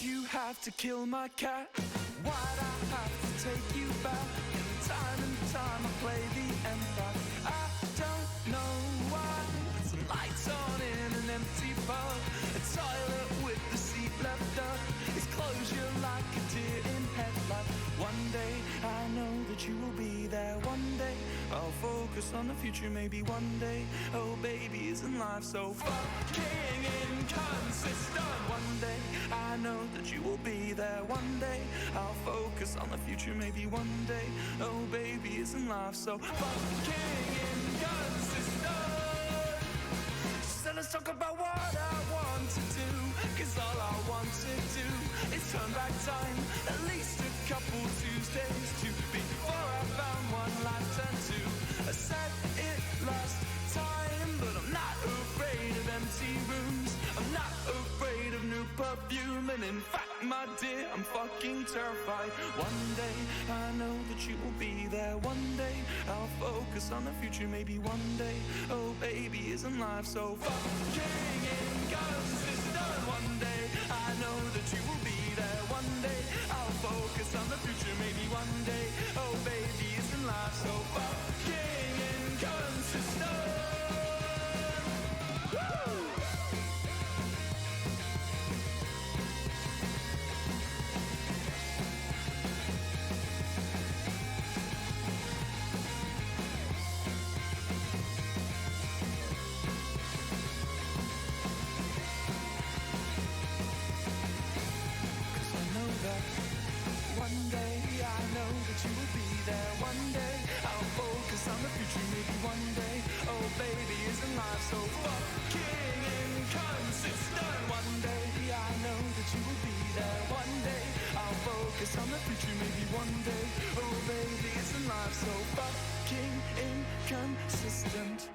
you have to kill my cat? Why'd I have to take you back? Time and time I play the empath. I don't know why. Some lights on in an empty pub, a toilet with the seat left up. It's closure like a deer in headlight. One day I know that you will be there. One day I'll focus on the future. Maybe one day, oh baby, isn't life so fucking inconsistent? One day I know that you will be there. One day I'll focus on the future. Maybe one day, oh baby, isn't life so fucking inconsistent? So let's talk about what I want to do, cause all I want to do is turn back time at least a couple Tuesdays to before I found one life turned to. I said it last time, but I'm not afraid of empty rooms. I'm not afraid of new perfume, and in fact, my dear, I'm fucking terrified. One day I know that you will be there. One day I'll focus on the future. Maybe one day, oh baby, isn't life so fucking inconsistent? One day I know that you will be there. One day I'll focus on the future. Maybe one day, oh baby, isn't life so fucking inconsistent? Woo! One day I know that you will be there. One day I'll focus on the future. Maybe one day, oh baby, isn't life so fucking inconsistent? One day I know that you will be there. One day I'll focus on the future. Maybe one day, oh baby, isn't life so fucking inconsistent?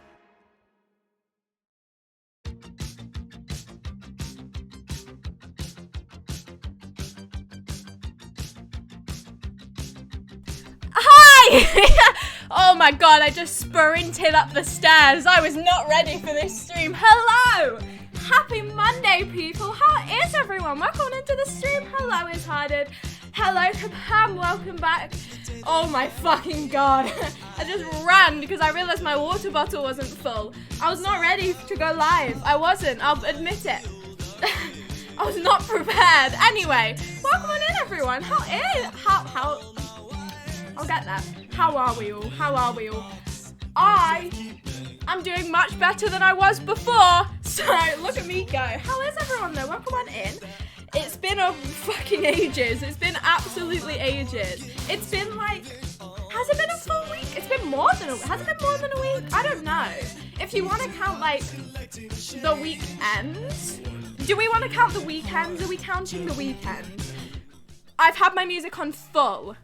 Oh my god, I just sprinted up the stairs. I was not ready for this stream. Hello! Happy Monday, people. How is everyone? Welcome into the stream. Hello, Is Hearted. Hello, Pam. Welcome back. Oh my fucking god. I just ran because I realized my water bottle wasn't full. I was not ready to go live. I wasn't. I'll admit it. I was not prepared. Anyway, welcome on in, everyone. I'll get that. How are we all? How are we all? I'm doing much better than I was before. So look at me go. How is everyone though? Welcome on in. It's been a fucking ages. It's been absolutely ages. It's been like, has it been a full week? It's been more than a week. Has it been more than a week? I don't know. If you want to count like the weekends, do we want to count the weekends? Are we counting the weekends? I've had my music on full.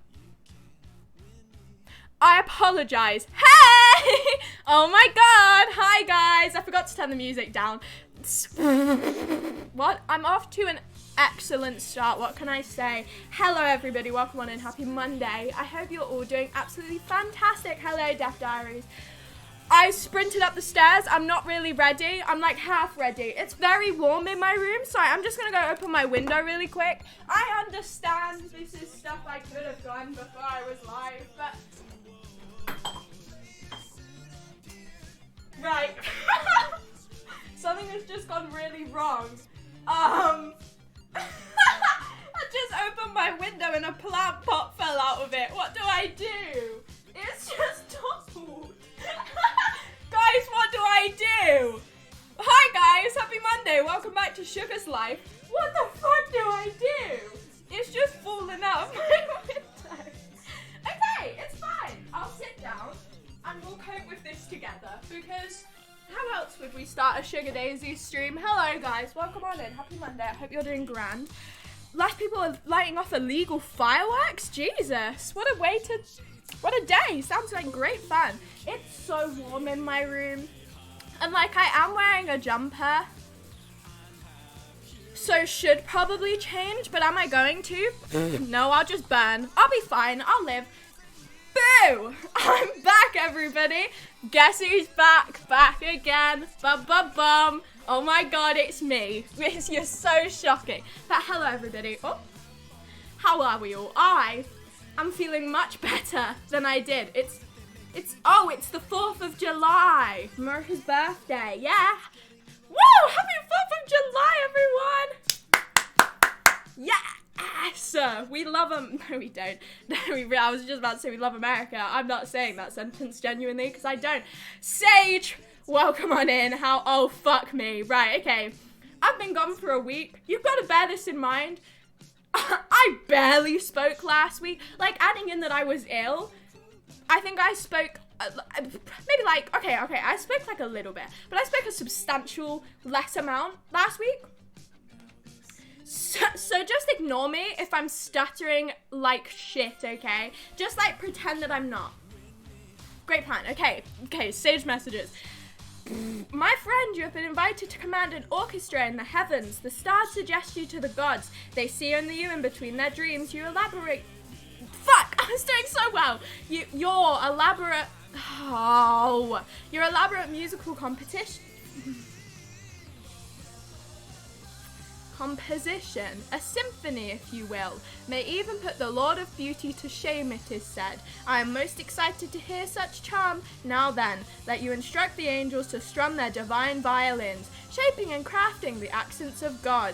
I apologize. Hey! Oh my god. Hi guys. I forgot to turn the music down. What? I'm off to an excellent start. What can I say? Hello everybody. Welcome on in. Happy Monday. I hope you're all doing absolutely fantastic. Hello Deaf Diaries. I sprinted up the stairs. I'm not really ready. I'm like half ready. It's very warm in my room, so I'm just gonna go open my window really quick. I understand this is stuff I could have done before I was live, but right. Something has just gone really wrong. I just opened my window and a plant pot fell out of it. What do I do? It's just toppled. Guys, what do I do? Hi guys, happy Monday. Welcome back to Sugar's Life. What the fuck do I do? It's just fallen out of my window. Okay, it's fine. I'll sit down and we'll cope with this together, because how else would we start a Sugar Daisy stream? Hello guys, welcome on in. Happy Monday. I hope you're doing grand. Last people are lighting off illegal fireworks. Jesus, what a day. Sounds like great fun. It's so warm in my room. And like, I am wearing a jumper, so should probably change, but am I going to? No, I'll just burn. I'll be fine. I'll live. Boo! I'm back, everybody. Guess who's back? Back again. Bum bum bum. Oh my god, it's me. You're so shocking. But hello, everybody. Oh, how are we all? I'm feeling much better than I did. It's the 4th of July. America's birthday. Yeah. Woo! Happy 4th of July, everyone. Yes. We love them. No, we don't. No, I was just about to say we love America. I'm not saying that sentence genuinely because I don't. Sage, welcome on in. Oh, fuck me. Right, okay. I've been gone for a week. You've got to bear this in mind. I barely spoke last week. Like, adding in that I was ill, I think I spoke maybe like, okay, I spoke like a little bit, but I spoke a substantial less amount last week. So just ignore me if I'm stuttering like shit, okay? Just like pretend that I'm not. Great plan. Okay, sage messages. My friend, you have been invited to command an orchestra in the heavens. The stars suggest you to the gods. They see only you in between their dreams. You elaborate. Fuck! I was doing so well. Your elaborate musical composition, a symphony, if you will, may even put the Lord of Beauty to shame, it is said. I am most excited to hear such charm. Now then, let you instruct the angels to strum their divine violins, shaping and crafting the accents of God.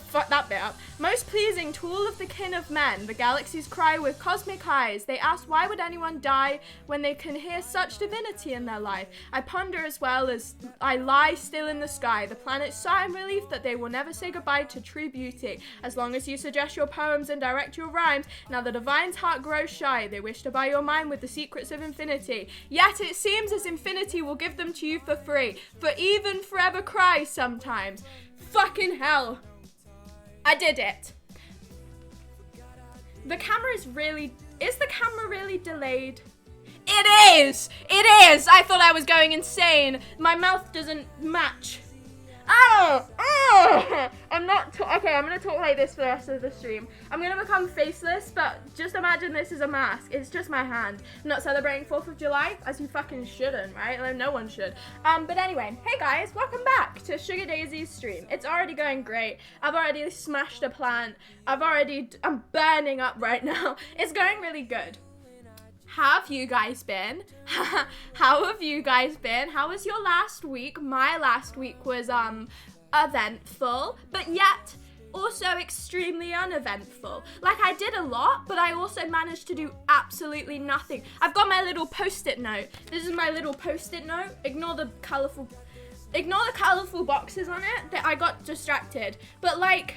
Fuck that bit up. Most pleasing to all of the kin of men, the galaxies cry with cosmic eyes. They ask, why would anyone die when they can hear such divinity in their life? I ponder as well as I lie still in the sky. The planets sigh in relief that they will never say goodbye to true beauty. As long as you suggest your poems and direct your rhymes, now the divine's heart grows shy. They wish to buy your mind with the secrets of infinity. Yet it seems as infinity will give them to you for free. For even forever cries sometimes. Fucking hell. I did it. The camera is the camera really delayed? It is! It is! I thought I was going insane. My mouth doesn't match. I'm gonna talk like this for the rest of the stream. I'm gonna become faceless, but just imagine this is a mask. It's just my hand. I'm not celebrating 4th of July, as you fucking shouldn't, right? Like, no one should. But anyway, hey guys, welcome back to Sugar Daisy's stream. It's already going great. I've already smashed a plant. I'm burning up right now. It's going really good. How have you guys been? How have you guys been? How was your last week? My last week was eventful, but yet also extremely uneventful. Like, I did a lot, but I also managed to do absolutely nothing. I've got my little post-it note. This is my little post-it note. Ignore the colourful boxes on it. That I got distracted. But like,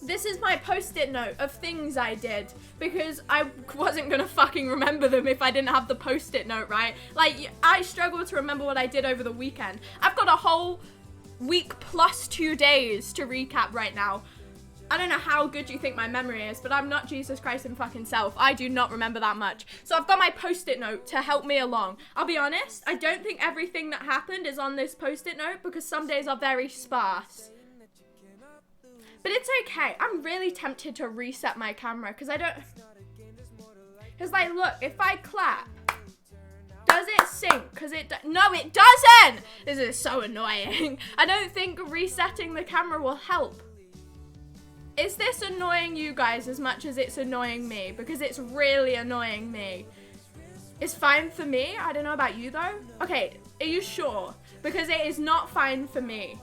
this is my post-it note of things I did, because I wasn't gonna fucking remember them if I didn't have the post-it note, right? Like, I struggle to remember what I did over the weekend. I've got a whole week plus 2 days to recap right now. I don't know how good you think my memory is, but I'm not Jesus Christ and fucking self. I do not remember that much. So I've got my post-it note to help me along. I'll be honest, I don't think everything that happened is on this post-it note, because some days are very sparse. But it's okay. I'm really tempted to reset my camera because like, look, if I clap, does it sync? No, it doesn't! This is so annoying. I don't think resetting the camera will help. Is this annoying you guys as much as it's annoying me? Because it's really annoying me. It's fine for me. I don't know about you though. Okay, are you sure? Because it is not fine for me.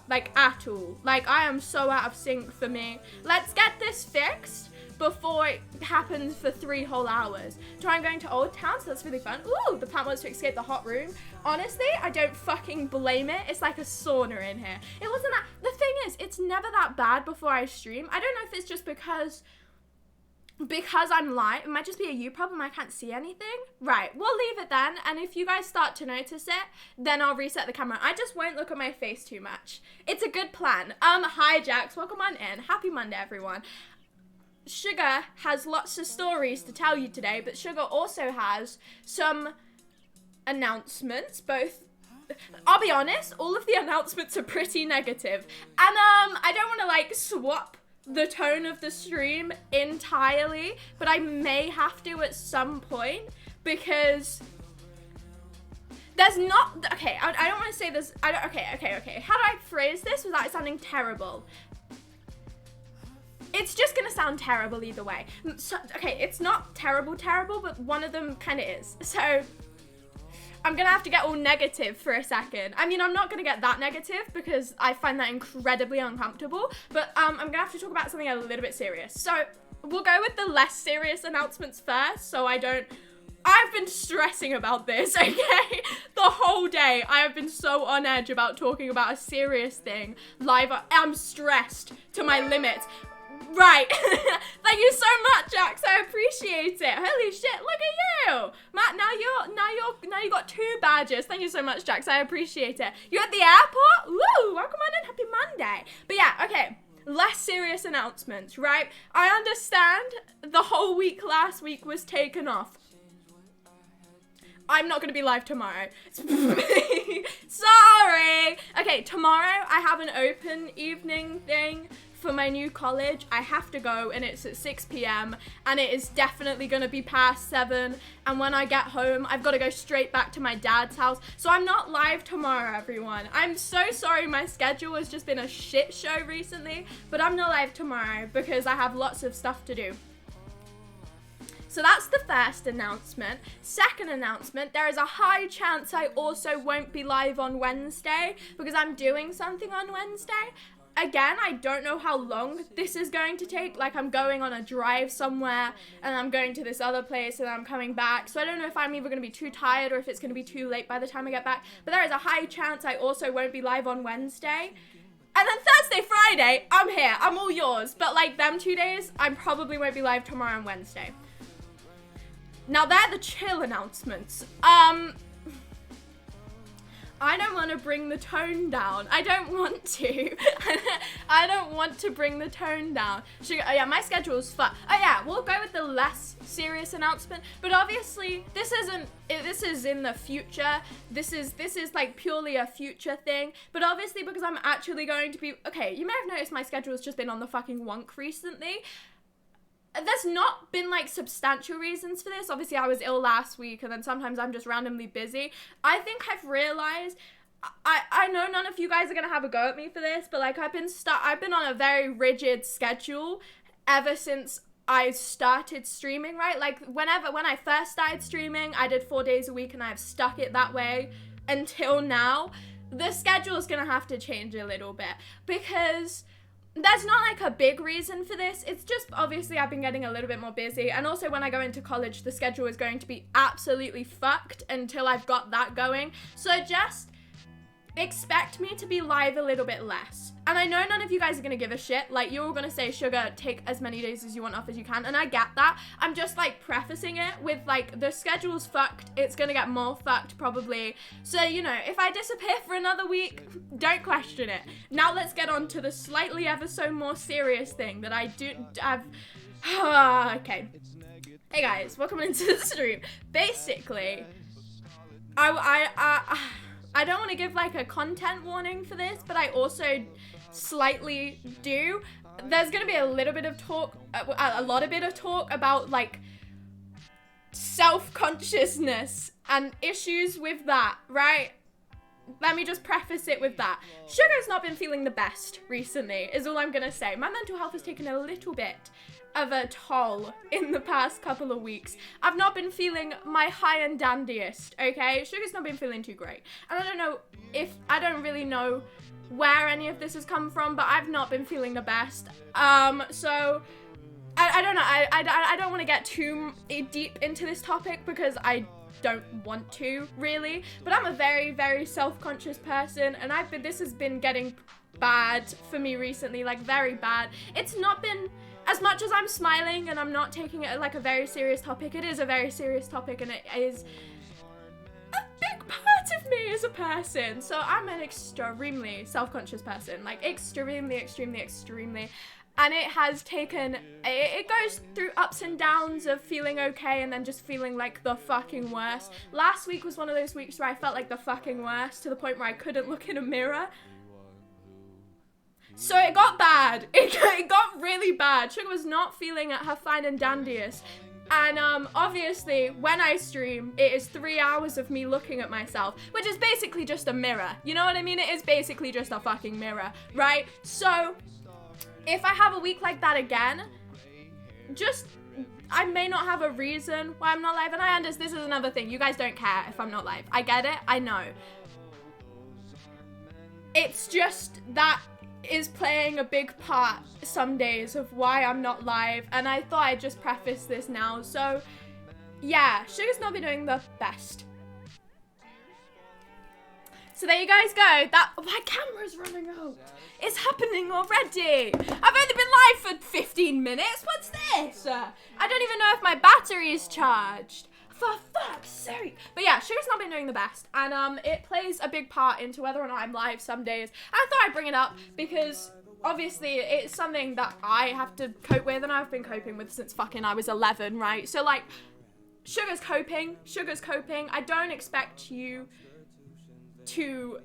Like, at all. Like, I am so out of sync for me. Let's get this fixed before it happens for 3 whole hours. Try going to Old Town, so that's really fun. Ooh, the plant wants to escape the hot room. Honestly, I don't fucking blame it. It's like a sauna in here. It wasn't that. The thing is, it's never that bad before I stream. I don't know if it's just because I'm live. It might just be a you problem. I can't see anything. Right, we'll leave it then. And if you guys start to notice it, then I'll reset the camera. I just won't look at my face too much. It's a good plan. Hi Jax, welcome on in. Happy Monday, everyone. Sugar has lots of stories to tell you today, but Sugar also has some announcements, both. I'll be honest, all of the announcements are pretty negative. And I don't want to like swap the tone of the stream entirely, but I may have to at some point because there's not, okay, I don't want to say this, okay. How do I phrase this without it sounding terrible? It's just gonna sound terrible either way. So, okay, it's not terrible, but one of them kind of is. So, I'm gonna have to get all negative for a second. I mean, I'm not gonna get that negative because I find that incredibly uncomfortable, but I'm gonna have to talk about something a little bit serious. So, we'll go with the less serious announcements first, so I've been stressing about this, okay? The whole day, I have been so on edge about talking about a serious thing live. I'm stressed to my limits. Right. Thank you so much, Jax. I appreciate it. Holy shit, look at you. Matt, now you got 2 badges. Thank you so much, Jax. I appreciate it. You're at the airport? Woo, welcome on in. Happy Monday. But yeah, okay. Less serious announcements, right? I understand the whole week last week was taken off. I'm not going to be live tomorrow. Sorry. Okay, tomorrow I have an open evening thing for my new college. I have to go and it's at 6 p.m. and it is definitely going to be past 7. And when I get home, I've got to go straight back to my dad's house. So I'm not live tomorrow, everyone. I'm so sorry. My schedule has just been a shit show recently, but I'm not live tomorrow because I have lots of stuff to do. So that's the first announcement. Second announcement, there is a high chance I also won't be live on Wednesday because I'm doing something on Wednesday. Again, I don't know how long this is going to take. Like, I'm going on a drive somewhere and I'm going to this other place and I'm coming back. So I don't know if I'm either going to be too tired or if it's going to be too late by the time I get back. But there is a high chance I also won't be live on Wednesday. And then Thursday, Friday, I'm here. I'm all yours. But like them 2 days, I probably won't be live tomorrow and Wednesday. Now, they're the chill announcements. I don't want to bring the tone down. I don't want to. I don't want to bring the tone down. Sugar, oh yeah, my schedule's fucked. Oh yeah, we'll go with the less serious announcement. But obviously, this is in the future. This is like purely a future thing. But obviously, because I'm actually going to be, okay, you may have noticed my schedule's just been on the fucking wonk recently. There's not been like substantial reasons for this. Obviously, I was ill last week and then sometimes I'm just randomly busy. I think I've realized, I know none of you guys are going to have a go at me for this, but like I've been on a very rigid schedule ever since I started streaming, right? Like when I first started streaming, I did 4 days a week and I've stuck it that way until now. The schedule is going to have to change a little bit because there's not like a big reason for this. It's just obviously I've been getting a little bit more busy. And also when I go into college, the schedule is going to be absolutely fucked until I've got that going. So just expect me to be live a little bit less. And I know none of you guys are going to give a shit. Like, you're all going to say, Sugar, take as many days as you want off as you can. And I get that. I'm just, like, prefacing it with, like, the schedule's fucked. It's going to get more fucked, probably. So, you know, if I disappear for another week, don't question it. Now let's get on to the slightly ever so more serious thing that I do have. Okay. Hey, guys. Welcome into the stream. Basically, I don't want to give, like, a content warning for this, but I also slightly do. There's going to be a little bit of talk, a lot of bit of talk about, like, self-consciousness and issues with that, right? Let me just preface it with that. Sugar's not been feeling the best recently, is all I'm going to say. My mental health has taken a little bit of a toll in the past couple of weeks. I've not been feeling my high and dandiest, okay? Sugar's not been feeling too great. And I don't really know where any of this has come from, but I've not been feeling the best. So I don't know. I don't want to get too deep into this topic because I don't want to, really. But I'm a very, very self-conscious person, and this has been getting bad for me recently, like very bad. It's not been, as much as I'm smiling and I'm not taking it like a very serious topic, it is a very serious topic and it is a big part of me as a person. So I'm an extremely self-conscious person, like extremely. And it has taken, it goes through ups and downs of feeling okay and then just feeling like the fucking worst. Last week was one of those weeks where I felt like the fucking worst to the point where I couldn't look in a mirror. So it got bad. It got really bad. Sugar was not feeling at her fine and dandiest. And obviously, when I stream, it is 3 hours of me looking at myself, which is basically just a mirror. You know what I mean? It is basically just a fucking mirror, right? So, if I have a week like that again, I may not have a reason why I'm not live. And I understand this is another thing. You guys don't care if I'm not live. I get it. I know. It's just that is playing a big part some days of why I'm not live, and I thought I'd just preface this now. So yeah, Sugar's not been doing the best. So there you guys go. My camera's running out. It's happening already. I've only been live for 15 minutes. What's this? I don't even know if my battery is charged. For fuck's sake. But yeah, Sugar's not been doing the best. And it plays a big part into whether or not I'm live some days. And I thought I'd bring it up because obviously it's something that I have to cope with and I've been coping with since fucking I was 11, right? So like, Sugar's coping. I don't expect you to...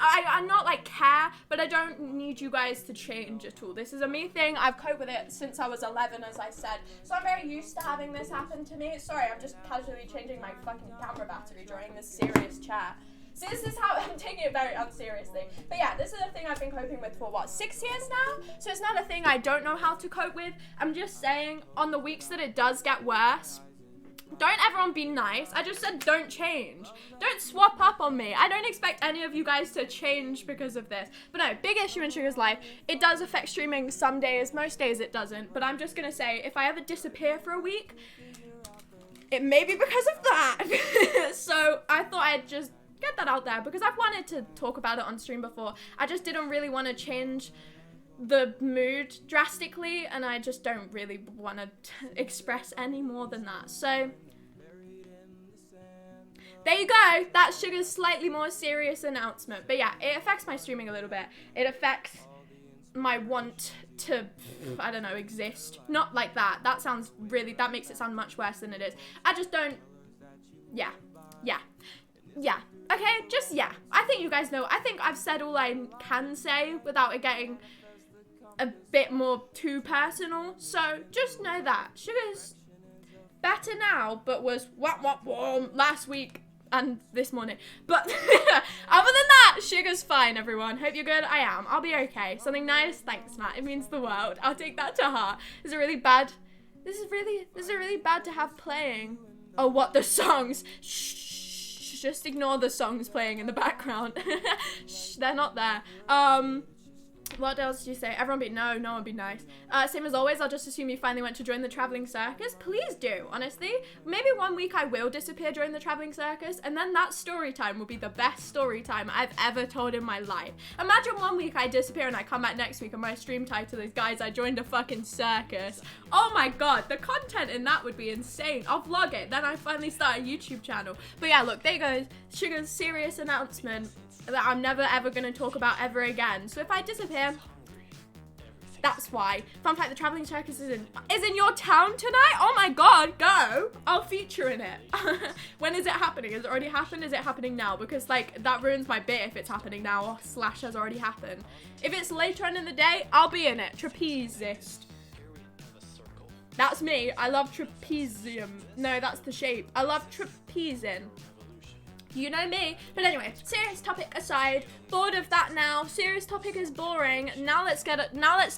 I'm not like care, but I don't need you guys to change at all. This is a me thing. I've coped with it since I was 11, as I said. So I'm very used to having this happen to me. Sorry, I'm just casually changing my fucking camera battery during this serious chat. So this is how I'm taking it very unseriously. But yeah, this is a thing I've been coping with for what, 6 years now? So it's not a thing I don't know how to cope with. I'm just saying on the weeks that it does get worse, don't everyone be nice. I just said don't change. Don't swap up on me. I don't expect any of you guys to change because of this. But no, big issue in Sugar's life. It does affect streaming some days. Most days it doesn't. But I'm just going to say, if I ever disappear for a week, it may be because of that. So I thought I'd just get that out there because I've wanted to talk about it on stream before. I just didn't really want to change the mood drastically, and I just don't really want to express any more than that. So there you go. That's Sugar's slightly more serious announcement. But yeah, it affects my streaming a little bit. It affects my want to, I don't know, exist. Not like that. That makes it sound much worse than it is. I just don't, yeah. Okay, just yeah. I think you guys know. I think I've said all I can say without it getting a bit more too personal. So just know that Sugar's better now, but was last week and this morning. But other than that, Sugar's fine, everyone. Hope you're good. I am. I'll be okay. Something nice? Thanks, Matt. It means the world. I'll take that to heart. This is really bad to have playing. Oh, what, the songs? Shh. Just ignore the songs playing in the background. Shh, they're not there. What else did you say? Everyone be, no one be nice. Same as always, I'll just assume you finally went to join the traveling circus. Please do, honestly. Maybe one week I will disappear during the traveling circus, and then that story time will be the best story time I've ever told in my life. Imagine one week I disappear and I come back next week and my stream title is, guys, I joined a fucking circus. Oh my god, the content in that would be insane. I'll vlog it, then I finally start a YouTube channel. But yeah, look, there you go. Sugar's serious announcement that I'm never ever going to talk about ever again. So if I disappear, that's why. Fun fact, the traveling circus is in your town tonight? Oh my god, go! I'll feature in it. When is it happening? Has it already happened? Is it happening now? Because like that ruins my bit if it's happening now or / has already happened. If it's later on in the day, I'll be in it. Trapezist. That's me. I love trapezium. No, that's the shape. I love trapezing. You know me. But anyway, serious topic aside, bored of that now. Serious topic is boring. Now let's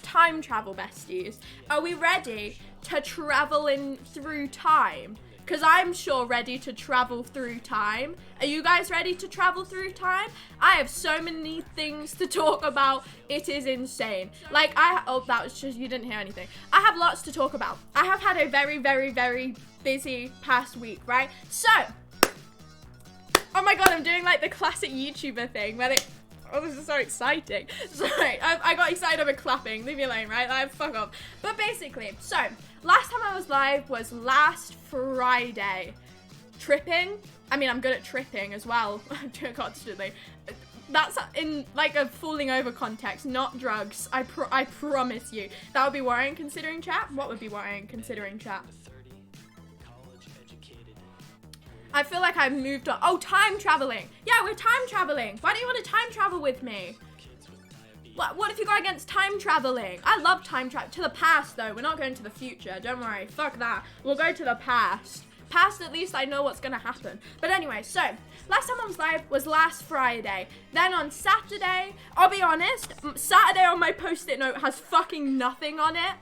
time travel, besties. Are we ready to travel through time? Because I'm sure ready to travel through time. Are you guys ready to travel through time? I have so many things to talk about. It is insane. Like that was just, you didn't hear anything. I have lots to talk about. I have had a very, very, very busy past week, right? So, oh my god, I'm doing like the classic YouTuber thing where oh, this is so exciting. Sorry, I got excited over clapping. Leave me alone, right? Like, fuck off. But basically, so, last time I was live was last Friday. Tripping? I mean, I'm good at tripping as well. Constantly. That's in like a falling over context, not drugs. I promise you. That would be worrying considering chat? What would be worrying considering chat? I feel like I've moved on. Oh, time traveling. Yeah, we're time traveling. Why do you want to time travel with me? What if you go against time traveling? I love time travel. To the past, though. We're not going to the future. Don't worry. Fuck that. We'll go to the past. Past, at least I know what's gonna happen. But anyway, so last time I was live was last Friday. Then on Saturday, I'll be honest, Saturday on my post-it note has fucking nothing on it.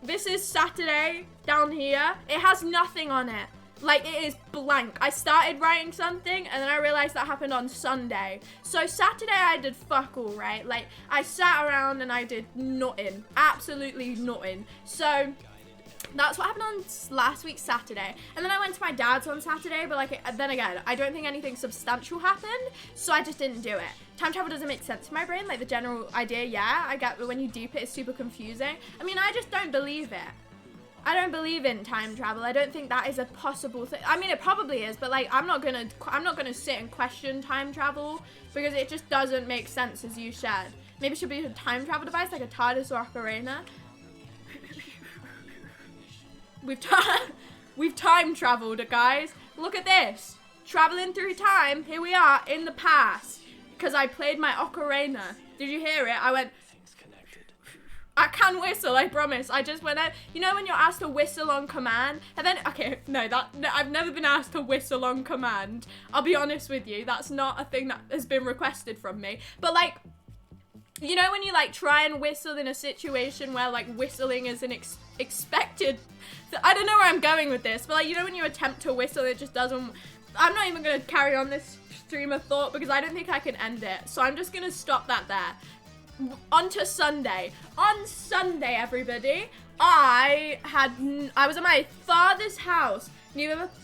This is Saturday down here. It has nothing on it. Like, it is blank. I started writing something and then I realized that happened on Sunday. So Saturday I did fuck all, right? Like, I sat around and I did nothing. Absolutely nothing. So that's what happened on last week's Saturday. And then I went to my dad's on Saturday, but like, then again, I don't think anything substantial happened, so I just didn't do it. Time travel doesn't make sense in my brain, like the general idea, yeah, I get, but when you deep it, it's super confusing. I mean, I just don't believe it. I don't believe in time travel. I don't think that is a possible thing. I mean, it probably is, but like, I'm not gonna sit and question time travel because it just doesn't make sense, as you said. Maybe it should be a time travel device, like a TARDIS or Ocarina. We've time traveled, guys. Look at this. Traveling through time. Here we are in the past. Because I played my ocarina. Did you hear it? I went. I can whistle, I promise. I just went out. You know when you're asked to whistle on command? And then, okay, no, I've never been asked to whistle on command. I'll be honest with you. That's not a thing that has been requested from me. But like, you know when you like try and whistle in a situation where like whistling is an expected, I don't know where I'm going with this, but like, you know when you attempt to whistle, it just doesn't, I'm not even going to carry on this stream of thought because I don't think I can end it. So I'm just going to stop that there. On to Sunday. On Sunday, everybody, I was at my father's house,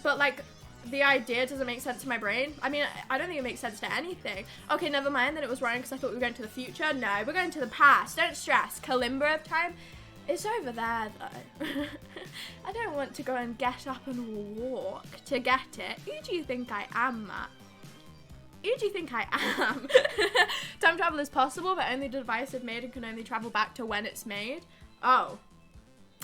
but like, the idea doesn't make sense to my brain. I mean, I don't think it makes sense to anything. Okay, never mind, then it was wrong because I thought we were going to the future. No, we're going to the past. Don't stress. Kalimba of time. It's over there, though. I don't want to go and get up and walk to get it. Who do you think I am, Matt? Who do you think I am? Time travel is possible, but only the device is made and can only travel back to when it's made. Oh.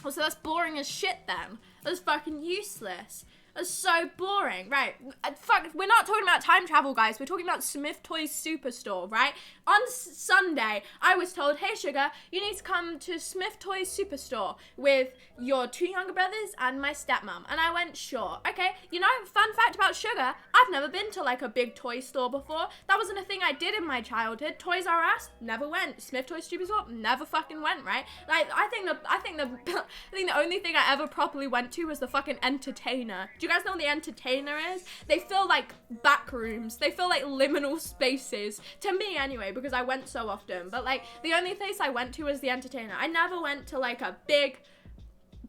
Well, so that's boring as shit, then. That's fucking useless. That's so boring. Right. Fuck, we're not talking about time travel, guys. We're talking about Smith Toys Superstore, right? On Sunday, I was told, hey, Sugar, you need to come to Smith Toys Superstore with your 2 younger brothers and my stepmom. And I went, sure. Okay, you know, fun fact about Sugar, I've never been to, like, a big toy store before. That wasn't a thing I did in my childhood. Toys R Us, never went. Smith Toys Superstore, never fucking went, right? Like, I think the only thing I ever properly went to was the fucking Entertainer. Do you guys know what the Entertainer is? They feel like back rooms. They feel like liminal spaces. To me, anyway, because I went so often. But, like, the only place I went to was the Entertainer. I never went to, like, a big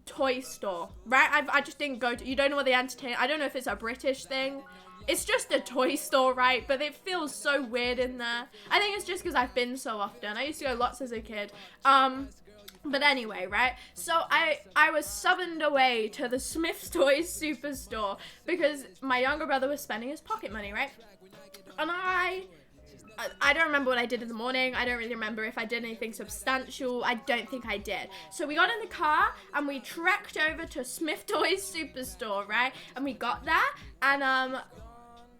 toy store, right? I just didn't go to, you don't know what the Entertainer, I don't know if it's a British thing. It's just a toy store, right? But it feels so weird in there. I think it's just because I've been so often. I used to go lots as a kid. But anyway, right? So I was summoned away to the Smith Toys Superstore because my younger brother was spending his pocket money, right? And I don't remember what I did in the morning. I don't really remember if I did anything substantial. I don't think I did. So we got in the car and we trekked over to Smith Toys Superstore, right? And we got there and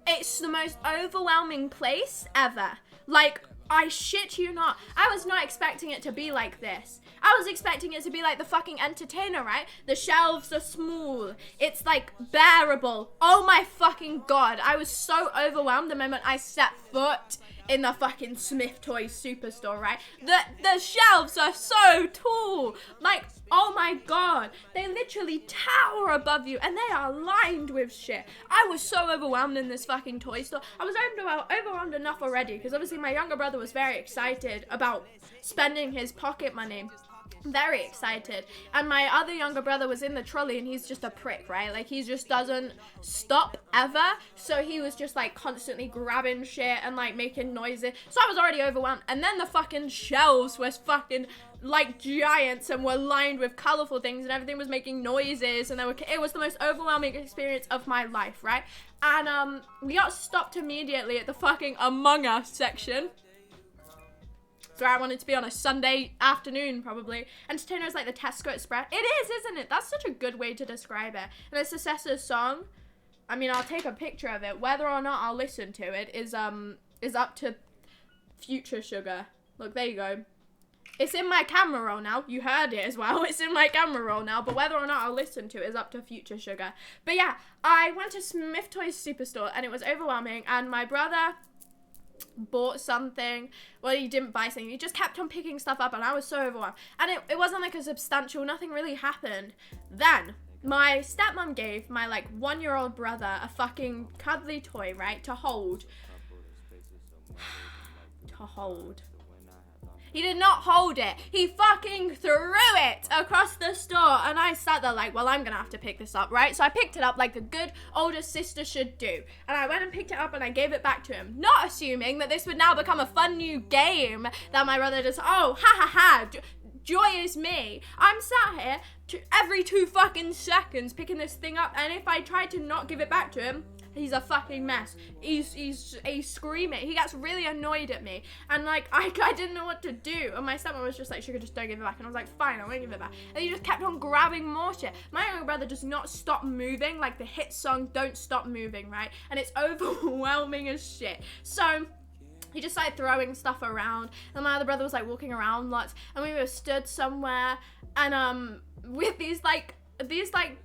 it's the most overwhelming place ever. Like, I shit you not. I was not expecting it to be like this. I was expecting it to be like the fucking Entertainer, right? The shelves are small. It's like bearable. Oh my fucking god. I was so overwhelmed the moment I set foot in the fucking Smith Toys Superstore, right? The shelves are so tall. Like, oh my god. They literally tower above you and they are lined with shit. I was so overwhelmed in this fucking toy store. I was overwhelmed enough already because obviously my younger brother was very excited about spending his pocket money. Very excited. And my other younger brother was in the trolley and he's just a prick, right? Like, he just doesn't stop ever. So he was just like constantly grabbing shit and like making noises. So I was already overwhelmed. And then the fucking shelves was fucking like giants and were lined with colorful things and everything was making noises and it was the most overwhelming experience of my life, right? And we got stopped immediately at the fucking Among Us section. So I wanted to be on a Sunday afternoon, probably. Entertainer is like the Tesco Express. It is, isn't it? That's such a good way to describe it. And it's Successor's song. I mean, I'll take a picture of it. Whether or not I'll listen to it is up to future Sugar. Look, there you go. It's in my camera roll now. You heard it as well. It's in my camera roll now. But whether or not I'll listen to it is up to Future Sugar. But yeah, I went to Smith Toys Superstore and it was overwhelming. And my brother bought something. Well, he didn't buy something. He just kept on picking stuff up and I was so overwhelmed. And it wasn't like a substantial, nothing really happened. Then my stepmom gave my like 1-year-old brother a fucking cuddly toy, right? To hold. He did not hold it. He fucking threw it across the store. And I sat there like, well, I'm going to have to pick this up, right? So I picked it up like a good older sister should do. And I went and picked it up and I gave it back to him. Not assuming that this would now become a fun new game that my brother just, oh, ha ha ha, joy is me. I'm sat here every 2 fucking seconds picking this thing up. And if I tried to not give it back to him, he's a fucking mess. He's screaming. He gets really annoyed at me. And like, I didn't know what to do. And my stepmom was just like, Sugar, just don't give it back. And I was like, fine, I won't give it back. And he just kept on grabbing more shit. My younger brother does not stop moving. Like the hit song, Don't Stop Moving, right? And it's overwhelming as shit. So he just started throwing stuff around. And my other brother was like walking around lots. And we were stood somewhere. And with these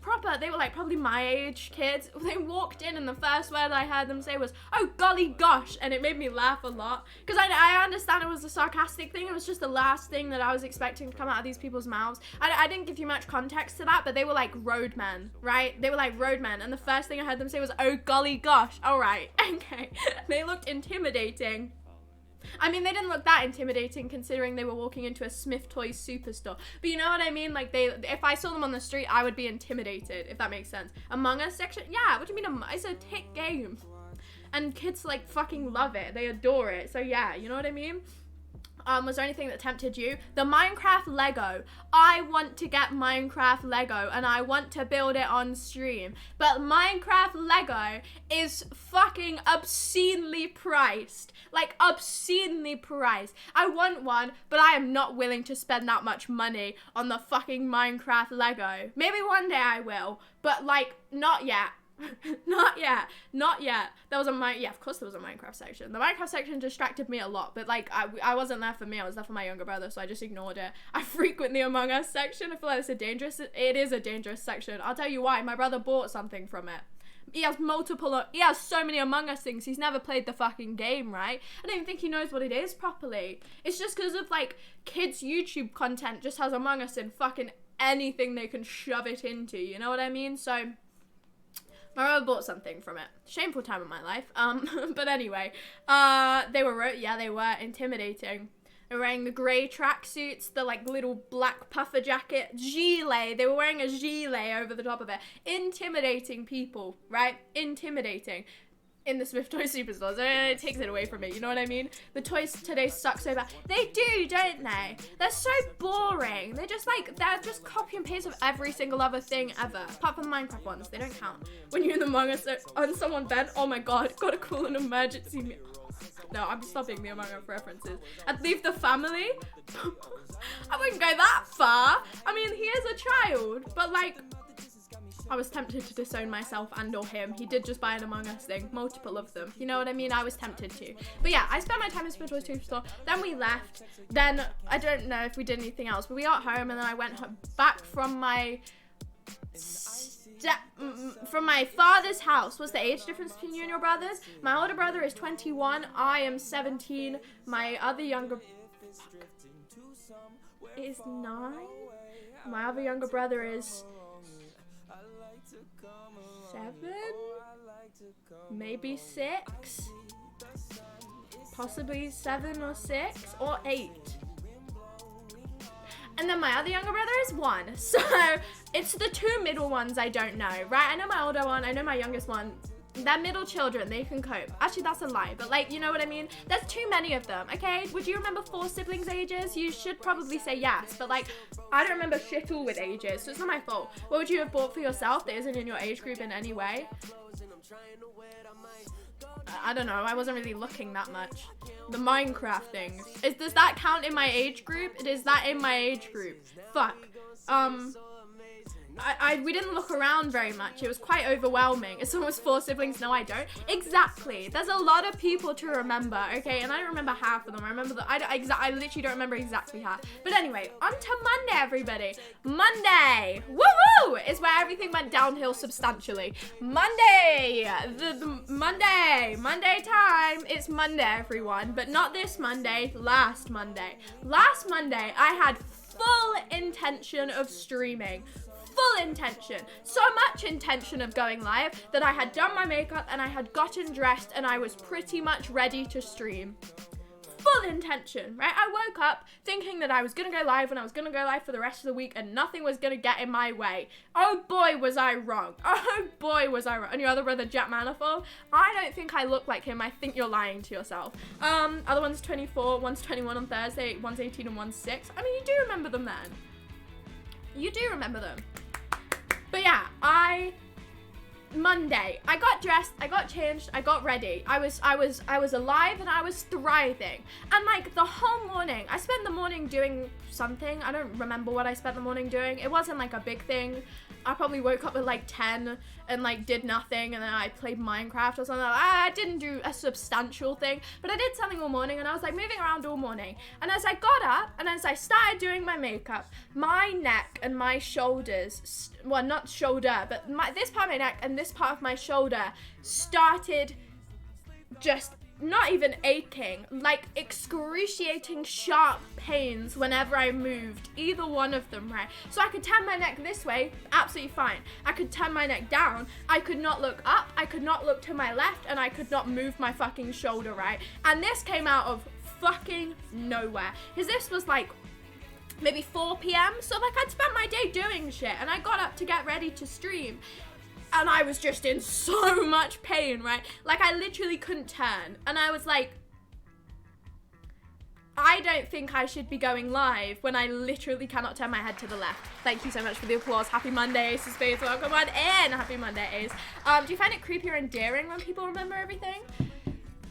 proper, they were like probably my age kids. They walked in and the first word I heard them say was, oh golly gosh, and it made me laugh a lot because I understand it was a sarcastic thing. It was just the last thing that I was expecting to come out of these people's mouths. I didn't give you much context to that, but they were like roadmen, right? They were like roadmen, and the first thing I heard them say was, oh golly gosh. All right, okay. They looked intimidating. I mean, they didn't look that intimidating considering they were walking into a Smith Toys Superstore. But you know what I mean? Like, if I saw them on the street, I would be intimidated, if that makes sense. Among Us section? Yeah, what do you mean? It's a hit game. And kids, like, fucking love it. They adore it. So, yeah, you know what I mean? Was there anything that tempted you? The Minecraft Lego. I want to get Minecraft Lego and I want to build it on stream. But Minecraft Lego is fucking obscenely priced. Like, obscenely priced. I want one, but I am not willing to spend that much money on the fucking Minecraft Lego. Maybe one day I will, but like, not yet. Not yet. There was of course there was a Minecraft section. The Minecraft section distracted me a lot, but like I wasn't there for me, I was there for my younger brother, so I just ignored it. I frequent the Among Us section. I feel like it is a dangerous section. I'll tell you why. My brother bought something from it. He has so many Among Us things. He's never played the fucking game, right? I don't even think he knows what it is properly. It's just because of like kids' YouTube content just has Among Us in fucking anything they can shove it into, you know what I mean? So my brother bought something from it. Shameful time of my life. But anyway, they were intimidating. They were wearing the grey tracksuits, the like little black puffer jacket, gilet. They were wearing a gilet over the top of it. Intimidating people, right? Intimidating. In the Smith Toys Superstore, so it takes it away from me, you know what I mean? The toys today suck so bad. They do, don't they? They're so boring. They're just copy and paste of every single other thing ever. Apart from the Minecraft ones, they don't count. When you're in the Among Us on someone's bed, oh my god, gotta call an emergency meal. No, I'm stopping the Among Us references. And leave the family? I wouldn't go that far. I mean, he is a child, but like, I was tempted to disown myself and or him. He did just buy an Among Us thing, multiple of them. You know what I mean? I was tempted to. But yeah, I spent my time in Smith Toys Superstore. Then we left. Then I don't know if we did anything else, but we got home and then I went back from my father's house. What's the age difference between you and your brothers? My older brother is 21. I am 17. My other younger is 9. My other younger brother is 7, maybe 6, possibly 7 or 6 or 8. And then my other younger brother is 1. So it's the 2 middle ones I don't know, right? I know my older one, I know my youngest one. They're middle children, they can cope. Actually, that's a lie, but like, you know what I mean? There's too many of them, okay? Would you remember 4 siblings' ages? You should probably say yes, but like, I don't remember shit all with ages, so it's not my fault. What would you have bought for yourself that isn't in your age group in any way? I don't know, I wasn't really looking that much. The Minecraft things. Does that count in my age group? Is that in my age group? Fuck. we didn't look around very much. It was quite overwhelming. It's almost 4 siblings. No, I don't. Exactly. There's a lot of people to remember, okay? And I don't remember half of them. I remember I literally don't remember exactly half. But anyway, on to Monday, everybody. Monday, woo-woo, is where everything went downhill substantially. Monday, the Monday time. It's Monday, everyone, but not this Monday, last Monday. Last Monday, I had full intention of streaming. Full intention. So much intention of going live that I had done my makeup and I had gotten dressed and I was pretty much ready to stream. Full intention, right? I woke up thinking that I was gonna go live and I was gonna go live for the rest of the week and nothing was gonna get in my way. Oh boy, was I wrong. Oh boy, was I wrong. And your other brother, Jack Manifold, I don't think I look like him. I think you're lying to yourself. Other one's 24, one's 21 on Thursday, one's 18 and one's 6. I mean, you do remember them then. You do remember them. But yeah, Monday, I got dressed, I got changed, I got ready. I was alive and I was thriving. And like the whole morning, I spent the morning doing something. I don't remember what I spent the morning doing. It wasn't like a big thing. I probably woke up at like 10 and like did nothing and then I played Minecraft or something. I didn't do a substantial thing, but I did something all morning and I was like moving around all morning. And as I got up and as I started doing my makeup, my neck and my shoulders, well, not shoulder, but this part of my neck and this part of my shoulder started just not even aching, like excruciating sharp pains whenever I moved, either one of them, right? So I could turn my neck this way, absolutely fine. I could turn my neck down, I could not look up, I could not look to my left, and I could not move my fucking shoulder, right? And this came out of fucking nowhere, because this was like maybe 4 p.m, so like I'd spent my day doing shit, and I got up to get ready to stream. And I was just in so much pain, right? Like, I literally couldn't turn. And I was like, I don't think I should be going live when I literally cannot turn my head to the left. Thank you so much for the applause. Happy Monday, Ace of Spades. Welcome on in. Happy Monday, Ace. Do you find it creepy or endearing when people remember everything?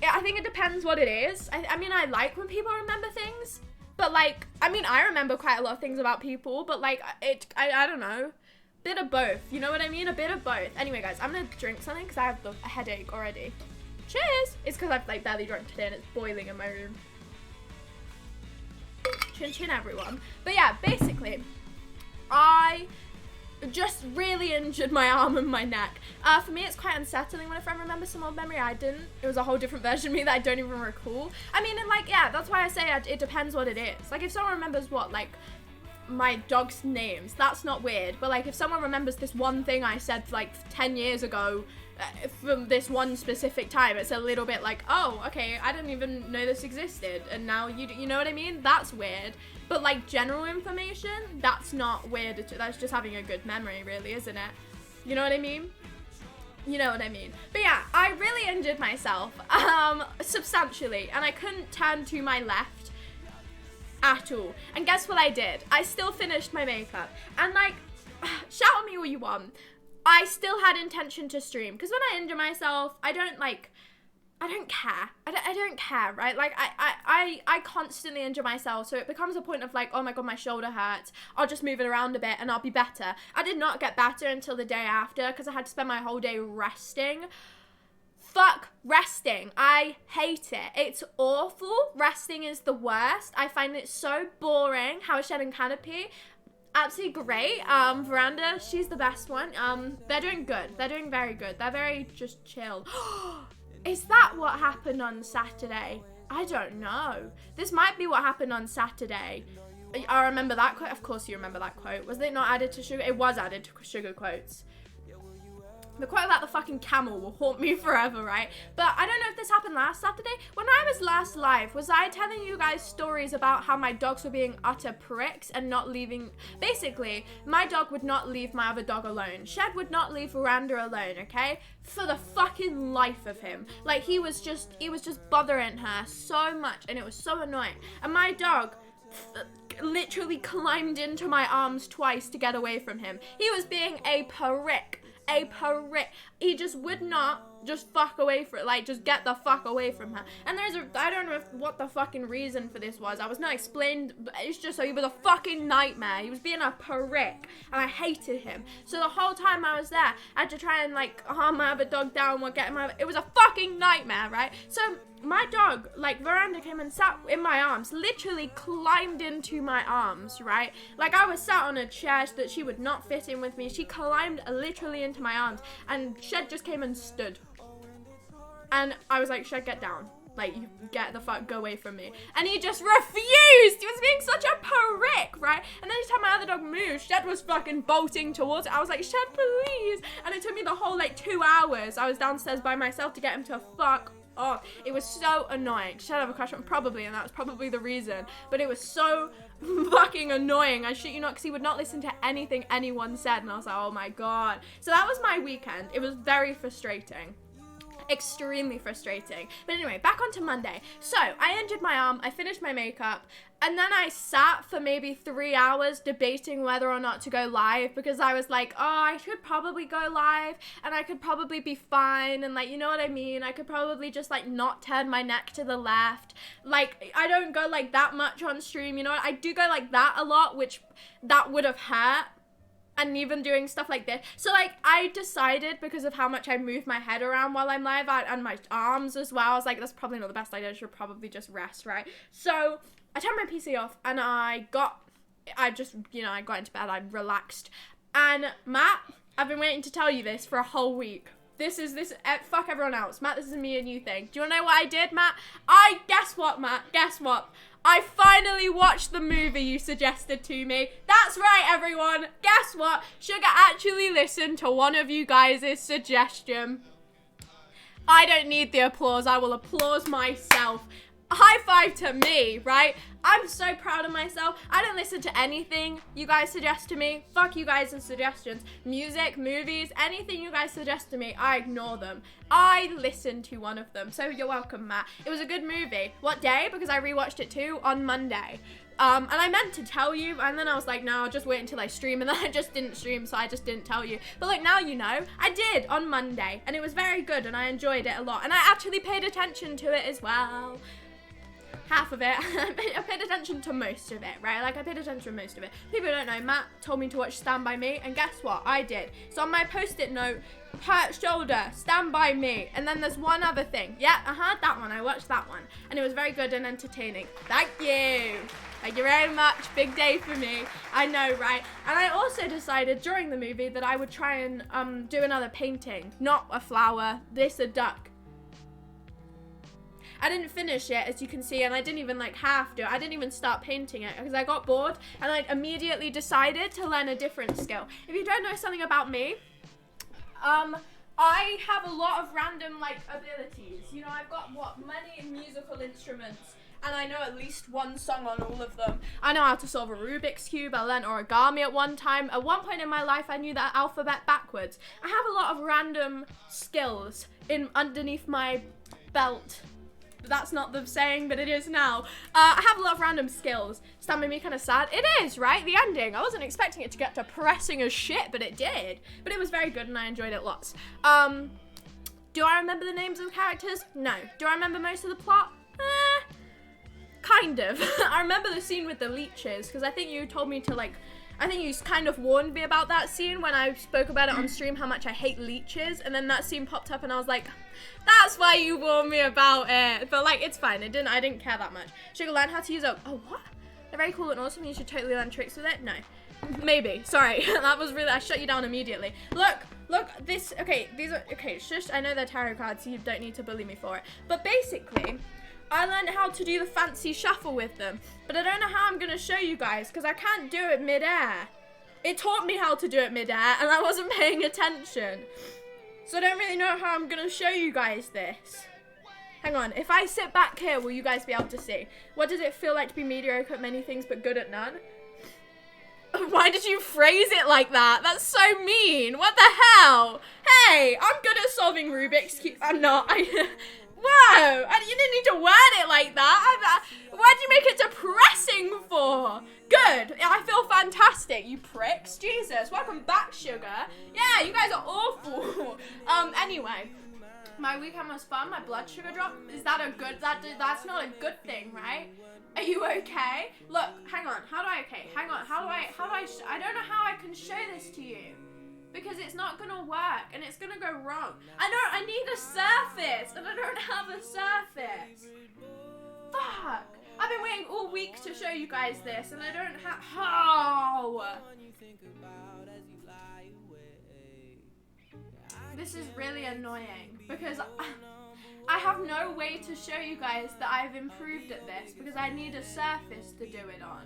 Yeah, I think it depends what it is. I mean, I like when people remember things. But, like, I mean, I remember quite a lot of things about people. But, like, I don't know. Bit of both, you know what I mean? A bit of both. Anyway, guys, I'm gonna drink something because I have a headache already. Cheers! It's because I've like barely drunk today and it's boiling in my room. Chin chin, everyone. But yeah, basically, I just really injured my arm and my neck. For me, it's quite unsettling when a friend remembers some old memory I didn't. It was a whole different version of me that I don't even recall. I mean, and like, yeah, that's why I say it depends what it is. Like, if someone remembers what, like, my dog's names, that's not weird, but like if someone remembers this one thing I said like 10 years ago from this one specific time, it's a little bit like, oh, okay, I didn't even know this existed and now you know what I mean? That's weird. But like general information, that's not weird. That's just having a good memory, really, isn't it? You know what I mean? You know what I mean. But yeah, I really injured myself substantially, and I couldn't turn to my left at all. And guess what I did? I still finished my makeup. And like, shout at me all you want, I still had intention to stream. Because when I injure myself, I don't care. I don't care, right? Like, I constantly injure myself, so it becomes a point of like, oh my god, my shoulder hurts. I'll just move it around a bit and I'll be better. I did not get better until the day after because I had to spend my whole day resting. Fuck resting. I hate it. It's awful. Resting is the worst. I find it so boring. How Shed and Canopy, absolutely great. Veranda, she's the best one. They're doing good. They're doing very good. They're very just chill. Is that what happened on Saturday? I don't know. This might be what happened on Saturday. I remember that quote. Of course you remember that quote. Was it not added to Sugar? It was added to Sugar Quotes. The quote about the fucking camel will haunt me forever, right? But I don't know if this happened last Saturday. When I was last live, was I telling you guys stories about how my dogs were being utter pricks and not leaving? Basically, my dog would not leave my other dog alone. Shed would not leave Veranda alone, okay? For the fucking life of him. Like, he was just bothering her so much, and it was so annoying. And my dog literally climbed into my arms twice to get away from him. He was being a prick. He just would not just fuck away from it. Like, just get the fuck away from her. And I don't know what the fucking reason for this was. I was not explained, but it's just so he was a fucking nightmare. He was being a prick, and I hated him. So the whole time I was there, I had to try and, like, calm my other dog down or get him out. It was a fucking nightmare, right? So my dog, like, Veranda came and sat in my arms, literally climbed into my arms, right? Like, I was sat on a chair that she would not fit in with me. She climbed literally into my arms, and Shed just came and stood. And I was like, Shed, get down. Like, you get the fuck, go away from me. And he just refused. He was being such a prick, right? And then anytime my other dog moved, Shed was fucking bolting towards it. I was like, Shed, please. And it took me the whole, like, 2 hours. I was downstairs by myself to get him to fuck off. It was so annoying. Should have a crush on him? Probably, and that was probably the reason. But it was so fucking annoying. I shit you not, because he would not listen to anything anyone said. And I was like, oh my god. So that was my weekend. It was very frustrating. Extremely frustrating. But anyway, back onto Monday. So I injured my arm, I finished my makeup, and then I sat for maybe 3 hours debating whether or not to go live, because I was like, oh, I should probably go live and I could probably be fine, and, like, you know what I mean, I could probably just, like, not turn my neck to the left. Like, I don't go like that much on stream, you know what, I do go like that a lot, which that would have hurt. And even doing stuff like this. So, like, I decided, because of how much I move my head around while I'm live, and my arms as well, I was like, that's probably not the best idea, I should probably just rest, right? So I turned my PC off, and I got into bed, I relaxed. And Matt, I've been waiting to tell you this for a whole week. Fuck everyone else. Matt, this is a me and you thing. Do you wanna know what I did, Matt? Guess what, Matt? Guess what? I finally watched the movie you suggested to me. That's right, everyone. Guess what? Sugar actually listened to one of you guys' suggestion. I don't need the applause. I will applaud myself. High five to me, right? I'm so proud of myself. I don't listen to anything you guys suggest to me. Fuck you guys' suggestions. Music, movies, anything you guys suggest to me, I ignore them. I listened to one of them. So you're welcome, Matt. It was a good movie. What day? Because I rewatched it too on Monday. And I meant to tell you, and then I was like, no, I'll just wait until I stream, and then I just didn't stream, so I just didn't tell you. But, like, now you know, I did on Monday, and it was very good, and I enjoyed it a lot, and I actually paid attention to it as well. Half of it. I paid attention to most of it, right? Like, I paid attention to most of it. People don't know, Matt told me to watch Stand By Me, and guess what? I did. So on my post-it note, hurt shoulder, Stand By Me, and then there's one other thing. Yeah, that one. I watched that one, and it was very good and entertaining. Thank you. Thank you very much. Big day for me. I know, right? And I also decided during the movie that I would try and do another painting. Not a flower, this a duck. I didn't finish it, as you can see, and I didn't even, like, have to. I didn't even start painting it because I got bored, and I immediately decided to learn a different skill. If you don't know something about me, I have a lot of random, like, abilities. You know, I've got, many musical instruments, and I know at least one song on all of them. I know how to solve a Rubik's Cube. I learned origami at one time. At one point in my life, I knew that alphabet backwards. I have a lot of random skills underneath my belt. That's not the saying, but it is now. I have a lot of random skills. Stand By Me kind of sad. It is, right? The ending. I wasn't expecting it to get depressing as shit, but it did. But it was very good, and I enjoyed it lots. Do I remember the names of the characters? No. Do I remember most of the plot? Kind of. I remember the scene with the leeches, because I think you told me to, like, I think you kind of warned me about that scene when I spoke about it on stream, how much I hate leeches, and then that scene popped up and I was like, that's why you warned me about it. But, like, it's fine. I didn't care that much. Sugar, learn how to use what? They're very cool and awesome. You should totally learn tricks with it. No. Maybe. Sorry. That was really, I shut you down immediately. Look, this, okay, these are, okay, shush, I know they're tarot cards, so you don't need to bully me for it. But basically, I learned how to do the fancy shuffle with them, but I don't know how I'm going to show you guys, because I can't do it mid-air. It taught me how to do it mid-air, and I wasn't paying attention. So I don't really know how I'm going to show you guys this. Hang on, if I sit back here, will you guys be able to see? What does it feel like to be mediocre at many things, but good at none? Why did you phrase it like that? That's so mean. What the hell? Hey, I'm good at solving Rubik's Cube. I'm not. Whoa! You didn't need to word it like that. Why'd you make it depressing for? Good. I feel fantastic, you pricks. Jesus, welcome back, Sugar. Yeah, you guys are awful. Anyway, My weekend was fun. My blood sugar dropped. Is that a good? That's not a good thing, right? Are you okay? Look, hang on. How do I? Okay, hang on. How do I? I don't know how I can show this to you because it's not gonna work and it's gonna go wrong. I need a surface and I don't have a surface. Fuck. I've been waiting all week to show you guys this and I don't have. How? This is really annoying because I have no way to show you guys that I've improved at this because I need a surface to do it on.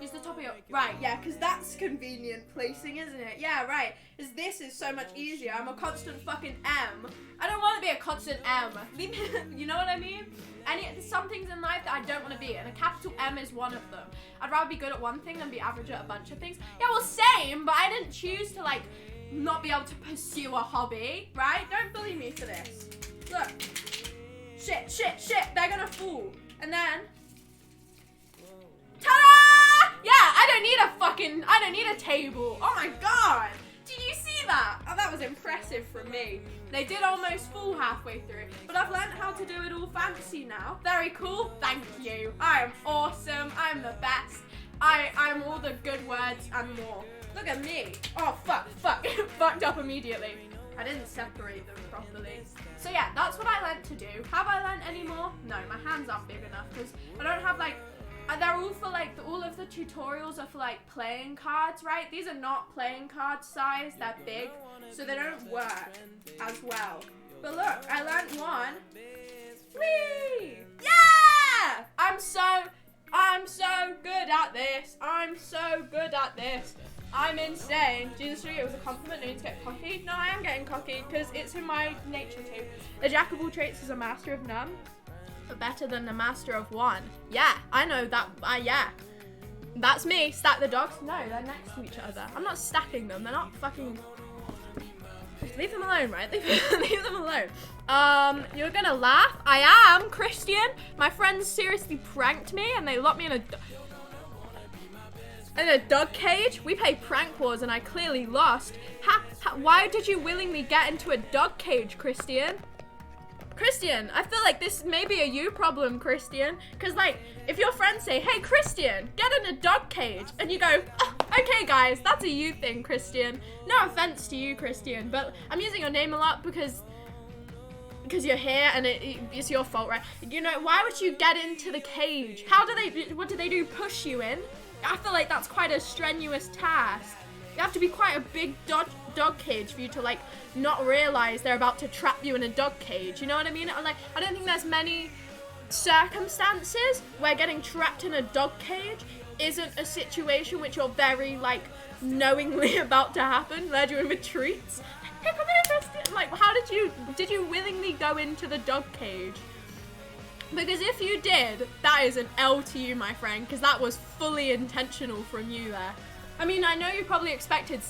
Use the top of your... Right, yeah, because that's convenient placing, isn't it? Yeah, right. Because this is so much easier. I'm a constant fucking M. I don't want to be a constant M. You know what I mean? There's some things in life that I don't want to be, and a capital M is one of them. I'd rather be good at one thing than be average at a bunch of things. Yeah, well, same, but I didn't choose to, like, not be able to pursue a hobby, right? Don't bully me for this. Look. Shit, they're gonna fall. And then... Ta-da! Yeah, I don't need a table. Oh my god. Did you see that? Oh, that was impressive from me. They did almost fall halfway through, but I've learned how to do it all fancy now. Very cool, thank you. I am awesome, I'm the best. I'm all the good words and more. Look at me. Oh, fuck. Fucked up immediately. I didn't separate them properly. So yeah, that's what I learned to do. Have I learned any more? No, my hands aren't big enough because I don't have like, they're all for like, all of the tutorials are for like playing cards, right? These are not playing card size, they're big, so they don't work as well. But look, I learned one. Whee! Yeah! I'm so good at this. I'm so good at this. I'm insane. Jesus, it was a compliment. No need to get cocky. No, I am getting cocky because it's in my nature too. A jack of all trades is a master of none, but better than a master of one. Yeah, I know that. Yeah, that's me. Stack the dogs. No, they're next to each other. I'm not stacking them. They're not fucking. Leave them alone, right? Leave them alone. You're gonna laugh. I am Christian. My friends seriously pranked me and they locked me in a dog cage. We played prank wars and I clearly lost. Why did you willingly get into a dog cage, Christian? Christian, I feel like this may be a you problem, Christian. Because, like, if your friends say, hey, Christian, get in a dog cage. And you go, oh, okay, guys, that's a you thing, Christian. No offense to you, Christian. But I'm using your name a lot because you're here and it's your fault, right? You know, why would you get into the cage? What do they do, push you in? I feel like that's quite a strenuous task. You have to be quite a big dog cage for you to, like, not realize they're about to trap you in a dog cage. You know what I mean? Like, I don't think there's many circumstances where getting trapped in a dog cage isn't a situation which you're very, like, knowingly about to happen. Led you in with treats. Hey, come here, Christian. Like, did you willingly go into the dog cage? Because if you did, that is an L to you, my friend, because that was fully intentional from you there. I mean, I know you probably expected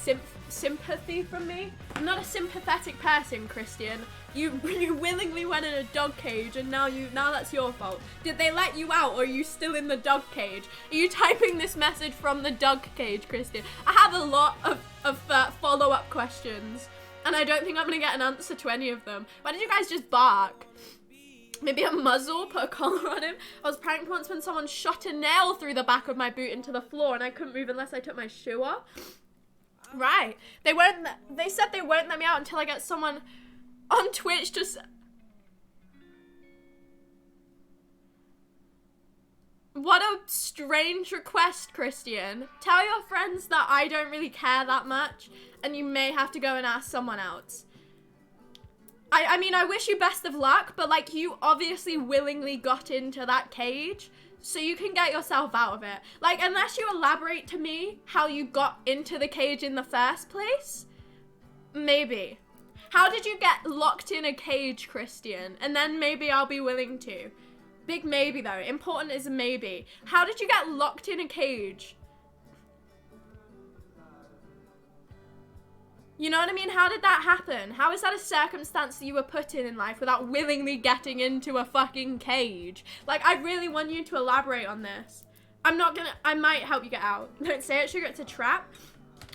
sympathy from me. I'm not a sympathetic person, Christian. You willingly went in a dog cage and now that's your fault. Did they let you out or are you still in the dog cage? Are you typing this message from the dog cage, Christian? I have a lot of follow-up questions and I don't think I'm going to get an answer to any of them. Why did you guys just bark? Maybe a muzzle, put a collar on him. I was pranked once when someone shot a nail through the back of my boot into the floor and I couldn't move unless I took my shoe off. Right. They said they won't let me out until I get someone on Twitch to What a strange request, Christian. Tell your friends that I don't really care that much and you may have to go and ask someone else. I mean, I wish you best of luck, but, like, you obviously willingly got into that cage, so you can get yourself out of it. Like, unless you elaborate to me how you got into the cage in the first place, maybe. How did you get locked in a cage, Christian? And then maybe I'll be willing to. Big maybe, though. Important is a maybe. How did you get locked in a cage? You know what I mean? How did that happen? How is that a circumstance that you were put in life without willingly getting into a fucking cage? Like, I really want you to elaborate on this. I might help you get out. Don't say it, Sugar, it's a trap.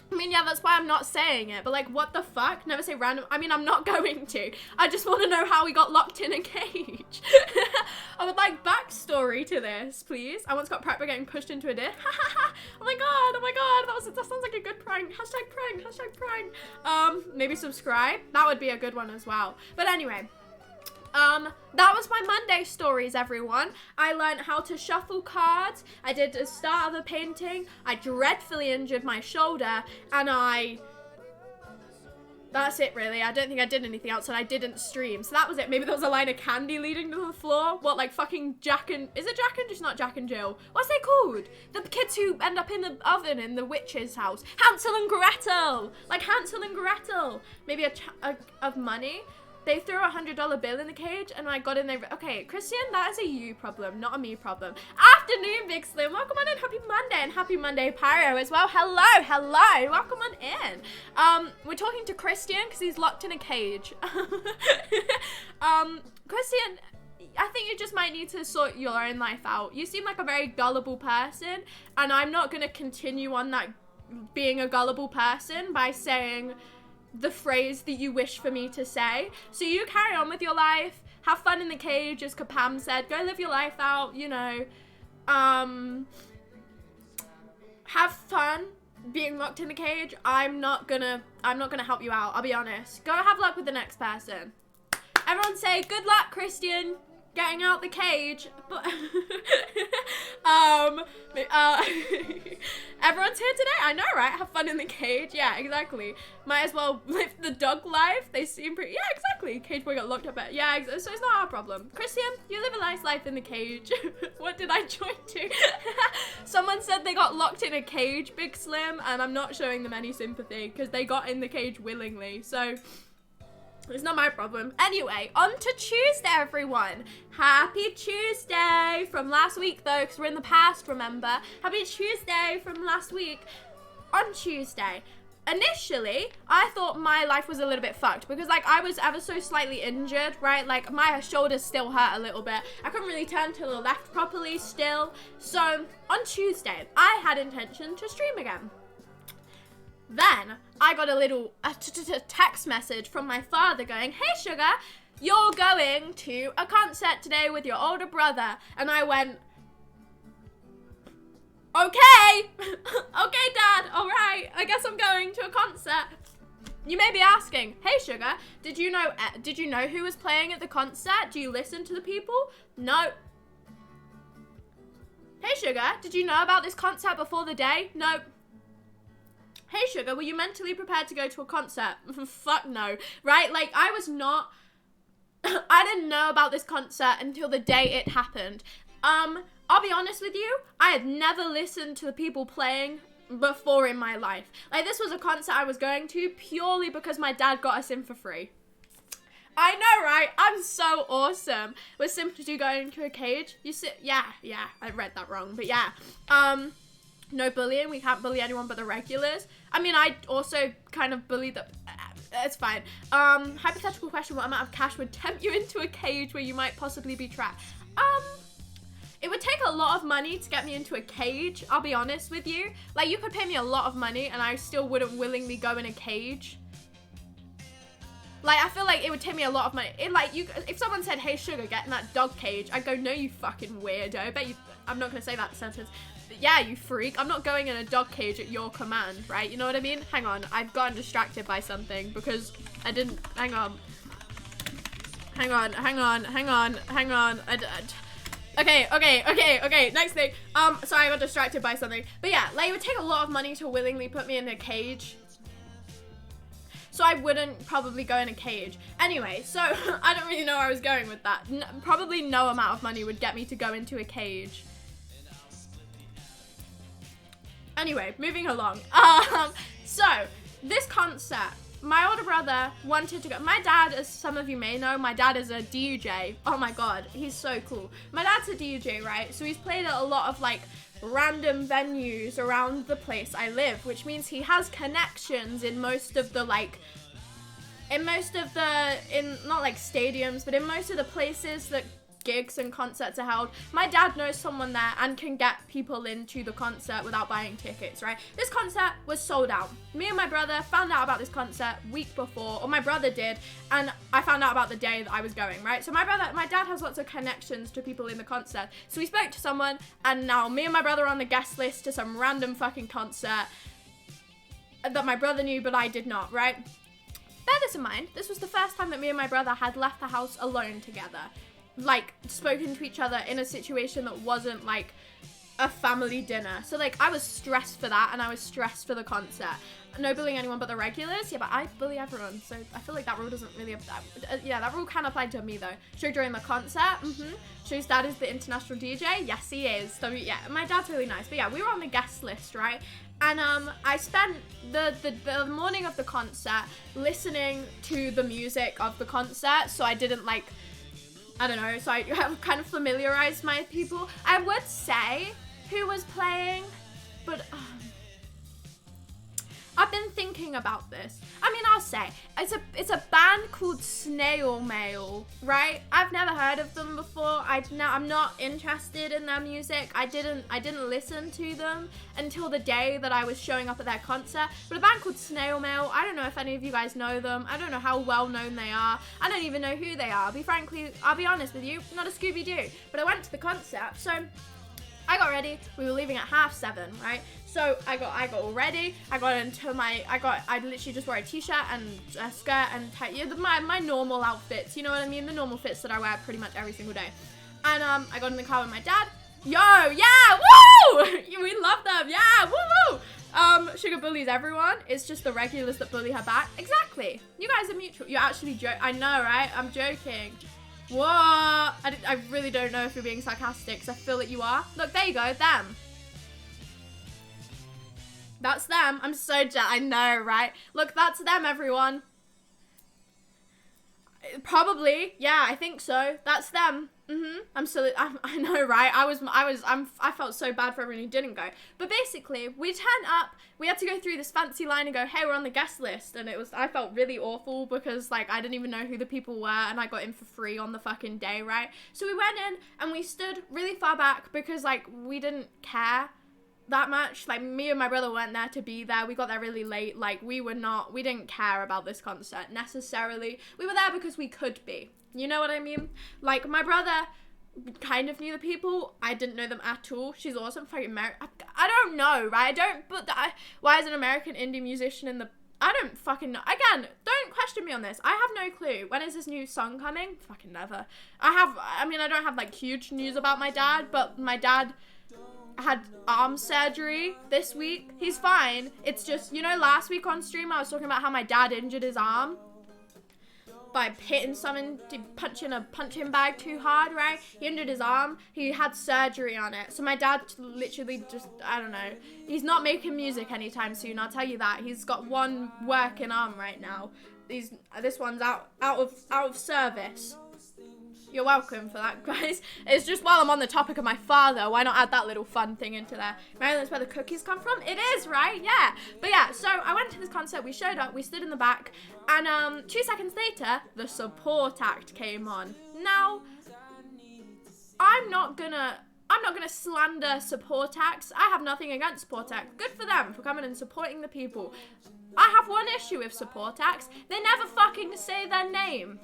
I mean, yeah, that's why I'm not saying it, but like, what the fuck? Never say random. I mean, I'm not going to. I just want to know how he got locked in a cage. I would like backstory to this, please. I once got pranked by getting pushed into a ditch. Oh my god, that sounds like a good prank. Hashtag prank. Maybe subscribe. That would be a good one as well. But anyway. That was my Monday stories, everyone. I learned how to shuffle cards. I did the start of a painting. I dreadfully injured my shoulder, and that's it, really. I don't think I did anything else, and I didn't stream. So that was it. Maybe there was a line of candy leading to the floor. What, like fucking is it Jack and, just not Jack and Jill? What's they called? The kids who end up in the oven in the witch's house. Hansel and Gretel. Like Hansel and Gretel. Maybe of money. They threw a $100 bill in the cage, and I got in there. Okay, Christian, that is a you problem, not a me problem. Afternoon, Big Slim. Welcome on in. Happy Monday, and happy Monday, Pyro, as well. Hello. Welcome on in. We're talking to Christian because he's locked in a cage. Christian, I think you just might need to sort your own life out. You seem like a very gullible person, and I'm not going to continue on that being a gullible person by saying the phrase that you wish for me to say. So you carry on with your life, have fun in the cage, as Kapam said, go live your life out, you know, have fun being locked in the cage. I'm not gonna help you out, I'll be honest. Go have luck with the next person. Everyone say good luck, Christian, getting out the cage. But everyone's here today. I know, right? Have fun in the cage. Yeah, exactly. Might as well live the dog life. They seem pretty. Yeah, exactly. Cage boy got locked up at. Yeah, so it's not our problem. Christian, you live a nice life in the cage. What did I join to? Someone said they got locked in a cage, Big Slim, and I'm not showing them any sympathy because they got in the cage willingly. So it's not my problem. Anyway, on to Tuesday, everyone. Happy Tuesday from last week, though, because we're in the past, remember? Happy Tuesday from last week. On Tuesday, initially, I thought my life was a little bit fucked because, like, I was ever so slightly injured, right? Like, my shoulders still hurt a little bit. I couldn't really turn to the left properly still. So, on Tuesday, I had intention to stream again. Then I got a little text message from my father going, "Hey sugar, you're going to a concert today with your older brother." And I went, okay, okay dad, all right, I guess I'm going to a concert. You may be asking, "Hey sugar, did you know who was playing at the concert? Do you listen to the people?" No. "Hey sugar, did you know about this concert before the day?" No. "Hey sugar, were you mentally prepared to go to a concert?" Fuck no, right? Like, I didn't know about this concert until the day it happened. I'll be honest with you, I had never listened to the people playing before in my life. Like, this was a concert I was going to purely because my dad got us in for free. I know, right? I'm so awesome. We're simply going to a cage. Yeah, I read that wrong, but yeah. No bullying. We can't bully anyone but the regulars. I mean, I also kind of bully the... It's fine. Hypothetical question. What amount of cash would tempt you into a cage where you might possibly be trapped? It would take a lot of money to get me into a cage, I'll be honest with you. Like, you could pay me a lot of money and I still wouldn't willingly go in a cage. Like, I feel like it would take me a lot of money. If someone said, "Hey sugar, get in that dog cage," I'd go, "No, you fucking weirdo." I'm not gonna say that sentence. But yeah, you freak. I'm not going in a dog cage at your command, right? You know what I mean? Hang on, I've gotten distracted by something because I didn't, hang on. Okay, next thing. Sorry, I got distracted by something. But yeah, like, it would take a lot of money to willingly put me in a cage. So I wouldn't probably go in a cage. Anyway, so I don't really know where I was going with that. Probably no amount of money would get me to go into a cage. Anyway, moving along. So this concert, my older brother wanted to go. My dad, as some of you may know, my dad is a DJ. Oh my god, he's so cool. My dad's a DJ, right? So he's played at a lot of like random venues around the place I live, which means he has connections in most of the like, not like stadiums, but in most of the places that gigs and concerts are held, my dad knows someone there and can get people into the concert without buying tickets, right? This concert was sold out. Me and my brother found out about this concert week before, or my brother did, and I found out about the day that I was going, right? So my dad has lots of connections to people in the concert. So we spoke to someone, and now me and my brother are on the guest list to some random fucking concert that my brother knew, but I did not, right? Bear this in mind, this was the first time that me and my brother had left the house alone together. Like, spoken to each other in a situation that wasn't, like, a family dinner. So, like, I was stressed for that, and I was stressed for the concert. No bullying anyone but the regulars. Yeah, but I bully everyone, so I feel like that rule doesn't really apply. Yeah, that rule can apply to me, though. So, during the concert, Show's dad is the international DJ. Yes, he is. So, yeah, my dad's really nice. But, yeah, we were on the guest list, right? And I spent the morning of the concert listening to the music of the concert, so I didn't, like, I don't know, so I kind of familiarized my people. I would say who was playing, but I've been thinking about this. I mean, I'll say it's a band called Snail Mail, right? I've never heard of them before. I'm not interested in their music. I didn't listen to them until the day that I was showing up at their concert. But a band called Snail Mail, I don't know if any of you guys know them. I don't know how well known they are. I don't even know who they are. I'll be honest with you, not a Scooby-Doo. But I went to the concert, so I got ready. We were leaving at 7:30, right? So I got all ready. I literally just wore a t-shirt and a skirt and my normal outfits. You know what I mean? The normal fits that I wear pretty much every single day. And I got in the car with my dad. Yo, yeah, woo! We love them, yeah, woo woo. Sugar bullies everyone. It's just the regulars that bully her back. Exactly. You guys are mutual. You're actually joking. I know, right? I'm joking. What? I really don't know if you're being sarcastic, because I feel that you are. Look, there you go, them. That's them. I'm so jealous. I know, right? Look, that's them, everyone. Probably. Yeah, I think so. That's them. I know, right? I felt so bad for everyone who didn't go. But basically, we turned up, we had to go through this fancy line and go, hey, we're on the guest list. And I felt really awful because, like, I didn't even know who the people were, and I got in for free on the fucking day, right? So we went in and we stood really far back because, like, we didn't care that much. Like, me and my brother weren't there to be there. We got there really late. Like, we didn't care about this concert necessarily. We were there because we could be. You know what I mean? Like, my brother kind of knew the people. I didn't know them at all. She's awesome. Fucking I don't know, right? Why is an American indie musician in the... I don't fucking know. Again, don't question me on this. I have no clue. When is this new song coming? Fucking never. I don't have, like, huge news about my dad, but my dad had arm surgery this week. He's fine. It's just, you know, last week on stream I was talking about how my dad injured his arm by hitting someone, punching a punching bag too hard, right? He injured his arm. He had surgery on it. So my dad literally just, I don't know. He's not making music anytime soon, I'll tell you that. He's got one working arm right now. This one's out of service. You're welcome for that, guys. It's just while I'm on the topic of my father, why not add that little fun thing into there? Maryland's where the cookies come from? It is, right? Yeah. But yeah, so I went to this concert, we showed up, we stood in the back, and 2 seconds later, the support act came on. Now, I'm not gonna slander support acts. I have nothing against support acts. Good for them for coming and supporting the people. I have one issue with support acts. They never fucking say their name.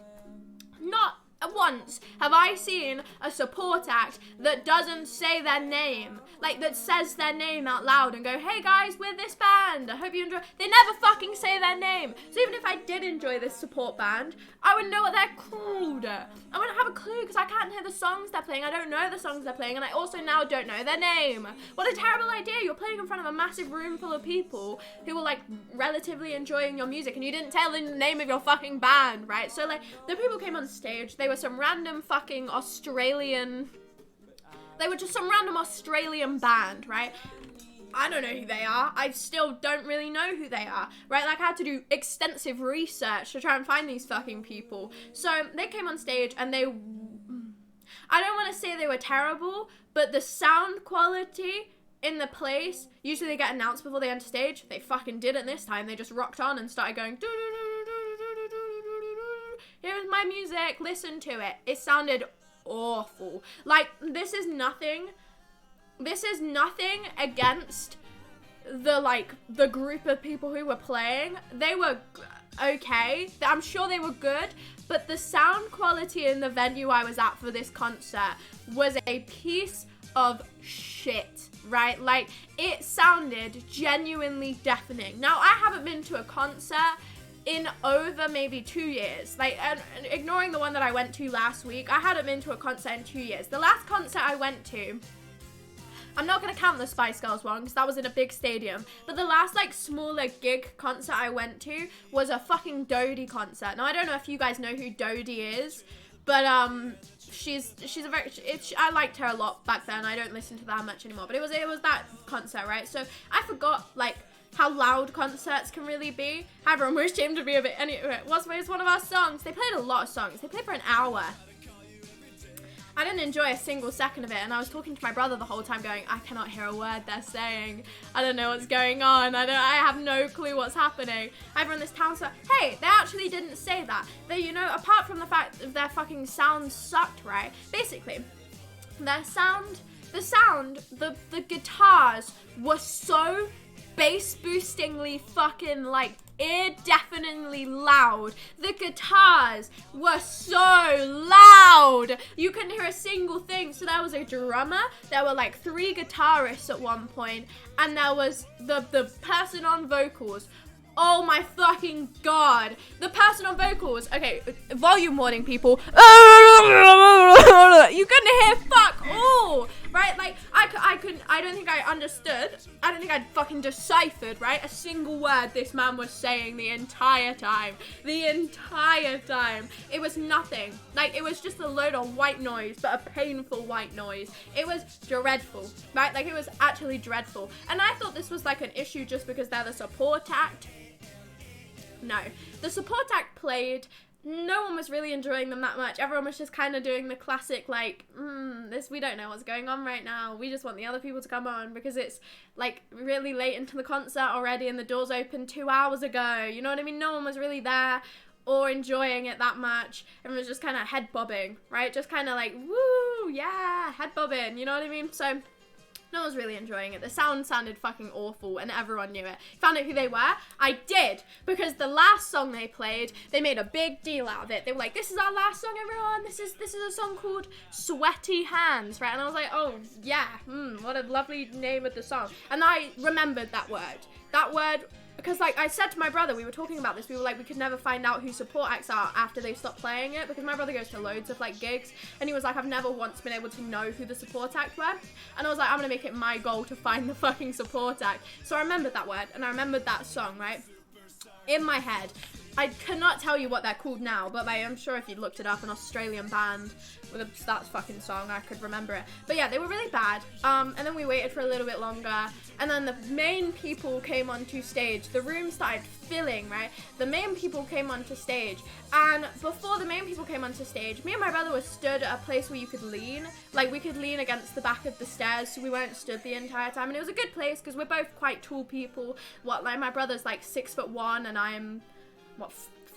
Not once have I seen a support act that doesn't say their name, like that says their name out loud and go, hey guys, we're this band, I hope you enjoy. They never fucking say their name. So even if I did enjoy this support band, I wouldn't know what they're called. I wouldn't have a clue because I can't hear the songs they're playing. I don't know the songs they're playing, and I also now don't know their name. What a terrible idea. You're playing in front of a massive room full of people who were like relatively enjoying your music, and you didn't tell the name of your fucking band, right? So like the people came on stage, they were some random fucking Australian band, right? I don't know who they are. I still don't really know who they are, right? Like, I had to do extensive research to try and find these fucking people. So they came on stage and I don't want to say they were terrible, but the sound quality in the place, usually they get announced before they enter stage. They fucking didn't this time. They just rocked on and started going, here's my music, listen to it. It sounded awful. Like, this is nothing against the group of people who were playing. They were okay. I'm sure they were good, but the sound quality in the venue I was at for this concert was a piece of shit, right? Like, it sounded genuinely deafening. Now, I haven't been to a concert in over maybe 2 years. Like, and ignoring the one that I went to last week, I hadn't been to a concert in 2 years. The last concert I went to, I'm not going to count the Spice Girls one because that was in a big stadium, but the last, like, smaller gig concert I went to was a fucking Dodie concert. Now, I don't know if you guys know who Dodie is, but she's a very, I liked her a lot back then. I don't listen to that much anymore, but it was that concert, right? So I forgot, like, how loud concerts can really be. However, I'm ashamed to be a bit, anyway, it was one of our songs. They played a lot of songs. They played for an hour. I didn't enjoy a single second of it, and I was talking to my brother the whole time going, I cannot hear a word they're saying. I don't know what's going on. I have no clue what's happening. Everyone in this town said, hey, they actually didn't say that. They, you know, apart from the fact that their fucking sound sucked, right? Basically, their sound, the guitars were so bass boostingly fucking, like, ear-deafeningly loud. The guitars were so loud. You couldn't hear a single thing. So there was a drummer, there were like 3 guitarists at one point, and there was the person on vocals. Oh my fucking god. The person on vocals, okay, volume warning, people. You couldn't hear fuck all, right? Like, I don't think I understood. I don't think I'd fucking deciphered, right? A single word this man was saying the entire time. The entire time. It was nothing. Like, it was just a load of white noise, but a painful white noise. It was dreadful, right? Like, it was actually dreadful. And I thought this was like an issue just because they're the support act. No. The support act played. No one was really enjoying them that much. Everyone was just kind of doing the classic, like, we don't know what's going on right now. We just want the other people to come on because it's, like, really late into the concert already and the doors opened 2 hours ago. You know what I mean? No one was really there or enjoying it that much. Everyone was just kind of head bobbing, right? Just kind of like, woo, yeah, head bobbing. You know what I mean? So no one was really enjoying it. The sound sounded fucking awful and everyone knew it. Found out who they were? I did, because the last song they played, they made a big deal out of it. They were like, this is our last song, everyone. This is a song called Sweaty Hands, right? And I was like, oh yeah, what a lovely name of the song. And I remembered that word. That word, because, like, I said to my brother, we were talking about this, we were like, we could never find out who support acts are after they stopped playing it, because my brother goes to loads of, like, gigs, and he was like, I've never once been able to know who the support act were, and I was like, I'm gonna make it my goal to find the fucking support act. So I remembered that word, and I remembered that song, right? In my head. I cannot tell you what they're called now, but I'm sure if you looked it up, an Australian band with a that fucking song, I could remember it. But yeah, they were really bad. And then we waited for a little bit longer, and then the main people came onto stage. The room started filling, right? The main people came onto stage, and before the main people came onto stage, me and my brother were stood at a place where you could lean. Like, we could lean against the back of the stairs, so we weren't stood the entire time, and it was a good place because we're both quite tall people. Like, my brother's like 6'1", and I'm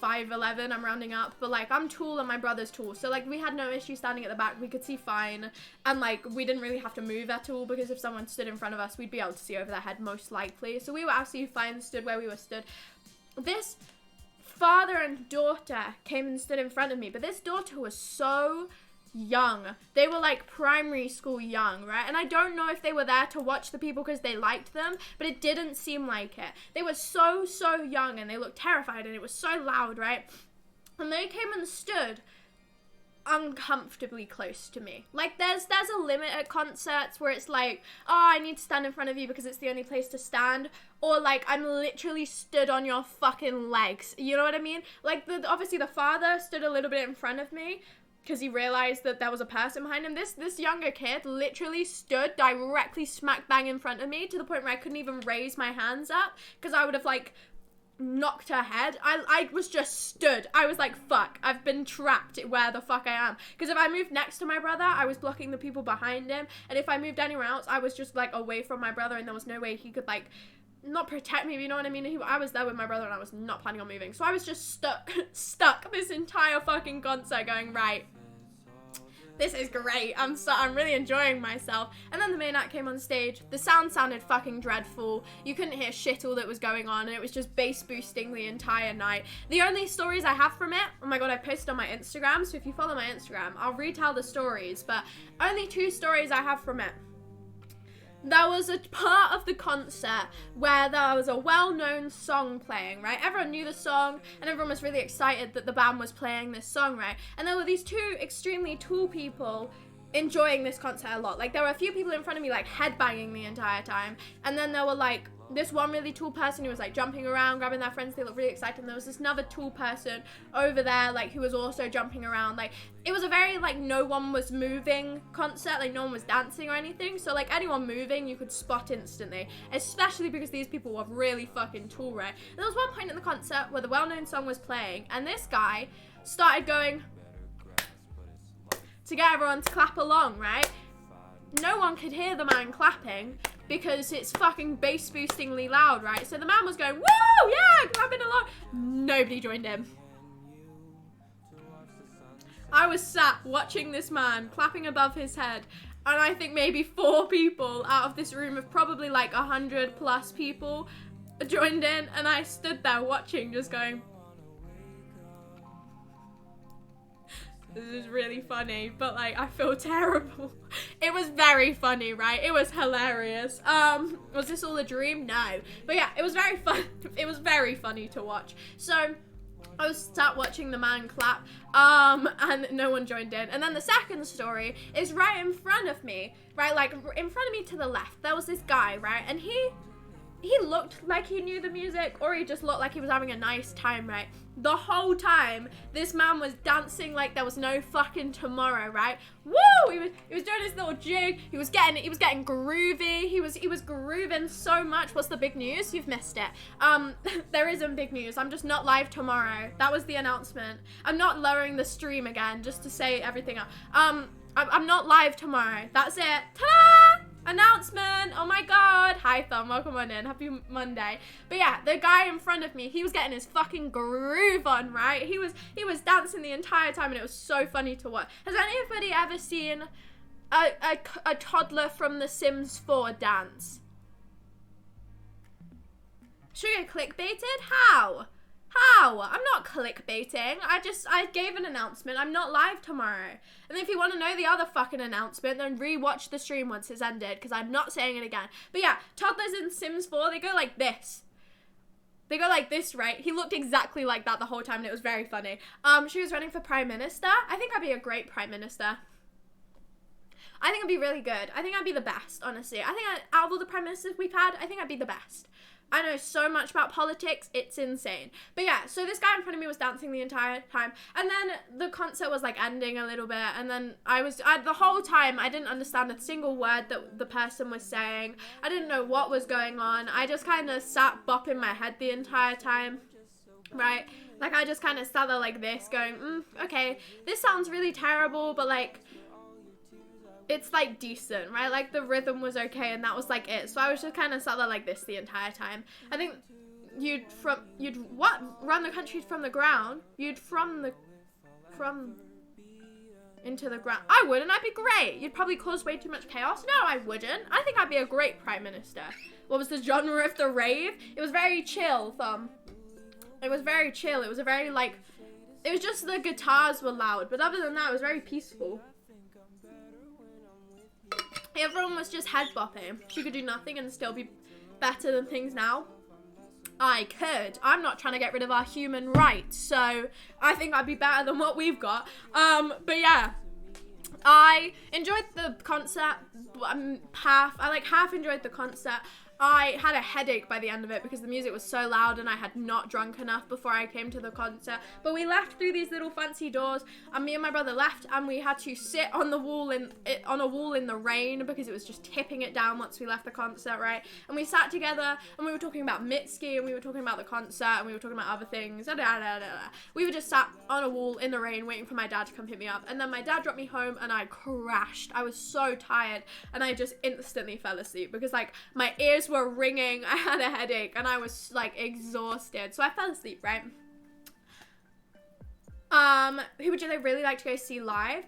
5'11", I'm rounding up, but like, I'm tall and my brother's tall, so like, we had no issue standing at the back. We could see fine, and like, we didn't really have to move at all, because if someone stood in front of us, we'd be able to see over their head most likely, so we were absolutely fine, stood where we were stood. This father and daughter came and stood in front of me, but this daughter was so young. They were like primary school young, right? And I don't know if they were there to watch the people because they liked them, but it didn't seem like it. They were so young, and they looked terrified, and it was so loud, right? And they came and stood uncomfortably close to me. Like, there's a limit at concerts where it's like, oh, I need to stand in front of you because it's the only place to stand, or like, I'm literally stood on your fucking legs. You know what I mean? Like, obviously the father stood a little bit in front of me because he realized that there was a person behind him. This younger kid literally stood directly smack bang in front of me, to the point where I couldn't even raise my hands up because I would have like knocked her head. I was just stood. I was like, fuck, I've been trapped where the fuck I am. Because if I moved next to my brother, I was blocking the people behind him, and if I moved anywhere else, I was just like away from my brother, and there was no way he could like not protect me, you know what I mean? I was there with my brother, and I was not planning on moving. So I was just stuck this entire fucking concert going, right, This is great. I'm really enjoying myself. And then the main act came on stage. The sound sounded fucking dreadful. You couldn't hear shit all that was going on, and it was just bass boosting the entire night. The only stories I have from it, oh my god, I posted on my Instagram, so if you follow my Instagram, I'll retell the stories, but only 2 stories I have from it. There was a part of the concert where there was a well-known song playing, right? Everyone knew the song, and everyone was really excited that the band was playing this song, right? And there were these 2 extremely tall people enjoying this concert a lot. Like, there were a few people in front of me, like, headbanging the entire time, and then there were, like, this one really tall person who was, like, jumping around, grabbing their friends. They looked really excited, and there was this another tall person over there, like, who was also jumping around. Like, it was a very, like, no one was moving concert, like, no one was dancing or anything, so, like, anyone moving, you could spot instantly, especially because these people were really fucking tall, right? And there was one point in the concert where the well-known song was playing, and this guy started going to get everyone to clap along, right? No one could hear the man clapping because it's fucking bass boostingly loud, right? So the man was going, woo, yeah, clapping along. Nobody joined him. I was sat watching this man clapping above his head, and I think maybe 4 people out of this room of probably like 100 plus people joined in, and I stood there watching, just going, this is really funny, but like, I feel terrible. It was very funny, right? It was hilarious. Was this all a dream? No. But yeah, it was very fun. It was very funny to watch. So I was sat watching the man clap, and no one joined in. And then the second story is right in front of me, right? Like, in front of me to the left, there was this guy, right? And he looked like he knew the music, or he just looked like he was having a nice time, right? The whole time, this man was dancing like there was no fucking tomorrow, right? Woo! He was doing his little jig. He was getting groovy. He was grooving so much. What's the big news? You've missed it. There isn't big news. I'm just not live tomorrow. That was the announcement. I'm not lowering the stream again, just to say everything up. I'm not live tomorrow. That's it. Ta-da! Announcement! Oh my god! Hi Thumb, welcome on in. Happy Monday. But yeah, the guy in front of me, he was getting his fucking groove on, right? He was dancing the entire time, and it was so funny to watch. Has anybody ever seen a toddler from The Sims 4 dance? Should we get clickbaited? How? I'm not clickbaiting. I gave an announcement. I'm not live tomorrow. And if you want to know the other fucking announcement, then re-watch the stream once it's ended, because I'm not saying it again. But yeah, toddlers in Sims 4, they go like this. They go like this, right? He looked exactly like that the whole time, and it was very funny. She was running for Prime Minister. I think I'd be a great Prime Minister. I think I'd be really good. I think I'd be the best, honestly. I think out of all the Prime Ministers we've had, I think I'd be the best. I know so much about politics, it's insane. But yeah, so this guy in front of me was dancing the entire time, and then the concert was like ending a little bit, and then the whole time I didn't understand a single word that the person was saying. I didn't know what was going on. I just kind of sat bopping my head the entire time, right? Like, I just kind of sat there like this going, okay, this sounds really terrible, but like, it's like decent, right? Like, the rhythm was okay, and that was like it. So I was just kind of sat there like this the entire time. I think you'd run the country from the ground? You'd from into the ground. I wouldn't. I'd be great. You'd probably cause way too much chaos. No, I wouldn't. I think I'd be a great Prime Minister. What was the genre of the rave? It was very chill, Thumb. It was very chill. It was a very, like, it was just the guitars were loud, but other than that, it was very peaceful. Everyone was just head bopping. She could do nothing and still be better than things now. I could. I'm not trying to get rid of our human rights, so I think I'd be better than what we've got. But yeah, I enjoyed the concert. I half enjoyed the concert. I had a headache by the end of it because the music was so loud and I had not drunk enough before I came to the concert. But we left through these little fancy doors, and me and my brother left, and we had to sit on the wall on a wall in the rain because it was just tipping it down once we left the concert, right? And we sat together and we were talking about Mitski, and we were talking about the concert, and we were talking about other things. We were just sat on a wall in the rain waiting for my dad to come pick me up. And then my dad dropped me home and I crashed. I was so tired and I just instantly fell asleep because, like, my ears were ringing, I had a headache, and I was like exhausted, so I fell asleep, right? Who would you really like to go see live?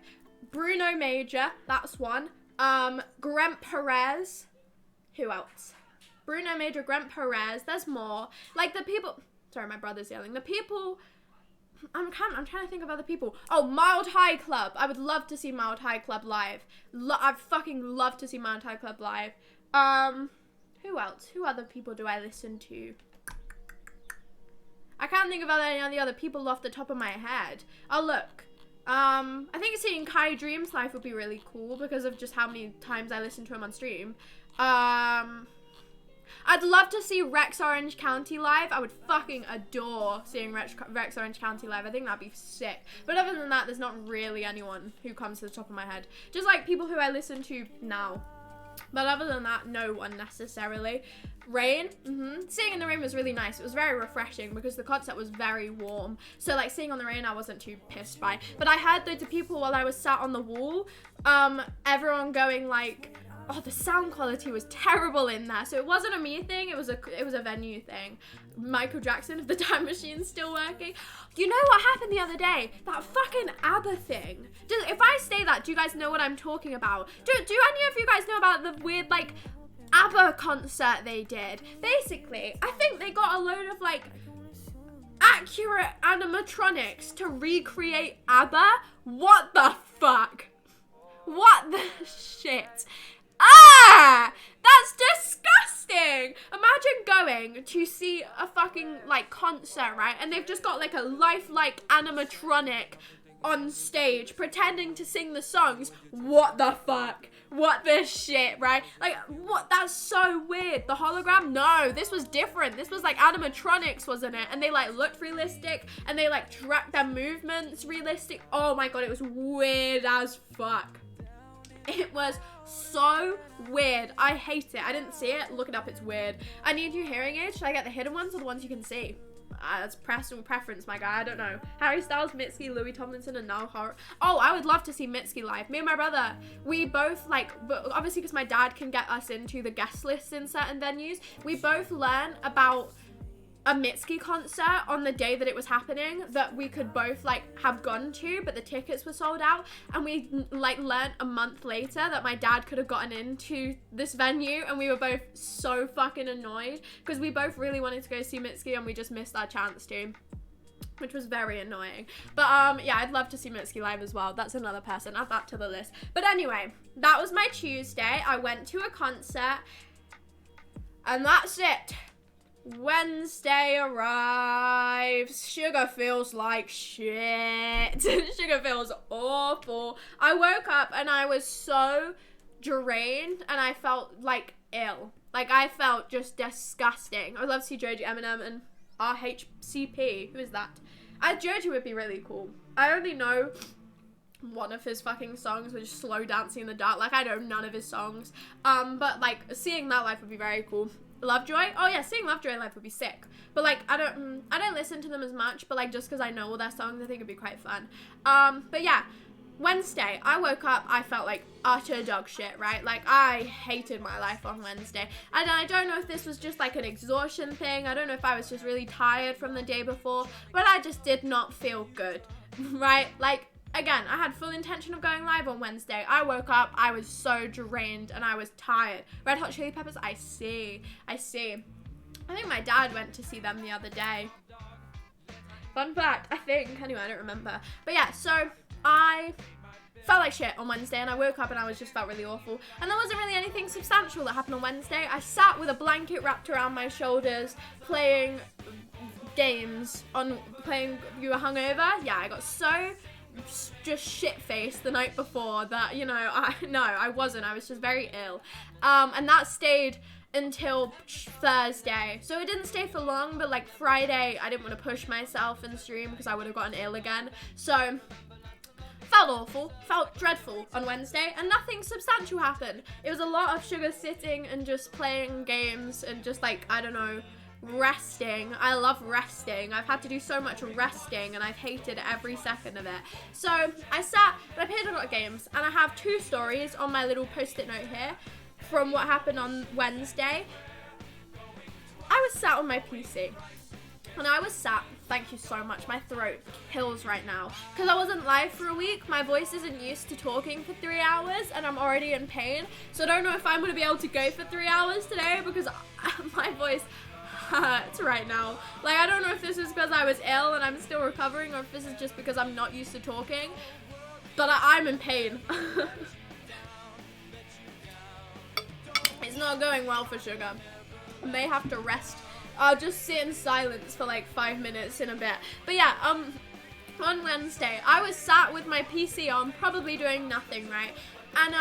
Bruno Major, that's one. Grant Perez. Who else? Bruno Major, Grant Perez. There's more. Like the people. Sorry, my brother's yelling. The people. I'm trying to think of other people. Oh, Mild High Club. I would love to see Mild High Club live. I'd fucking love to see Mild High Club live. Who else? Who other people do I listen to? I can't think of any of the other people off the top of my head. Oh, look. I think seeing Kai Dreams live would be really cool because of just how many times I listen to him on stream. I'd love to see Rex Orange County live. I would fucking adore seeing Rex Orange County live. I think that'd be sick. But other than that, there's not really anyone who comes to the top of my head. Just like people who I listen to now. But other than that, no one necessarily. Rain, Seeing in the rain was really nice. It was very refreshing because the concert was very warm. So like seeing on the rain, I wasn't too pissed by. But I heard loads of people while I was sat on the wall, everyone going like, oh, the sound quality was terrible in there. So it wasn't a me thing, it was a venue thing. Michael Jackson, if the time machine's still working. You know what happened the other day? That fucking ABBA thing. If I say that, do you guys know what I'm talking about? Do any of you guys know about the weird, like, ABBA concert they did? Basically, I think they got a load of, like, accurate animatronics to recreate ABBA. What the fuck? What the shit? Ah! That's disgusting! Imagine going to see a fucking, like, concert, right? And they've just got, like, a lifelike animatronic on stage pretending to sing the songs. What the fuck? What the shit, right? Like, what? That's so weird. The hologram? No, this was different. This was, like, animatronics, wasn't it? And they, like, looked realistic, and they, like, tracked their movements realistic. Oh, my God, it was weird as fuck. It was so weird. I hate it. I didn't see it. Look it up. It's weird. I need new hearing aids. Should I get the hidden ones or the ones you can see? That's personal preference, my guy. I don't know. Harry Styles, Mitski, Louis Tomlinson, and Niall Horan. Oh, I would love to see Mitski live. Me and my brother, we both, like, obviously because my dad can get us into the guest lists in certain venues, we both learn about a Mitski concert on the day that it was happening that we could both, like, have gone to, but the tickets were sold out. And we, like, learned a month later that my dad could have gotten into this venue, and we were both so fucking annoyed because we both really wanted to go see Mitski and we just missed our chance to, which was very annoying. But yeah, I'd love to see Mitski live as well. That's another person. Add that to the list. But anyway, that was my Tuesday. I went to a concert and that's it. Wednesday arrives. Sugar feels like shit. Sugar feels awful. I woke up and I was so drained and I felt like ill. Like I felt just disgusting. I would love to see Joji, Eminem, and RHCP. Who is that? Joji would be really cool. I only know one of his fucking songs, which is Slow Dancing in the Dark. Like I know none of his songs. But like seeing that live would be very cool. Lovejoy? Oh yeah, seeing Lovejoy live would be sick. But like I don't listen to them as much, but like just because I know all their songs, I think it'd be quite fun. But yeah, Wednesday, I woke up, I felt like utter dog shit, right? Like I hated my life on Wednesday. And I don't know if this was just like an exhaustion thing. I don't know if I was just really tired from the day before, but I just did not feel good, right? Like, again, I had full intention of going live on Wednesday. I woke up, I was so drained and I was tired. Red Hot Chili Peppers, I see. I think my dad went to see them the other day. Fun fact, I think. Anyway, I don't remember. But yeah, so I felt like shit on Wednesday and I woke up and I just felt really awful. And there wasn't really anything substantial that happened on Wednesday. I sat with a blanket wrapped around my shoulders playing games You Were Hungover? Yeah, I got so just shit-faced the night before that, you know, I wasn't. I was just very ill. And that stayed until Thursday. So it didn't stay for long, but like Friday, I didn't want to push myself in the stream because I would have gotten ill again. So felt awful, felt dreadful on Wednesday, and nothing substantial happened. It was a lot of sugar sitting and just playing games and just like, I don't know, resting. I love resting. I've had to do so much resting and I've hated every second of it. So I sat and I played a lot of games, and I have 2 stories on my little post-it note here from what happened on Wednesday. I was sat on my PC and I was sat Thank you so much. My throat kills right now. Because I wasn't live for a week, my voice isn't used to talking for 3 hours and I'm already in pain. So I don't know if I'm going to be able to go for 3 hours today because my voice hurts right now. Like, I don't know if this is because I was ill and I'm still recovering or if this is just because I'm not used to talking. But I'm in pain. It's not going well for Sugar. I may have to rest. I'll just sit in silence for like 5 minutes in a bit. But yeah, on Wednesday, I was sat with my PC on, probably doing nothing, right? And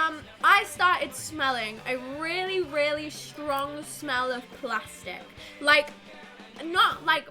I started smelling a really, really strong smell of plastic. Like, not like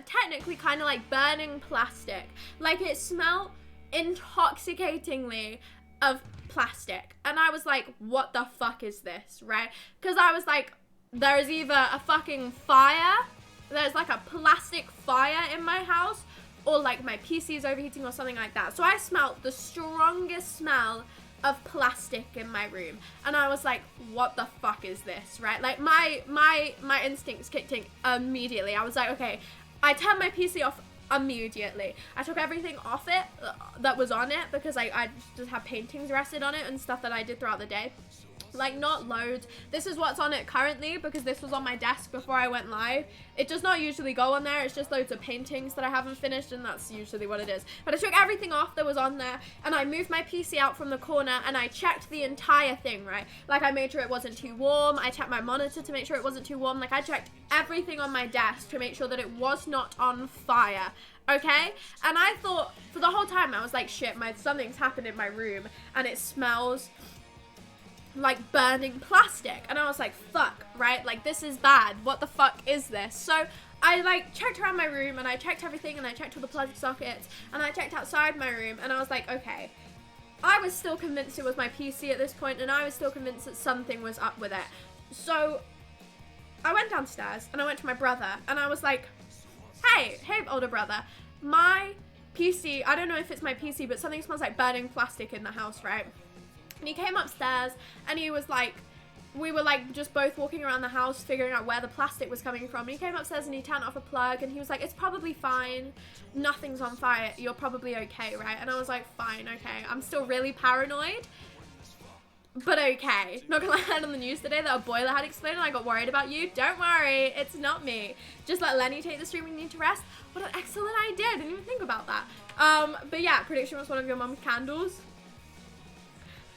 technically kind of like burning plastic. Like, it smelled intoxicatingly of plastic. And I was like, what the fuck is this, right? Because I was like, there's either a fucking fire, there's like a plastic fire in my house, or like my PC is overheating or something like that. So I smelled the strongest smell of plastic in my room, and I was like, what the fuck is this, right? Like my instincts kicked in immediately. I was like, okay, I turned my PC off immediately. I took everything off it that was on it because I just have paintings rested on it and stuff that I did throughout the day. Like, not loads. This is what's on it currently because this was on my desk before I went live. It does not usually go on there. It's just loads of paintings that I haven't finished, and that's usually what it is. But I took everything off that was on there, and I moved my PC out from the corner, and I checked the entire thing, right? Like, I made sure it wasn't too warm. I checked my monitor to make sure it wasn't too warm. Like, I checked everything on my desk to make sure that it was not on fire. Okay? And I thought, for the whole time, I was like, shit, something's happened in my room, and it smells like burning plastic. And I was like, fuck, right? Like, this is bad. What the fuck is this? So I like checked around my room, and I checked everything, and I checked all the plug sockets, and I checked outside my room, and I was like, okay. I was still convinced it was my PC at this point, and I was still convinced that something was up with it. So I went downstairs, and I went to my brother, and I was like, hey older brother, my PC, I don't know if it's my PC, but something smells like burning plastic in the house, right? And he came upstairs, and he was like, we were like just both walking around the house figuring out where the plastic was coming from. And he came upstairs and he turned off a plug, and he was like, it's probably fine, nothing's on fire, you're probably okay, right? And I was like, fine, okay. I'm still really paranoid, but okay. Not gonna lie, I heard on the news today that a boiler had exploded and I got worried about you. Don't worry, it's not me. Just let Lenny take the stream when you need to rest. What an excellent idea, I didn't even think about that. But yeah, prediction was one of your mum's candles.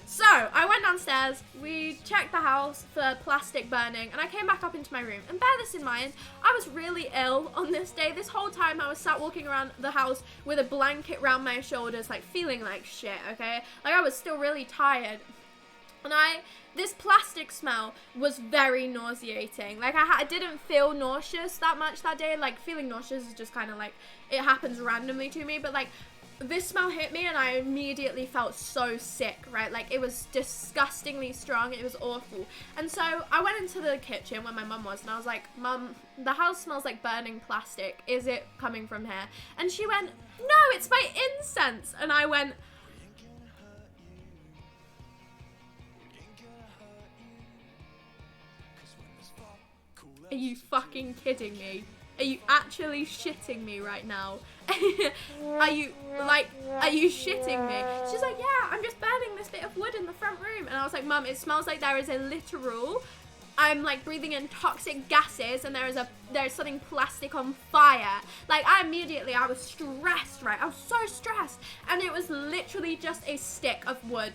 So, I went downstairs, we checked the house for plastic burning, and I came back up into my room. And bear this in mind, I was really ill on this day. This whole time I was sat walking around the house with a blanket around my shoulders, like feeling like shit, okay? Like, I was still really tired. And this plastic smell was very nauseating. Like, I didn't feel nauseous that much that day. Like, feeling nauseous is just kind of like, it happens randomly to me, but like, this smell hit me and I immediately felt so sick, right? Like, it was disgustingly strong. It was awful. And so I went into the kitchen where my mum was, and I was like, Mum, the house smells like burning plastic. Is it coming from here? And she went, no, it's my incense. And I went, are you fucking kidding me? Are you actually shitting me right now? Are you shitting me? She's like, yeah, I'm just burning this bit of wood in the front room. And I was like, Mum, it smells like there is a literal, I'm like breathing in toxic gases, and there's something plastic on fire. Like, I was stressed, right? I was so stressed. And it was literally just a stick of wood.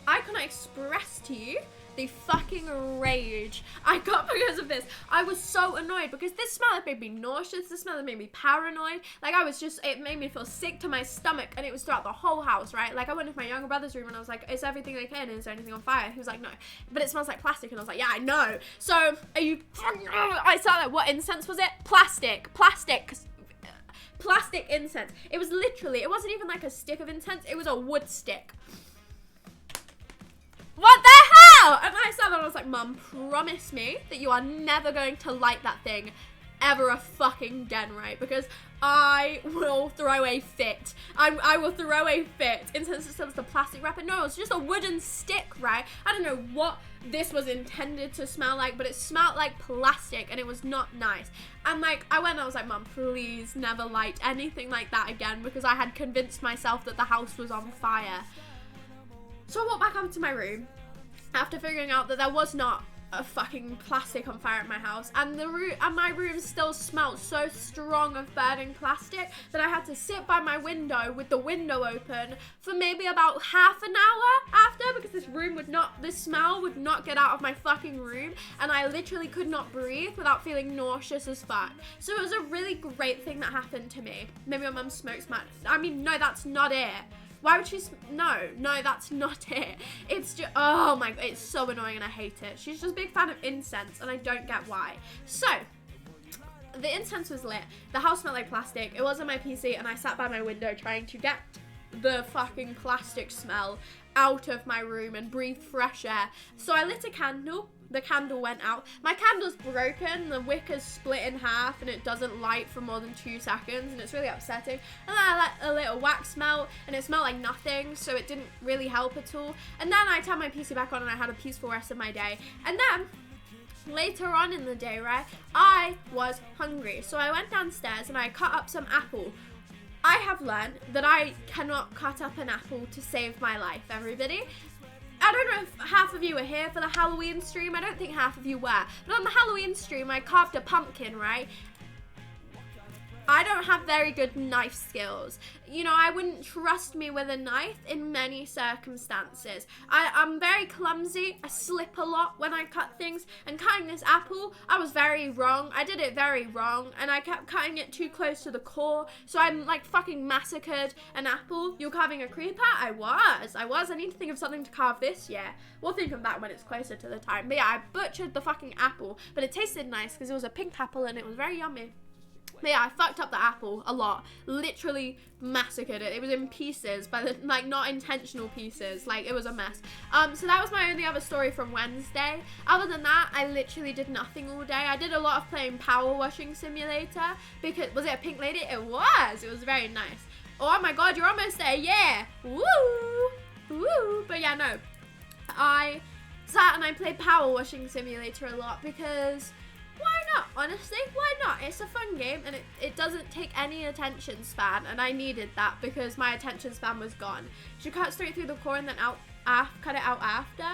I cannot express to you the fucking rage I got because of this. I was so annoyed because this smell had made me nauseous. This smell had made me paranoid. Like, it made me feel sick to my stomach, and it was throughout the whole house, right? Like, I went into my younger brother's room and I was like, is everything okay? And is there anything on fire? He was like, no, but it smells like plastic. And I was like, yeah, I know. So I started like, what incense was it? Plastic incense. It was literally, it wasn't even like a stick of incense. It was a wood stick. What the hell? And I sat there and I was like, Mum, promise me that you are never going to light that thing ever again, right? Because I will throw a fit. I will throw a fit. Instead of the plastic wrapper. No, it's just a wooden stick, right? I don't know what this was intended to smell like, but it smelled like plastic and it was not nice. And like, I was like, Mum, please never light anything like that again, because I had convinced myself that the house was on fire. So I walked back up to my room after figuring out that there was not a fucking plastic on fire at my house, and my room still smelled so strong of burning plastic that I had to sit by my window with the window open for maybe about half an hour after, because this smell would not get out of my fucking room, and I literally could not breathe without feeling nauseous as fuck. So it was a really great thing that happened to me. Maybe my mum smokes I mean, no, that's not it. Why would she? No, that's not it. It's just, oh my god, it's so annoying and I hate it. She's just a big fan of incense and I don't get why. So, the incense was lit. The house smelled like plastic. It was on my PC and I sat by my window trying to get the fucking plastic smell out of my room and breathe fresh air. So I lit a candle. The candle went out. My candle's broken. The wicker's split in half and it doesn't light for more than 2 seconds and it's really upsetting. And then I let a little wax melt and it smelled like nothing, so it didn't really help at all. And then I turned my PC back on and I had a peaceful rest of my day. And then later on in the day, right, I was hungry. So I went downstairs and I cut up some apple. I have learned that I cannot cut up an apple to save my life, everybody. I don't know if half of you were here for the Halloween stream. I don't think half of you were. But on the Halloween stream, I carved a pumpkin, right? I don't have very good knife skills. You know, I wouldn't trust me with a knife in many circumstances. I'm very clumsy. I slip a lot when I cut things. And cutting this apple, I was very wrong. I did it very wrong. And I kept cutting it too close to the core. So I'm like fucking massacred an apple. You're carving a creeper? I was. I need to think of something to carve this year. We'll think of that when it's closer to the time. But yeah, I butchered the fucking apple. But it tasted nice because it was a pink apple and it was very yummy. But yeah, I fucked up the apple a lot. Literally massacred it. It was in pieces, but like not intentional pieces. Like it was a mess. So that was my only other story from Wednesday. Other than that, I literally did nothing all day. I did a lot of playing Power Washing Simulator because, was it a pink lady? It was. It was very nice. Oh my god, you're almost there. Yeah. Woo. Woo. But yeah, no. I sat and I played Power Washing Simulator a lot because why not? Honestly, why not? It's a fun game and it doesn't take any attention span, and I needed that because my attention span was gone. Should cut straight through the core and then cut it out after?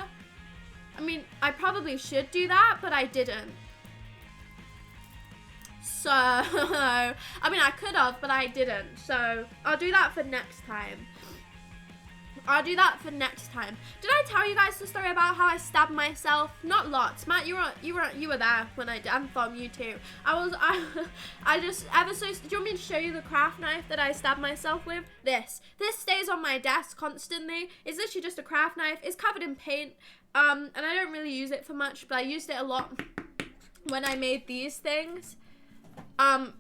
I mean, I probably should do that, but I didn't. So, I mean, I could have, but I didn't. So, I'll do that for next time. Did I tell you guys the story about how I stabbed myself? Not lots. Matt, you were there when I did. And Thom, you too. I just ever so. Do you want me to show you the craft knife that I stabbed myself with? This stays on my desk constantly. It's literally just a craft knife. It's covered in paint. And I don't really use it for much, but I used it a lot when I made these things.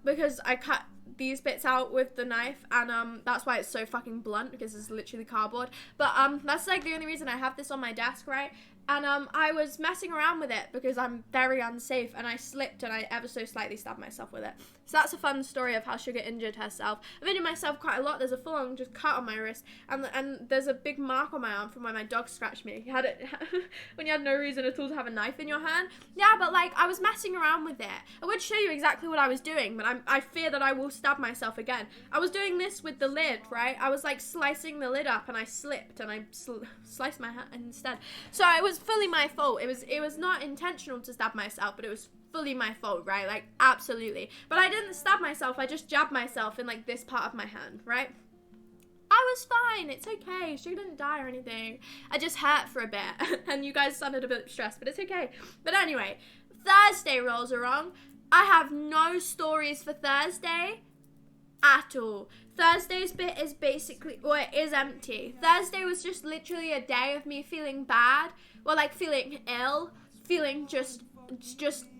Because I cut these bits out with the knife, and that's why it's so fucking blunt, because it's literally cardboard. But that's like the only reason I have this on my desk, right? And I was messing around with it because I'm very unsafe, and I slipped and I ever so slightly stabbed myself with it. So that's a fun story of how Sugar injured herself. I've injured myself quite a lot. There's a full-on just cut on my wrist, and there's a big mark on my arm from where my dog scratched me. You had it when you had no reason at all to have a knife in your hand. Yeah, but like I was messing around with it. I would show you exactly what I was doing, but I fear that I will stab myself again. I was doing this with the lid, right? I was like slicing the lid up, and I slipped, and I sliced my hand instead. So it was fully my fault. It was not intentional to stab myself, but it was fully my fault, right? Like absolutely. But I didn't stab myself. I just jabbed myself in like this part of my hand, right? I was fine. It's okay. She didn't die or anything. I just hurt for a bit, and you guys sounded a bit stressed, but it's okay. But anyway, Thursday rolls around. I have no stories for Thursday at all. Thursday's bit is basically, well, it is empty. Thursday was just literally a day of me feeling bad, well, like feeling ill, feeling just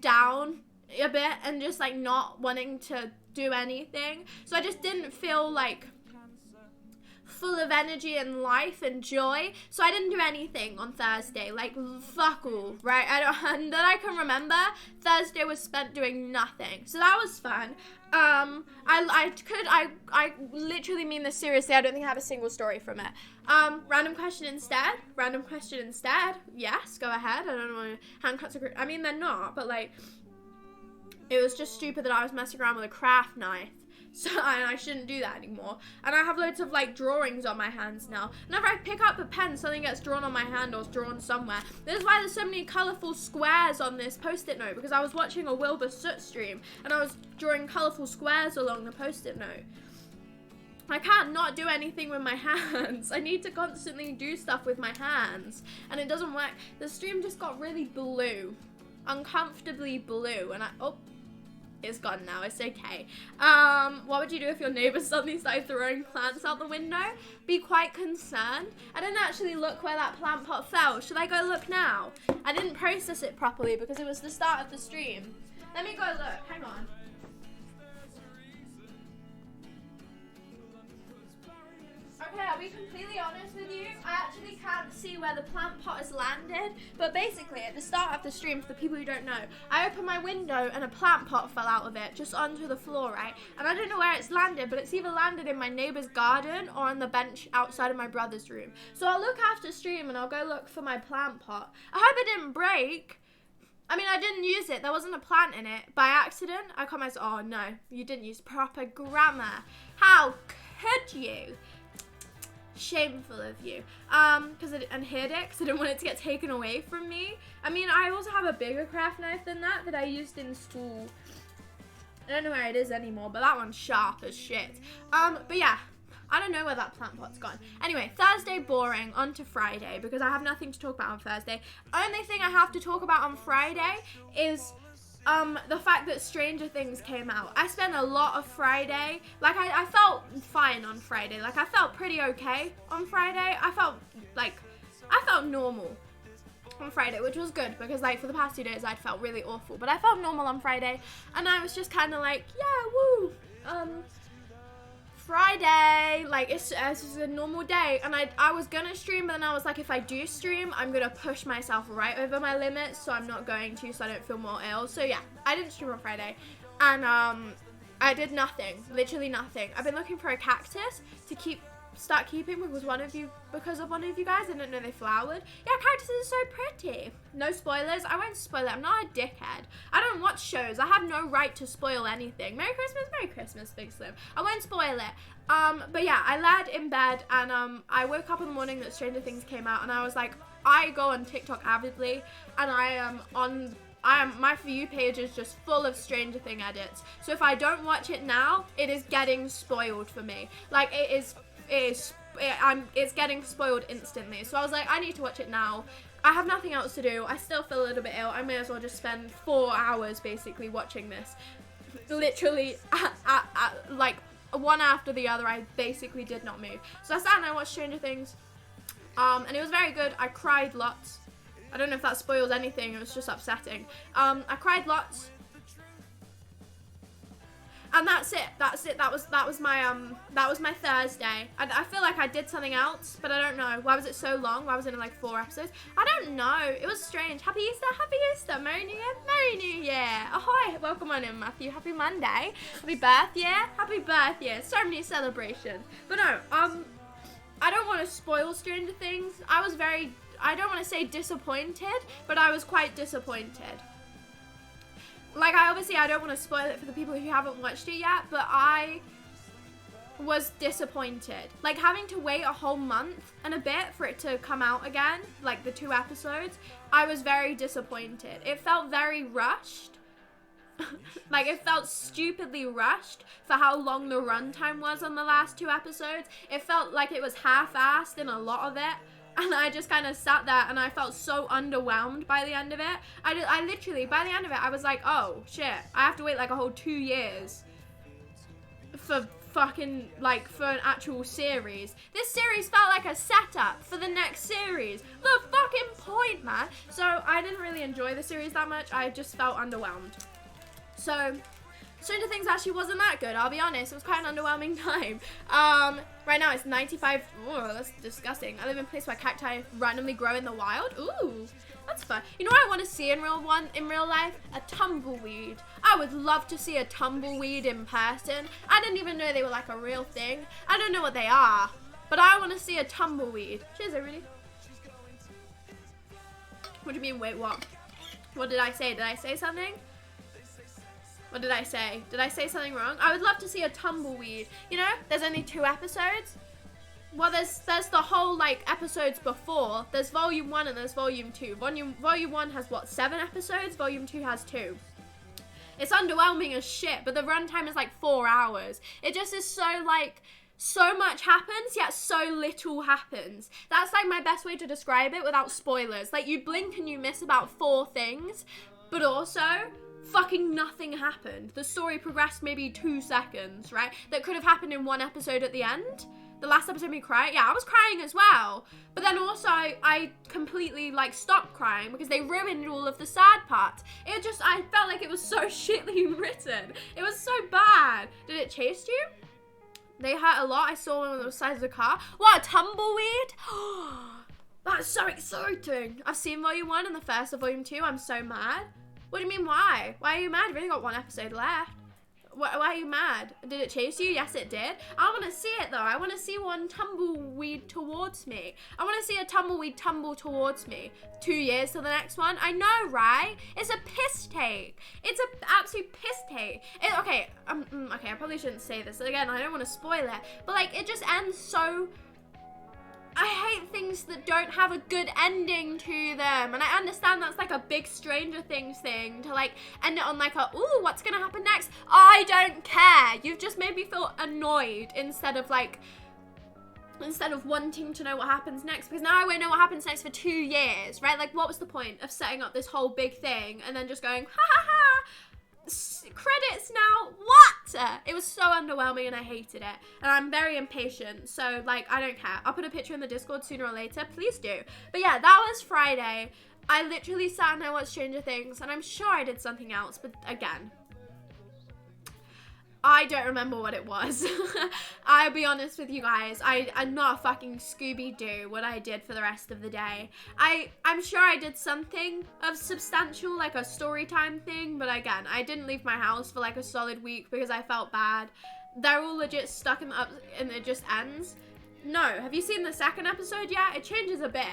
down a bit, and just like not wanting to do anything. So I just didn't feel like full of energy and life and joy. So I didn't do anything on Thursday, like fuck all, right? And that I can remember, Thursday was spent doing nothing. So that was fun. I literally mean this seriously. I don't think I have a single story from it. Random question instead. Yes, go ahead. I don't know. Hand cuts are, I mean, they're not, but like, it was just stupid that I was messing around with a craft knife. So I shouldn't do that anymore. And I have loads of like drawings on my hands now. Whenever I pick up a pen, something gets drawn on my hand or drawn somewhere. This is why there's so many colourful squares on this post-it note, because I was watching a Wilbur Soot stream and I was drawing colourful squares along the post-it note. I can't not do anything with my hands. I need to constantly do stuff with my hands, and it doesn't work. The stream just got really blue, uncomfortably blue, and it's gone now, it's okay. What would you do if your neighbor suddenly started throwing plants out the window? Be quite concerned. I didn't actually look where that plant pot fell. Should I go look now? I didn't process it properly because it was the start of the stream. Let me go look, hang on. Okay, I'll be completely honest with you. I actually can't see where the plant pot has landed. But basically, at the start of the stream, for the people who don't know, I opened my window and a plant pot fell out of it, just onto the floor, right? And I don't know where it's landed, but it's either landed in my neighbor's garden or on the bench outside of my brother's room. So I'll look after stream and I'll go look for my plant pot. I hope it didn't break. I mean, I didn't use it. There wasn't a plant in it. By accident, I caught myself. Oh, no. You didn't use proper grammar. How could you? Shameful of you. And hid it because I didn't want it to get taken away from me. I mean, I also have a bigger craft knife than that I used in school. I don't know where it is anymore, but that one's sharp as shit. But yeah, I don't know where that plant pot's gone. Anyway, Thursday boring, on to Friday, because I have nothing to talk about on Thursday. Only thing I have to talk about on Friday is the fact that Stranger Things came out. I spent a lot of Friday, like I felt fine on Friday, like I felt pretty okay on Friday. I felt normal on Friday, which was good, because like for the past 2 days I'd felt really awful, but I felt normal on Friday, and I was just kind of like, yeah, woo, Friday, like it's just a normal day. And I was gonna stream, but then I was like, if I do stream, I'm gonna push myself right over my limits, so I'm not going to, so I don't feel more ill. So yeah, I didn't stream on Friday, and I did nothing, literally nothing. I've been looking for a cactus to start keeping because of one of you guys. I didn't know they flowered. Yeah, cactuses are so pretty. No spoilers. I won't spoil it. I'm not a dickhead. I don't watch shows. I have no right to spoil anything. Merry Christmas, Big Slim. I won't spoil it. But yeah, I laid in bed, and I woke up in the morning that Stranger Things came out, and I was like, I go on TikTok avidly, and my For You page is just full of Stranger Thing edits. So if I don't watch it now, it is getting spoiled for me. Like it's getting spoiled instantly. So I was like, I need to watch it now. I have nothing else to do. I still feel a little bit ill. I may as well just spend 4 hours basically watching this. Literally, like one after the other, I basically did not move. So I sat and I watched Stranger Things, and it was very good. I cried lots. I don't know if that spoils anything. It was just upsetting. I cried lots. And that's it. That was my Thursday. I feel like I did something else, but I don't know. Why was it so long? Why was it in like 4 episodes? I don't know. It was strange. Happy Easter, Merry New Year. Ahoy, welcome on in, Matthew. Happy Monday. Happy birth year. So many celebrations. But no, I don't want to spoil Stranger Things. I don't want to say disappointed, but I was quite disappointed. Like, I don't want to spoil it for the people who haven't watched it yet, but I was disappointed. Like, having to wait a whole month and a bit for it to come out again, like the 2 episodes, I was very disappointed. It felt very rushed. Like, it felt stupidly rushed for how long the runtime was on the last 2 episodes. It felt like it was half-assed in a lot of it. And I just kind of sat there and I felt so underwhelmed by the end of it. I literally, by the end of it, I was like, oh, shit. I have to wait like a whole 2 years for fucking, like, for an actual series. This series felt like a setup for the next series. The fucking point, man. So I didn't really enjoy the series that much. I just felt underwhelmed. So Stranger Things actually wasn't that good, I'll be honest. It was quite an underwhelming time. Right now it's 95. Oh, that's disgusting. I live in a place where cacti randomly grow in the wild. Ooh, that's fun. You know what I want to see in real life? A tumbleweed. I would love to see a tumbleweed in person. I didn't even know they were like a real thing. I don't know what they are, but I want to see a tumbleweed. Cheers, everybody. What do you mean, wait, what? What did I say? Did I say something? What did I say? Did I say something wrong? I would love to see a tumbleweed. You know, there's only 2 episodes. Well, there's the whole, like, episodes before. There's volume 1 and there's volume 2. Volume 1 has, what, 7 episodes? Volume 2 has 2. It's underwhelming as shit, but the runtime is, like, 4 hours. It just is so, like, so much happens, yet so little happens. That's, like, my best way to describe it without spoilers. Like, you blink and you miss about 4 things, but also fucking nothing happened. The story progressed maybe 2 seconds, right? That could have happened in 1 episode at the end. The last episode made me cry. Yeah, I was crying as well. But then also I completely like stopped crying because they ruined all of the sad parts. I felt like it was so shitly written. It was so bad. Did it chase you? They hurt a lot. I saw one on the side of the car. What, a tumbleweed? That's so exciting. I've seen volume 1 and the first of volume 2. I'm so mad. What do you mean, why? Why are you mad? You've only got 1 episode left. Why are you mad? Did it chase you? Yes, it did. I want to see it, though. I want to see one tumbleweed towards me. I want to see a tumbleweed tumble towards me. 2 years till the next one. I know, right? It's a piss take. It's an absolute piss take. Okay, I probably shouldn't say this. Again, I don't want to spoil it. But, like, it just ends so... I hate things that don't have a good ending to them. And I understand that's like a big Stranger Things thing to like end it on like a, ooh, what's gonna happen next? I don't care. You've just made me feel annoyed instead of wanting to know what happens next, because now I won't know what happens next for 2 years, right? Like, what was the point of setting up this whole big thing and then just going, ha ha ha, credits now, what? It was so underwhelming and I hated it, and I'm very impatient, so like I don't care. I'll put a picture in the Discord sooner or later, please do. But yeah, that was Friday. I literally sat and I watched Stranger Things, and I'm sure I did something else, but again, I don't remember what it was. I'll be honest with you guys. I'm not a fucking Scooby-Doo what I did for the rest of the day. I'm sure I did something of substantial, like a story time thing, but again, I didn't leave my house for like a solid week because I felt bad. They're all legit stuck in the up and it just ends. No, have you seen the 2nd episode yet? It changes a bit.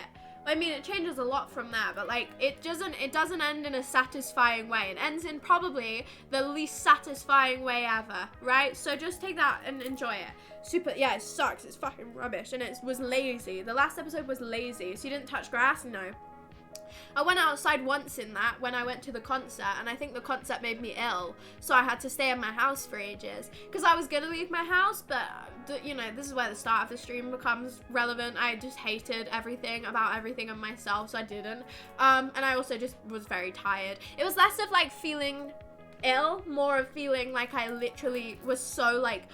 I mean, it changes a lot from there, but like it doesn't end in a satisfying way. It ends in probably the least satisfying way ever, right? So just take that and enjoy it. Yeah, it sucks. It's fucking rubbish, and it was lazy. The last episode was lazy. So you didn't touch grass? No. I went outside once in that when I went to the concert, and I think the concert made me ill, so I had to stay in my house for ages because I was gonna leave my house, but you know, this is where the start of the stream becomes relevant. I just hated everything about everything and myself, so I didn't. And I also just was very tired. It was less of like feeling ill, more of feeling like I literally was so like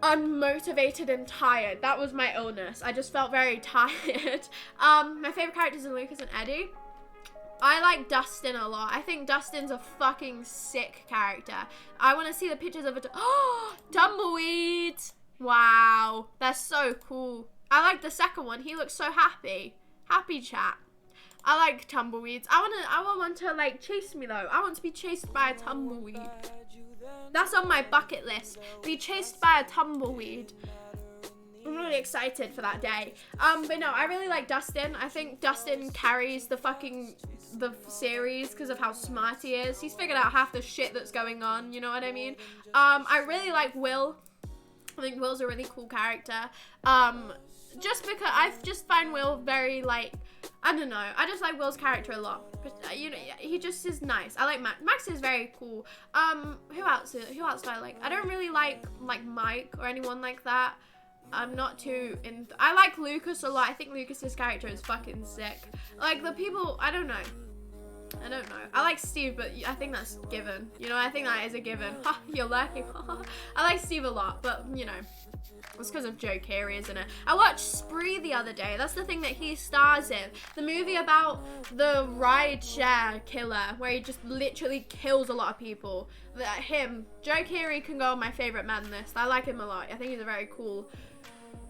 unmotivated and tired. That was my illness. I just felt very tired. My favorite characters are Lucas and Eddie. I like Dustin a lot. I think Dustin's a fucking sick character. I want to see the pictures of it. Oh, tumbleweeds. Wow, they're so cool. I like the second one. He looks so happy. Happy chat. I like tumbleweeds. I want one to like chase me though. I want to be chased by a tumbleweed. That's on my bucket list. Be chased by a tumbleweed. I'm really excited for that day. But no, I really like Dustin. I think Dustin carries the series because of how smart he is. He's figured out half the shit that's going on, you know what I mean? I really like Will. I think Will's a really cool character. Just because I just find Will very like, I don't know. I just like Will's character a lot. You know, he just is nice. I like Max. Max is very cool. Who else do I like? I don't really like Mike or anyone like that. I'm not too in. I like Lucas a lot. I think Lucas's character is fucking sick. Like the people, I don't know. I don't know. I like Steve, but I think that's given. You know, I think that is a given. Ha, you're lurking. I like Steve a lot, but, you know, it's because of Joe Keery, isn't it? I watched Spree the other day. That's the thing that he stars in. The movie about the rideshare killer, where he just literally kills a lot of people. Joe Keery can go on my favourite men list. I like him a lot. I think he's a very cool...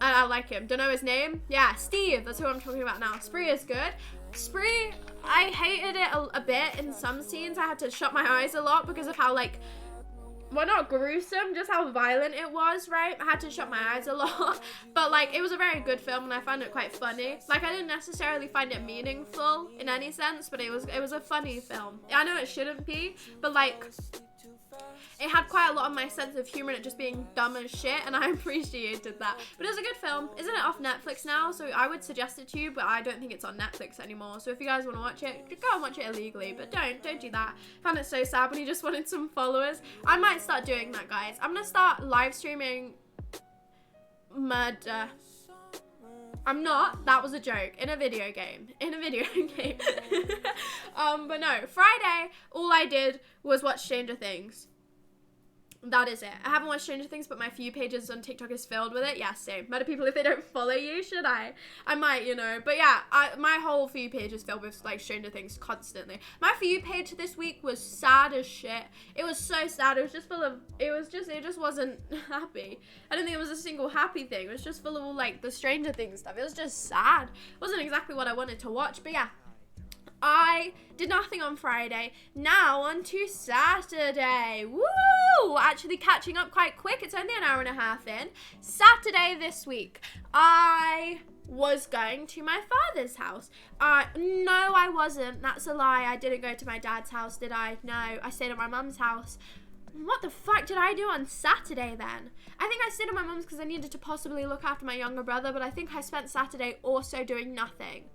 And I like him. Don't know his name? Yeah, Steve. That's who I'm talking about now. Spree is good. Spree, I hated it a bit in some scenes. I had to shut my eyes a lot because of how, like, well, not gruesome, just how violent it was, right? I had to shut my eyes a lot. But, like, it was a very good film and I found it quite funny. Like, I didn't necessarily find it meaningful in any sense, but it was a funny film. I know it shouldn't be, but, like... It had quite a lot of my sense of humor in it just being dumb as shit, and I appreciated that. But it was a good film. Isn't it off Netflix now? So I would suggest it to you, but I don't think it's on Netflix anymore. So if you guys want to watch it, go and watch it illegally, but don't do that. I found it so sad when he just wanted some followers. I might start doing that, guys. I'm gonna start live streaming murder. I'm not. That was a joke. In a video game. But no. Friday, all I did was watch Stranger Things. That is it. I haven't watched Stranger Things, but my For You pages on TikTok is filled with it. Yeah, same. Murder people if they don't follow you, should I? I might, you know. But yeah, my whole For You page is filled with, like, Stranger Things constantly. My For You page this week was sad as shit. It was so sad. It was just full of, it just wasn't happy. I don't think it was a single happy thing. It was just full of all, like, the Stranger Things stuff. It was just sad. It wasn't exactly what I wanted to watch, but yeah. I did nothing on Friday. Now on to Saturday. Woo! Actually catching up quite quick. It's only an hour and a half in. Saturday this week, I was going to my father's house. No, I wasn't. That's a lie. I didn't go to my dad's house, did I? No, I stayed at my mum's house. What the fuck did I do on Saturday then? I think I stayed at my mum's because I needed to possibly look after my younger brother, but I think I spent Saturday also doing nothing.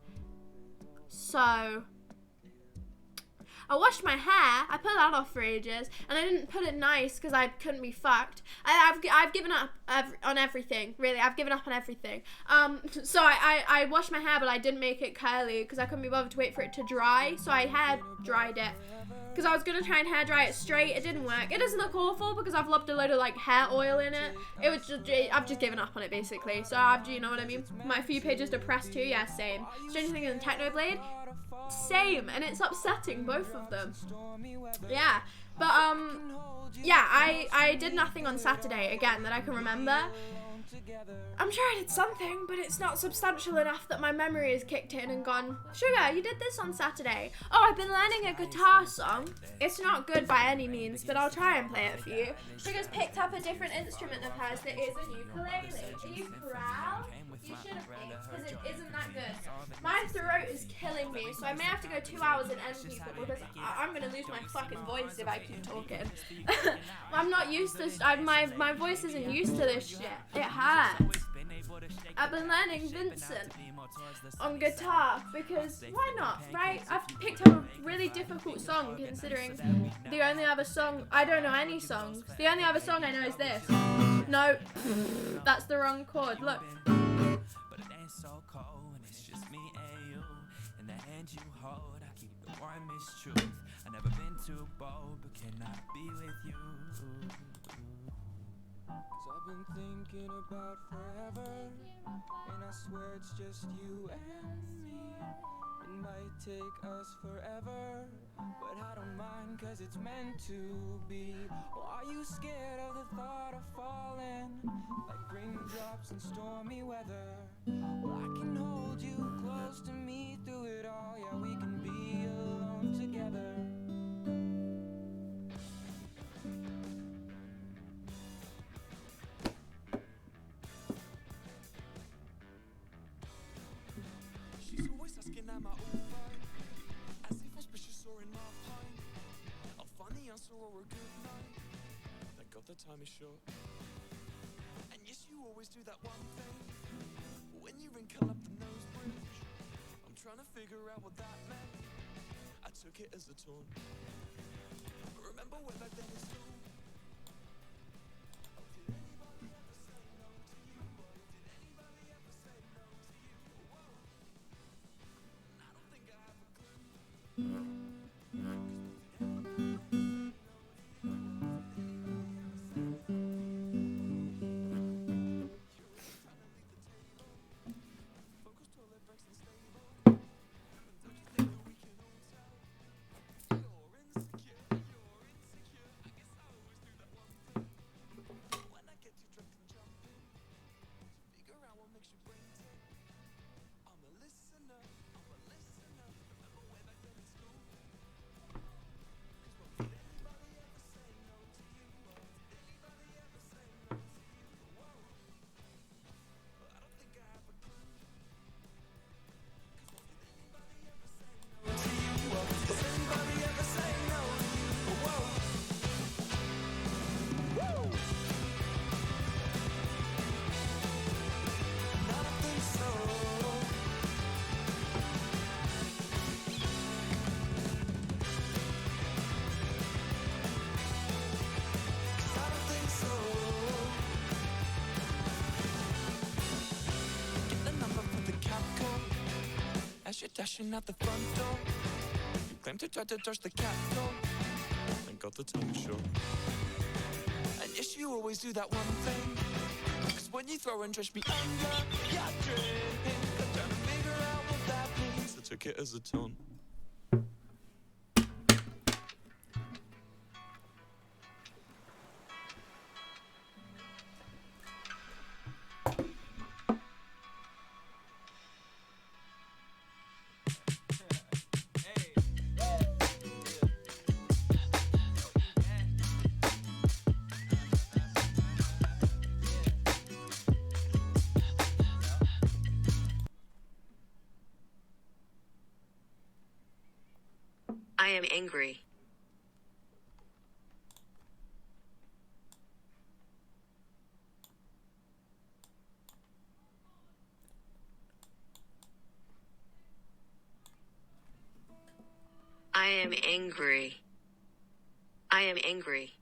So... I washed my hair, I put that off for ages, and I didn't put it nice because I couldn't be fucked. I've given up on everything, really. I've given up on everything. So I washed my hair, but I didn't make it curly because I couldn't be bothered to wait for it to dry, so I hair dried it. Because I was going to try and hair dry it straight. It didn't work. It doesn't look awful because I've lobbed a load of, like, hair oil in it. It was just, I've just given up on it, basically. So, you know what I mean? My For You page is depressed too. Yeah, same. Stranger Things and Technoblade, same. And it's upsetting, both of them. Yeah. But, yeah, I did nothing on Saturday, again, that I can remember. I'm sure I did something, but it's not substantial enough that my memory has kicked in and gone, Sugar, you did this on Saturday. Oh, I've been learning a guitar song. It's not good by any means, but I'll try and play it for you. Sugar's picked up a different instrument of hers that is a ukulele. Are you proud? You should have picked, because it isn't that good. My throat is killing me, so I may have to go 2 hours and end people because I'm going to lose my fucking voice if I keep talking. I'm not used to, my voice isn't used to this shit. It hurts. I've been learning Vincent on guitar because why not, right? I've picked up a really difficult song considering the only other song, I don't know any songs. The only other song I know is this. No, that's the wrong chord, look. But it ain't so cold, it's just me and you. In the hand you hold, I keep the warmest truth. I've never been too bold, but can I be with you? Cause I've been thinking about forever, and I swear it's just you and me. It might take us forever, but I don't mind cause it's meant to be. Or are you scared of the thought of falling like raindrops in stormy weather? Well, I can hold you close to me through it all. Yeah, we can be alone together. She's always asking am I alright, as if I'm suspicious or in my pine. I'll find the answer or a good night. Thank God the time is short. And yes, you always do that one thing when you wrinkle up the nose bridge. I'm trying to figure out what that meant. I took it as a taunt. Remember when back then in school? Oh, did anybody ever say no to you? Boy, did anybody ever say no to you? Whoa. I don't think I have a clue. as you're dashing out the front door. You claim to try to touch the Capitol and got the time short. And yes, you always do that one thing, 'cause when you throw and trash me under your drink, I'm trying to figure out what that means. I took it as a taunt. I am angry. I am angry. I am angry.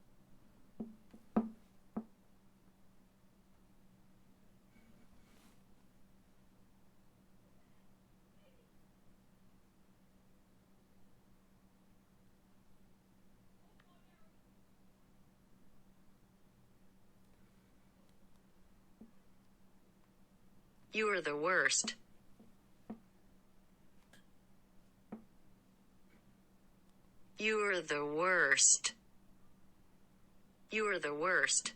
You are the worst. You are the worst. You are the worst.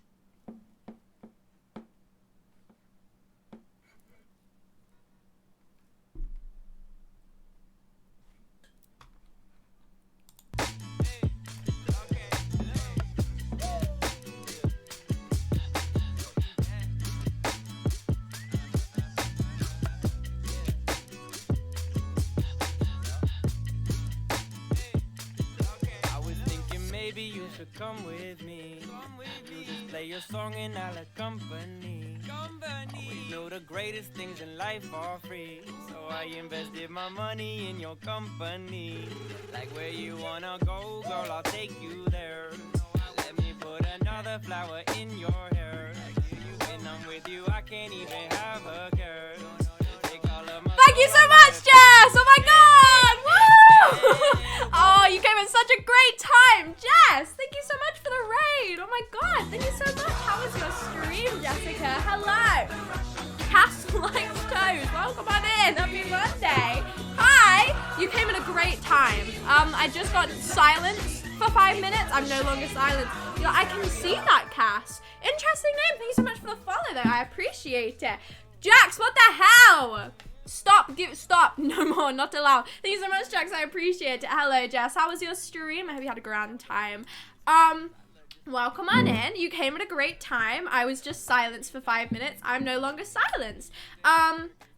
Maybe you should come with me. You just play your song and I'll accompany. Always know the greatest things in life are free, so I invested my money in your company. Like where you wanna go, girl, I'll take you there. Let me put another flower in your hair. When I'm with you, I can't even have a care. Thank you so much, Jess! Oh my god! Woo! Oh, you came at such a great time, Jess! Thank you so much for the raid! Oh my god, thank you so much! How was your stream, Jessica? Hello! Cass likes toes. Welcome on in. Happy Monday. Hi! You came at a great time. I just got silenced for 5 minutes. I'm no longer silenced. You know, I can see that, Cass. Interesting name. Thank you so much for the follow, though. I appreciate it. Jax, what the hell? Stop, stop. No more, not allowed. Thank you so much, Jax. I appreciate it. Hello, Jess. How was your stream? I hope you had a grand time. Welcome on in. You came at a great time. I was just silenced for 5 minutes. I'm no longer silenced.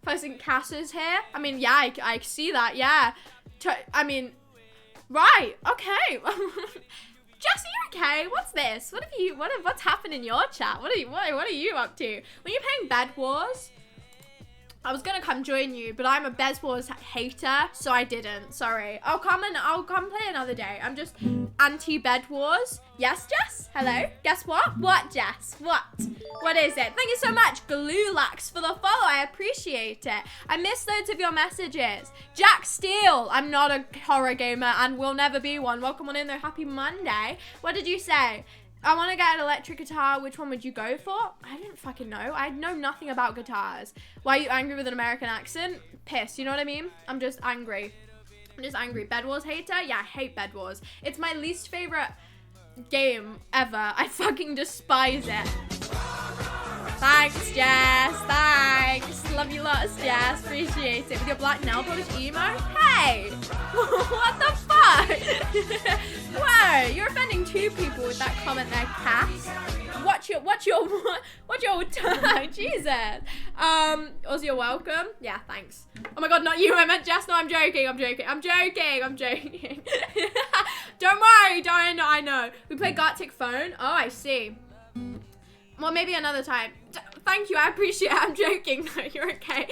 Posting Cass's here. I mean, yeah, I see that. Yeah. Right. Okay. Jess, are you okay? What's this? What's happened in your chat? What are you up to? Were you playing Bed Wars? I was gonna come join you, but I'm a Bed Wars hater, so I didn't. Sorry. I'll come play another day. I'm just anti-Bed Wars. Yes, Jess? Hello? Guess what? What, Jess? What? What is it? Thank you so much, Glulax, for the follow. I appreciate it. I missed loads of your messages. Jack Steele. I'm not a horror gamer and will never be one. Welcome on in, though. Happy Monday. What did you say? I want to get an electric guitar. Which one would you go for? I didn't fucking know. I know nothing about guitars. Why are you angry with an American accent? Pissed, you know what I mean? I'm just angry. I'm just angry. Bed Wars hater? Yeah, I hate Bed Wars. It's my least favorite game ever. I fucking despise it. Thanks, Jess. Thanks. Love you lots, Jess. Appreciate it. With your black nail polish emo? Hey! What the fuck? Whoa, you're offending two people with that comment there, Cass. Watch your tongue. Jesus. Also, you're welcome. Yeah, thanks. Oh my god, not you. I meant Jess. No, I'm joking. I'm joking. Don't worry, Diane. I know. We play Gartic Phone. Oh, I see. Well, maybe another time. Thank you, I appreciate it. I'm joking. No, you're okay.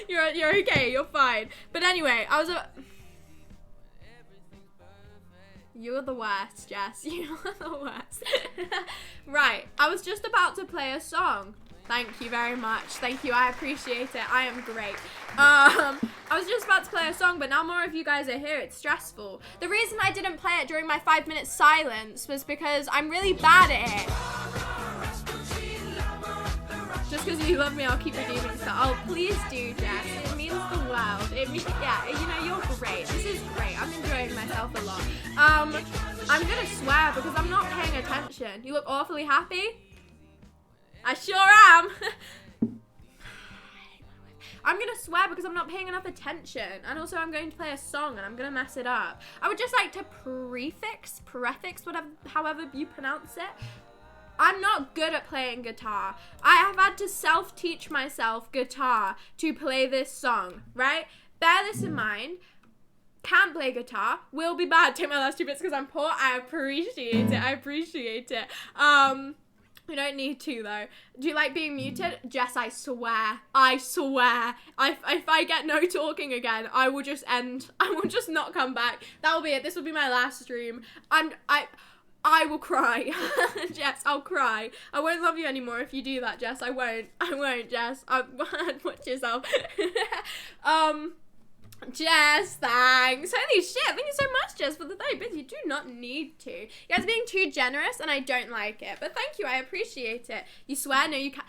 you're okay. You're fine. But anyway, You're the worst, Jess. You're the worst. Right, I was just about to play a song. Thank you very much. Thank you. I appreciate it. I am great. I was just about to play a song, but now more of you guys are here. It's stressful. The reason I didn't play it during my 5-minute silence was because I'm really bad at it. Just because you love me, I'll keep redeeming stuff. Oh, please do, Jess. It means the world. It means, yeah, you know, you're great. This is great. I'm enjoying myself a lot. I'm gonna swear because I'm not paying attention. You look awfully happy. I sure am. I'm gonna swear because I'm not paying enough attention. And also I'm going to play a song and I'm gonna mess it up. I would just like to prefix, whatever, however you pronounce it. I'm not good at playing guitar. I have had to self-teach myself guitar to play this song, right? Bear this in mind. Can't play guitar. Will be bad. Take my last 2 bits because I'm poor. I appreciate it. I appreciate it. We don't need to though. Do you like being muted? Jess, I swear. I swear. If I get no talking again, I will just end. I will just not come back. That will be it. This will be my last stream. I will cry. Jess, I'll cry. I won't love you anymore if you do that, Jess. I won't, Jess. Watch yourself. Jess, thanks. Holy shit, thank you so much, Jess, for the 30 bits. You do not need to. You guys are being too generous and I don't like it. But thank you, I appreciate it. You swear? No, you can't.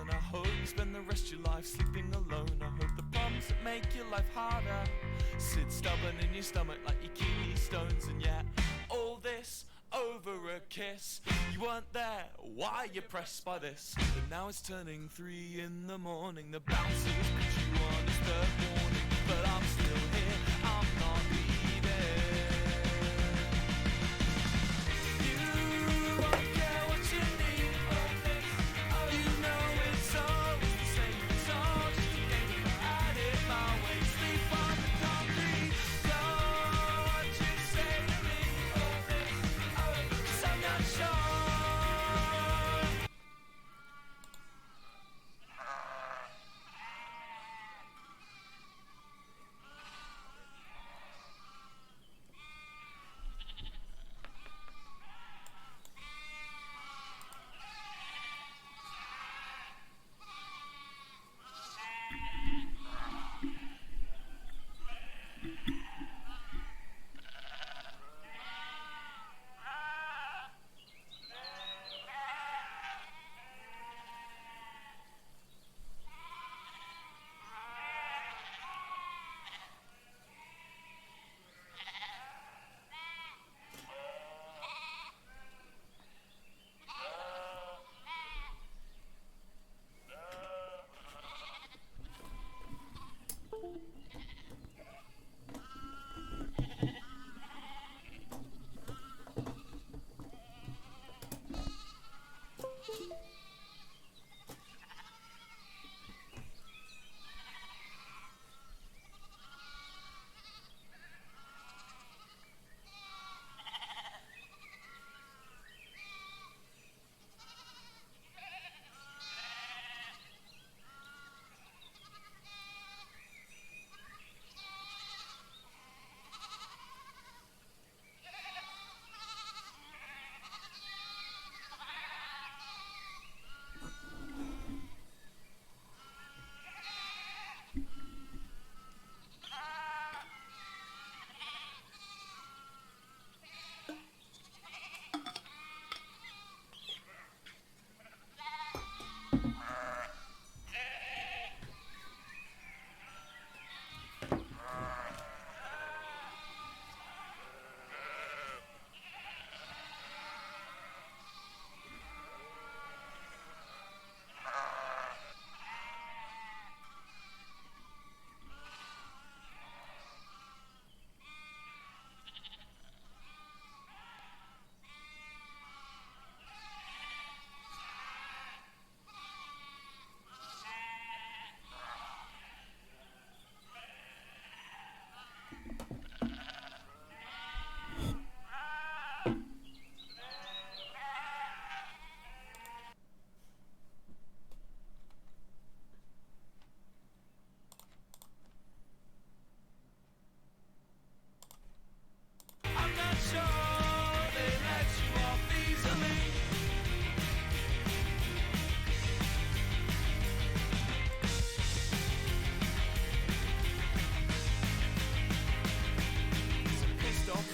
And I hope you spend the rest of your life sleeping alone. I hope the problems that make your life harder sit stubborn in your stomach like your kidney stones. And yet, all this over a kiss. You weren't there, why are you pressed by this? But now it's turning 3 in the morning. The bouncers put you on his 3rd warning. But I'm still here, I'm not leaving. You won't care what you need from this. You know it's always the same. It's all just a game. I did my way. Sleep on the concrete. Know what you say to me from this. 'Cause I'm not sure.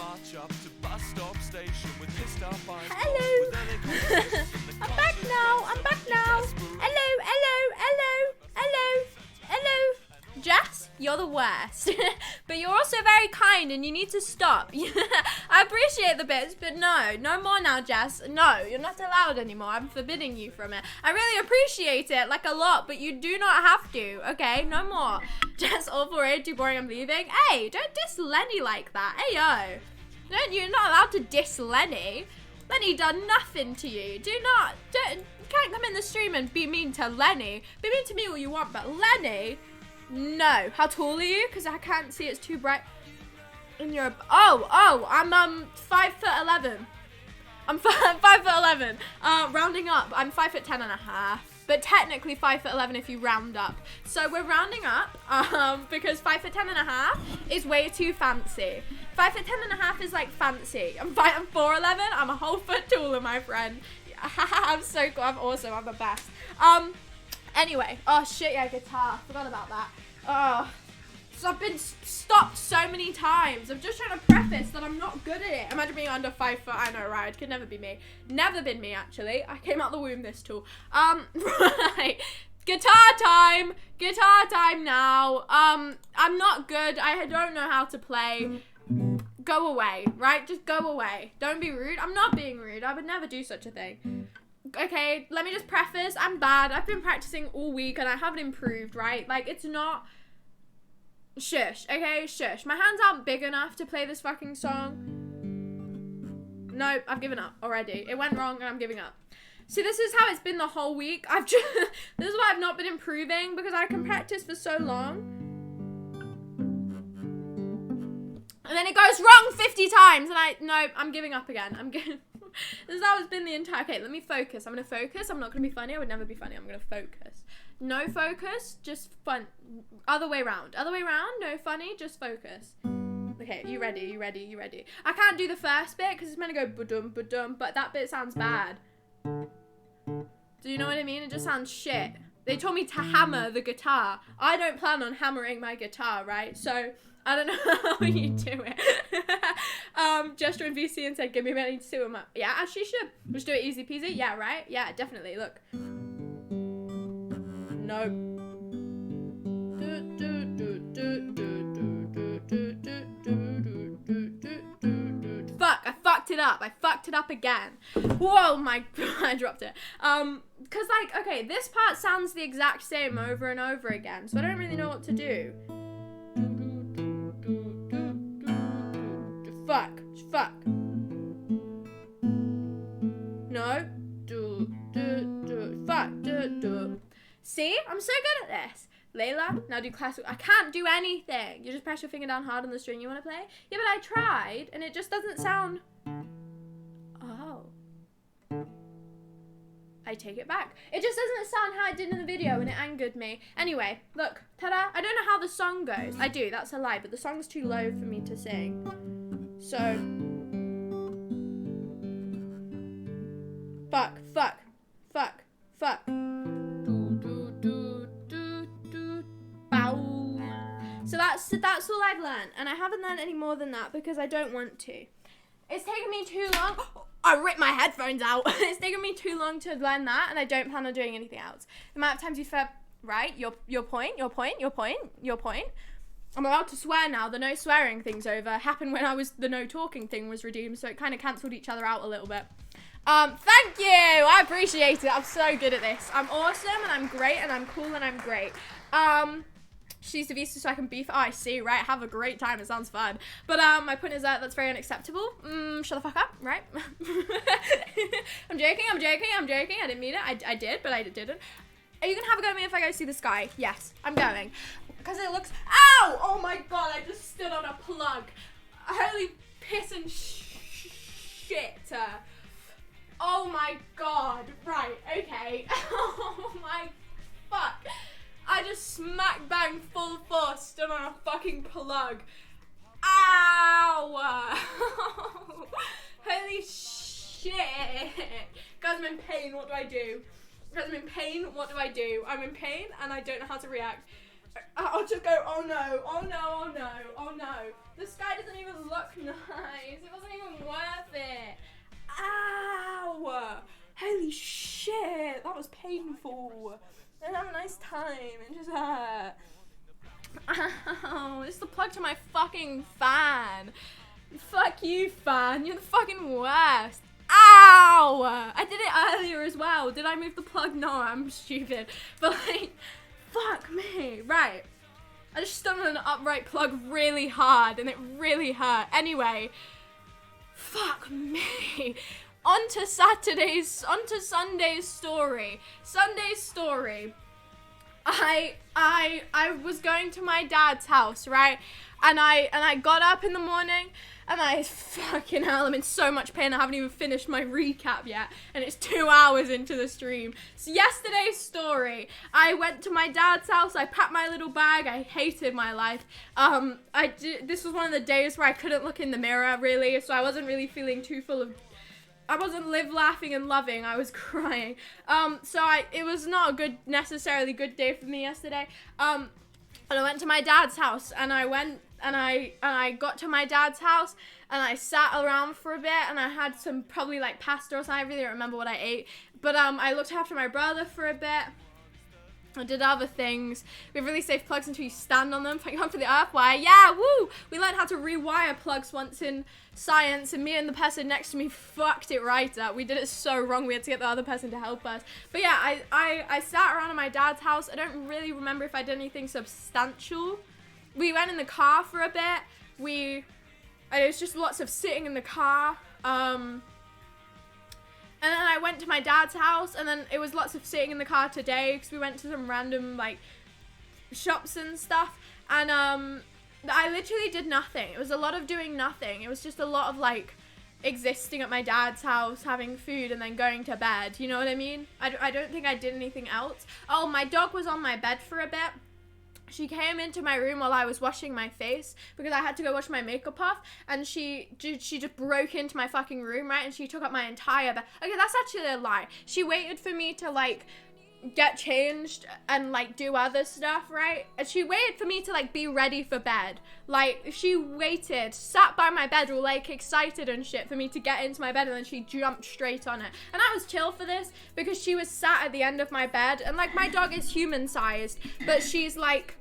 march up to bus stop station with pissed up eyes. Hello. I'm back now. Hello. Jess, you're the worst. But you're also very kind and you need to stop. I appreciate the bits, but no more now, Jess. No, you're not allowed anymore. I'm forbidding you from it. I really appreciate it, like a lot, but you do not have to, okay? No more. Jess, all for it, too boring, I'm leaving. Hey, don't diss Lenny like that. Hey, yo. You're not allowed to diss Lenny. Lenny done nothing to you. You can't come in the stream and be mean to Lenny. Be mean to me all you want, but Lenny, no. How tall are you? Because I can't see, it's too bright. And you're, I'm 5'11". I'm 5'11". Rounding up, I'm 5'10.5". But technically 5'11" if you round up. So we're rounding up, because 5'10.5" is way too fancy. 5'10.5" is like fancy. I'm 4'11". I'm a whole foot taller, my friend. I'm so cool. I'm awesome. I'm the best. Anyway. Oh shit, yeah, guitar. Forgot about that. Oh. So I've been stopped so many times. I'm just trying to preface that I'm not good at it. Imagine being under 5 foot. I know, right? It could never be me. Never been me, actually. I came out the womb this tall. Right. Guitar time now. I'm not good. I don't know how to play. Go away, right? Just go away. Don't be rude. I'm not being rude. I would never do such a thing. Okay, let me just preface. I'm bad. I've been practicing all week and I haven't improved, right? Like, it's not... Shush, okay? Shush. My hands aren't big enough to play this fucking song. No, I've given up already. It went wrong and I'm giving up. See, this is how it's been the whole week. This is why I've not been improving, because I can practice for so long. And then it goes wrong 50 times and I'm giving up again. This is how it's been the entire... Okay, let me focus. I'm going to focus. I'm not going to be funny. I would never be funny. I'm going to focus. No focus, just fun. Other way round. Other way round, no funny, just focus. Okay, you ready? I can't do the first bit because it's meant to go ba-dum, ba-dum, but that bit sounds bad. Do you know what I mean? It just sounds shit. They told me to hammer the guitar. I don't plan on hammering my guitar, right? So... I don't know how you do it. Just joined VC and said, give me a minute to see what my... Yeah, as she should. Just do it easy peasy. Yeah, right? Yeah, definitely. Look. No. Fuck, I fucked it up. I fucked it up again. Whoa, my... I dropped it. Because, like, okay, this part sounds the exact same over and over again, so I don't really know what to do. Fuck. No. Fuck. See? I'm so good at this. Layla, now do classical. I can't do anything. You just press your finger down hard on the string you want to play. Yeah, but I tried, and it just doesn't sound... Oh. I take it back. It just doesn't sound how it did in the video, and it angered me. Anyway, look. Ta-da. I don't know how the song goes. I do, that's a lie, but the song's too low for me to sing. So... Fuck. Bow. So that's all I've learned, and I haven't learned any more than that because I don't want to. It's taken me too long. I ripped my headphones out. It's taken me too long to learn that, and I don't plan on doing anything else. The amount of times you've said, right, your point. I'm allowed to swear now. The no swearing thing's over. Happened when the no talking thing was redeemed, so it kind of cancelled each other out a little bit. Thank you. I appreciate it. I'm so good at this. I'm awesome, and I'm great, and I'm cool, and I'm great. She's the visa so I can beef. Oh, I see, right? Have a great time. It sounds fun. But my point is that's very unacceptable. Shut the fuck up, right? I'm joking. I didn't mean it. I did, but I didn't. Are you gonna have a go at me if I go see the sky? Yes, I'm going. Because it looks... Ow! Oh my god, I just stood on a plug. Holy piss and shit. Oh my god. Right, okay. Oh my fuck. I just smack bang full force stood on a fucking plug. Ow! Holy shit. Guys, I'm in pain. What do I do? Guys, I'm in pain. What do I do? I'm in pain and I don't know how to react. I'll just go, oh no, oh no, oh no, oh no. The sky doesn't even look nice. was painful. I didn't have a nice time. It just hurt. Ow, it's the plug to my fucking fan. Fuck you, fan. You're the fucking worst. Ow! I did it earlier as well. Did I move the plug? No, I'm stupid. But like, fuck me. Right. I just stood on an upright plug really hard and it really hurt. Anyway, fuck me. On to Sunday's story. Sunday's story. I was going to my dad's house, right? And I got up in the morning and fucking hell, I'm in so much pain. I haven't even finished my recap yet. And it's 2 hours into the stream. So yesterday's story, I went to my dad's house. I packed my little bag. I hated my life. This was one of the days where I couldn't look in the mirror, really. So I wasn't really feeling too full of... I wasn't laughing and loving. I was crying. It was not a necessarily good day for me yesterday. And I went to my dad's house and I got to my dad's house and I sat around for a bit and I had some probably like pasta or something. I really don't remember what I ate. But I looked after my brother for a bit. I did other things. We have really safe plugs until you stand on them. Thank God for the earth wire. Yeah, woo! We learned how to rewire plugs once in science, and me and the person next to me fucked it right up. We did it so wrong. We had to get the other person to help us. But yeah, I sat around at my dad's house. I don't really remember if I did anything substantial. We went in the car for a bit. It was just lots of sitting in the car. And then I went to my dad's house, and then it was lots of sitting in the car today, because we went to some random, like, shops and stuff, and, I literally did nothing. It was a lot of doing nothing. It was just a lot of, like, existing at my dad's house, having food, and then going to bed, you know what I mean? I don't think I did anything else. Oh, my dog was on my bed for a bit. She came into my room while I was washing my face because I had to go wash my makeup off, and she just broke into my fucking room, right? And she took up my entire bed. Okay, that's actually a lie. She waited for me to, like, get changed and, like, do other stuff, right? And she waited for me to, like, be ready for bed. Like, she waited, sat by my bed all, like, excited and shit for me to get into my bed, and then she jumped straight on it. And I was chill for this because she was sat at the end of my bed, and, like, my dog is human-sized, but she's, like...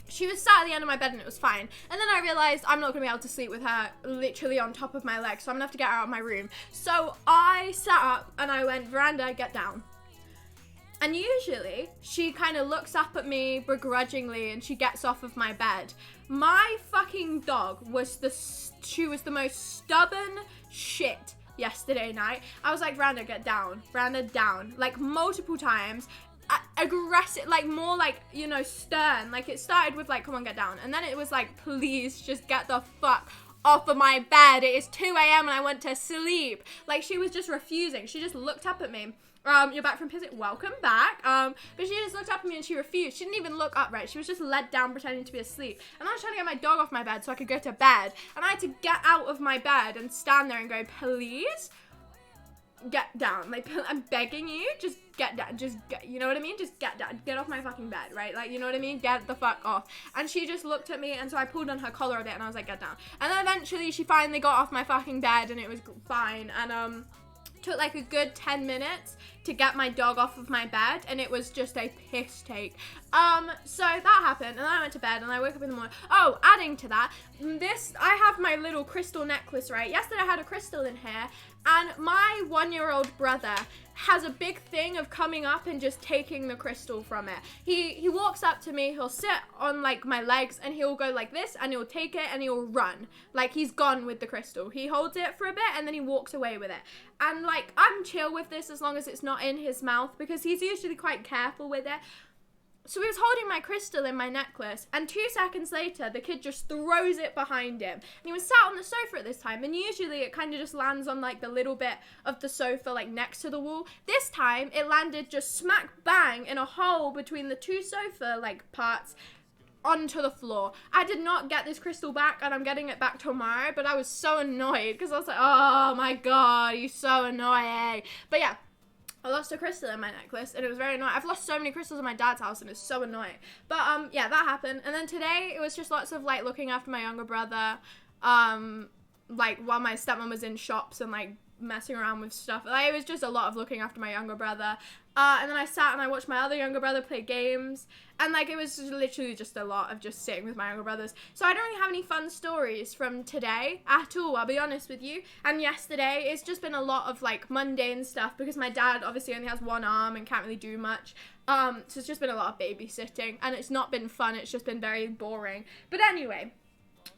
She was sat at the end of my bed and it was fine. And then I realized I'm not going to be able to sleep with her literally on top of my leg, so I'm going to have to get her out of my room. So I sat up and I went, Veranda, get down. And usually she kind of looks up at me begrudgingly and she gets off of my bed. My fucking dog she was the most stubborn shit yesterday night. I was like, Veranda, get down. Veranda, down. Like multiple times. Aggressive, like more like, you know, stern. Like it started with like, come on, get down, and then it was like, please just get the fuck off of my bed. It is 2 a.m. and I went to sleep. Like she was just refusing. She just looked up at me. You're back from Pizzit, welcome back. But she just looked up at me and she refused. She didn't even look upright. She was just led down pretending to be asleep. And I was trying to get my dog off my bed so I could go to bed, and I had to get out of my bed and stand there and go, please get down. Like, I'm begging you, just get down. Just get, you know what I mean? Just get down. Get off my fucking bed, right? Like, you know what I mean? Get the fuck off. And she just looked at me, and so I pulled on her collar a bit, and I was like, get down. And then eventually she finally got off my fucking bed, and it was fine. And, took like a good 10 minutes to get my dog off of my bed, and it was just a piss take. So that happened, and then I went to bed, and I woke up in the morning. Oh, adding to that, I have my little crystal necklace, right? Yesterday I had a crystal in here, and my 1-year-old brother has a big thing of coming up and just taking the crystal from it. He walks up to me, he'll sit on like my legs, and he'll go like this, and he'll take it and he'll run. Like he's gone with the crystal. He holds it for a bit and then he walks away with it. And like, I'm chill with this as long as it's not in his mouth, because he's usually quite careful with it. So he was holding my crystal in my necklace, and 2 seconds later, the kid just throws it behind him. And he was sat on the sofa at this time, and usually it kind of just lands on, like, the little bit of the sofa, like, next to the wall. This time, it landed just smack bang in a hole between the 2 sofa, like, parts onto the floor. I did not get this crystal back, and I'm getting it back tomorrow, but I was so annoyed, because I was like, oh my god, you're so annoying. But yeah, I lost a crystal in my necklace, and it was very annoying. I've lost so many crystals in my dad's house, and it's so annoying. But, yeah, that happened. And then today, it was just lots of, like, looking after my younger brother, like, while my stepmom was in shops and, like, messing around with stuff. Like, it was just a lot of looking after my younger brother. And then I sat and I watched my other younger brother play games. And, like, it was just literally just a lot of just sitting with my younger brothers. So I don't really have any fun stories from today at all, I'll be honest with you. And yesterday, it's just been a lot of, like, mundane stuff because my dad obviously only has one arm and can't really do much. So it's just been a lot of babysitting. And it's not been fun, it's just been very boring. But anyway,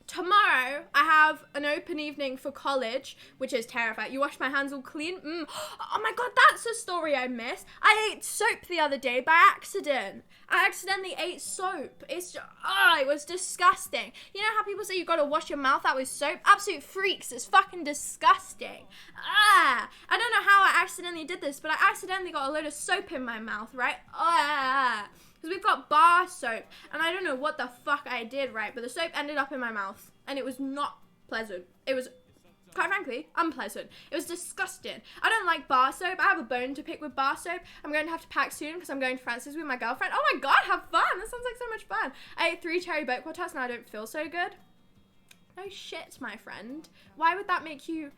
tomorrow I have an open evening for college, which is terrifying. You wash my hands all clean? Oh my god, that's a story I missed. I ate soap the other day by accident. I accidentally ate soap. It's just, it was disgusting. You know how people say you gotta wash your mouth out with soap? Absolute freaks, it's fucking disgusting. I don't know how I accidentally did this, but I accidentally got a load of soap in my mouth, right? Because we've got bar soap, and I don't know what the fuck I did, right? But the soap ended up in my mouth, and it was not pleasant. It was, quite frankly, unpleasant. It was disgusting. I don't like bar soap. I have a bone to pick with bar soap. I'm going to have to pack soon because I'm going to Francis with my girlfriend. Oh my god, have fun. That sounds like so much fun. I ate 3 cherry Boke Tots, and I don't feel so good. No shit, my friend. Why would that make you...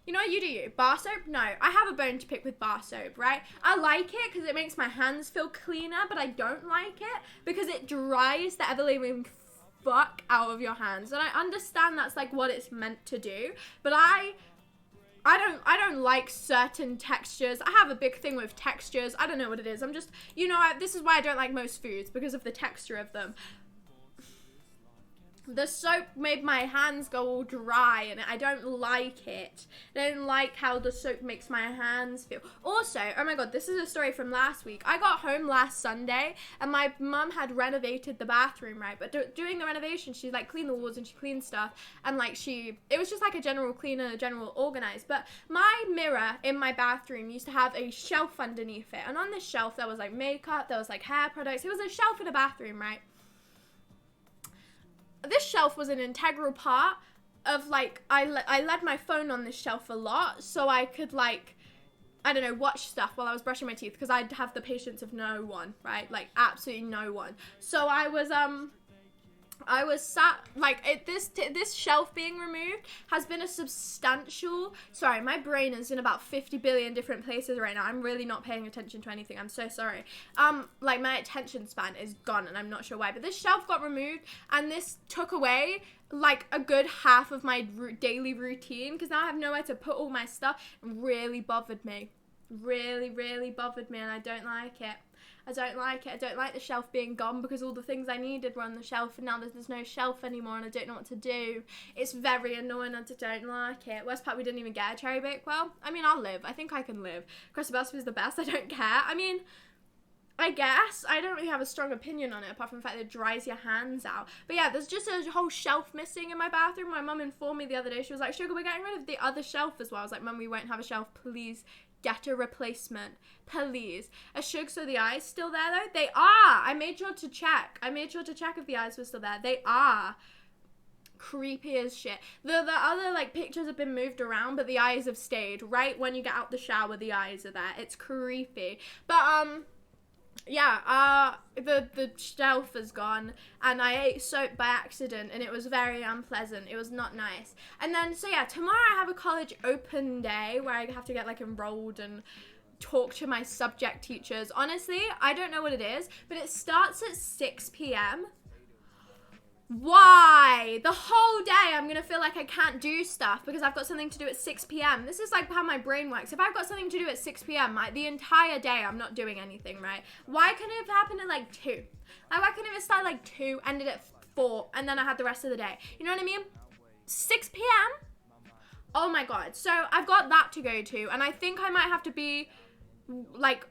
You know what you do, you? Bar soap? No, I have a bone to pick with bar soap, right? I like it because it makes my hands feel cleaner, but I don't like it because it dries the ever-living fuck out of your hands. And I understand that's like what it's meant to do, but I don't like certain textures. I have a big thing with textures. I don't know what it is. I'm just, you know, this is why I don't like most foods, because of the texture of them. The soap made my hands go all dry, and I don't like it. I don't like how the soap makes my hands feel. Also, oh my god, this is a story from last week. I got home last Sunday, and my mum had renovated the bathroom, right? But doing the renovation, she like cleaned the walls and she cleaned stuff, and like it was just like a general clean and a general organized. But my mirror in my bathroom used to have a shelf underneath it, and on this shelf there was like makeup, there was like hair products. It was a shelf in a bathroom, right? This shelf was an integral part of, like, I led my phone on this shelf a lot, so I could, like, I don't know, watch stuff while I was brushing my teeth, because I'd have the patience of no one, right? Like, absolutely no one. So I was sat, like, this shelf being removed has been a substantial, sorry, my brain is in about 50 billion different places right now. I'm really not paying attention to anything. I'm so sorry. Like, my attention span is gone, and I'm not sure why, but this shelf got removed, and this took away, like, a good half of my daily routine, because now I have nowhere to put all my stuff. It really bothered me. Really, really bothered me, and I don't like it. I don't like it. I don't like the shelf being gone because all the things I needed were on the shelf, and now there's no shelf anymore, and I don't know what to do. It's very annoying, and I don't like it. Worst part, we didn't even get a cherry Bakewell. I mean, I'll live. I think I can live. Crusty Bastard is the best. I don't care. I mean, I guess. I don't really have a strong opinion on it, apart from the fact that it dries your hands out. But yeah, there's just a whole shelf missing in my bathroom. My mum informed me the other day. She was like, Sugar, we're getting rid of the other shelf as well. I was like, Mum, we won't have a shelf. Please get a replacement. Please. Are Sugs or the eyes still there, though? They are. I made sure to check. I made sure to check if the eyes were still there. They are. Creepy as shit. The other, like, pictures have been moved around, but the eyes have stayed. Right when you get out the shower, the eyes are there. It's creepy. But, yeah, the shelf is gone, and I ate soap by accident, and it was very unpleasant. It was not nice. And then, so yeah, tomorrow I have a college open day where I have to get, like, enrolled and talk to my subject teachers. Honestly, I don't know what it is, but it starts at 6 p.m. Why? The whole day I'm going to feel like I can't do stuff because I've got something to do at 6 p.m. This is like how my brain works. If I've got something to do at 6 p.m., the entire day I'm not doing anything, right? Why couldn't it have happened at like 2? Like, why couldn't it have started like 2, ended at 4, and then I had the rest of the day? You know what I mean? 6 p.m.? Oh my god. So I've got that to go to, and I think I might have to be like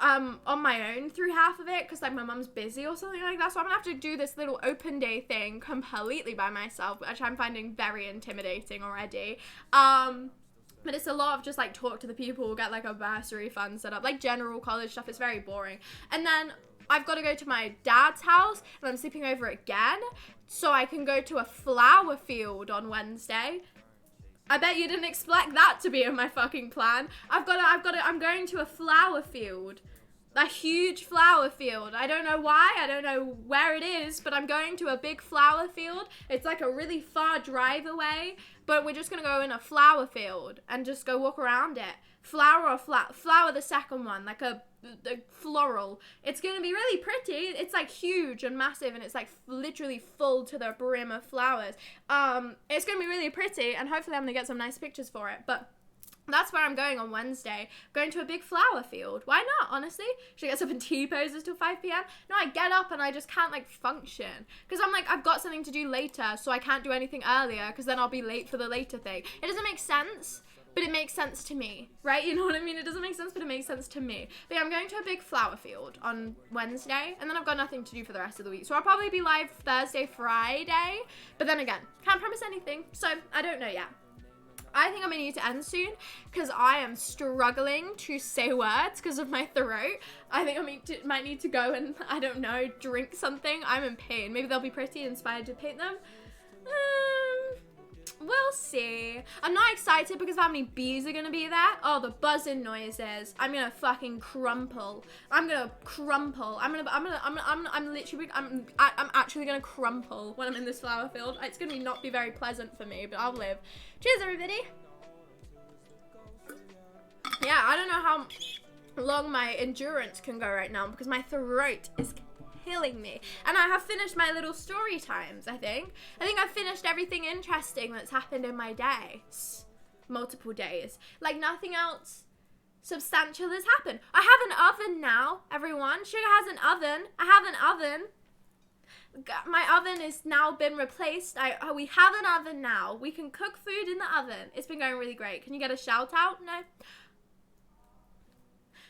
on my own through half of it because like my mum's busy or something like that, so I'm gonna have to do this little open day thing completely by myself, which I'm finding very intimidating already. But it's a lot of just like talk to the people, get like a bursary fund set up, like general college stuff. It's very boring. And then I've got to go to my dad's house, and I'm sleeping over again so I can go to a flower field on Wednesday. I bet you didn't expect that to be in my fucking plan. I'm going to a flower field a huge flower field. I don't know why, I don't know where it is, but I'm going to a big flower field. It's like a really far drive away, but we're just gonna go in a flower field and just go walk around it. Flower or flower the second one, like the floral. It's gonna be really pretty. It's like huge and massive, and it's like literally full to the brim of flowers. It's gonna be really pretty, and hopefully I'm gonna get some nice pictures for it. But that's where I'm going on Wednesday. Going to a big flower field. Why not, honestly? Should I get up in T-poses till 5 p.m? No, I get up and I just can't, like, function. Because I'm like, I've got something to do later, so I can't do anything earlier, because then I'll be late for the later thing. It doesn't make sense, but it makes sense to me, right? You know what I mean? It doesn't make sense, but it makes sense to me. But yeah, I'm going to a big flower field on Wednesday, and then I've got nothing to do for the rest of the week. So I'll probably be live Thursday, Friday, but then again, can't promise anything, so I don't know yet. I think I'm gonna need to end soon because I am struggling to say words because of my throat. I think I might need to go and, I don't know, drink something. I'm in pain. Maybe they'll be pretty, inspired to paint them. We'll see. I'm not excited because of how many bees are gonna be there. Oh, the buzzing noises. I'm gonna fucking crumple. I'm gonna crumple. I'm actually gonna crumple when I'm in this flower field. It's gonna not be very pleasant for me, but I'll live. Cheers, everybody. Yeah, I don't know how long my endurance can go right now because my throat is killing me. And I have finished my little story times, I think. I've finished everything interesting that's happened in my day. Multiple days. Like, nothing else substantial has happened. I have an oven now, everyone. Sugar has an oven. I have an oven. My oven has now been replaced. We have an oven now. We can cook food in the oven. It's been going really great. Can you get a shout out? No?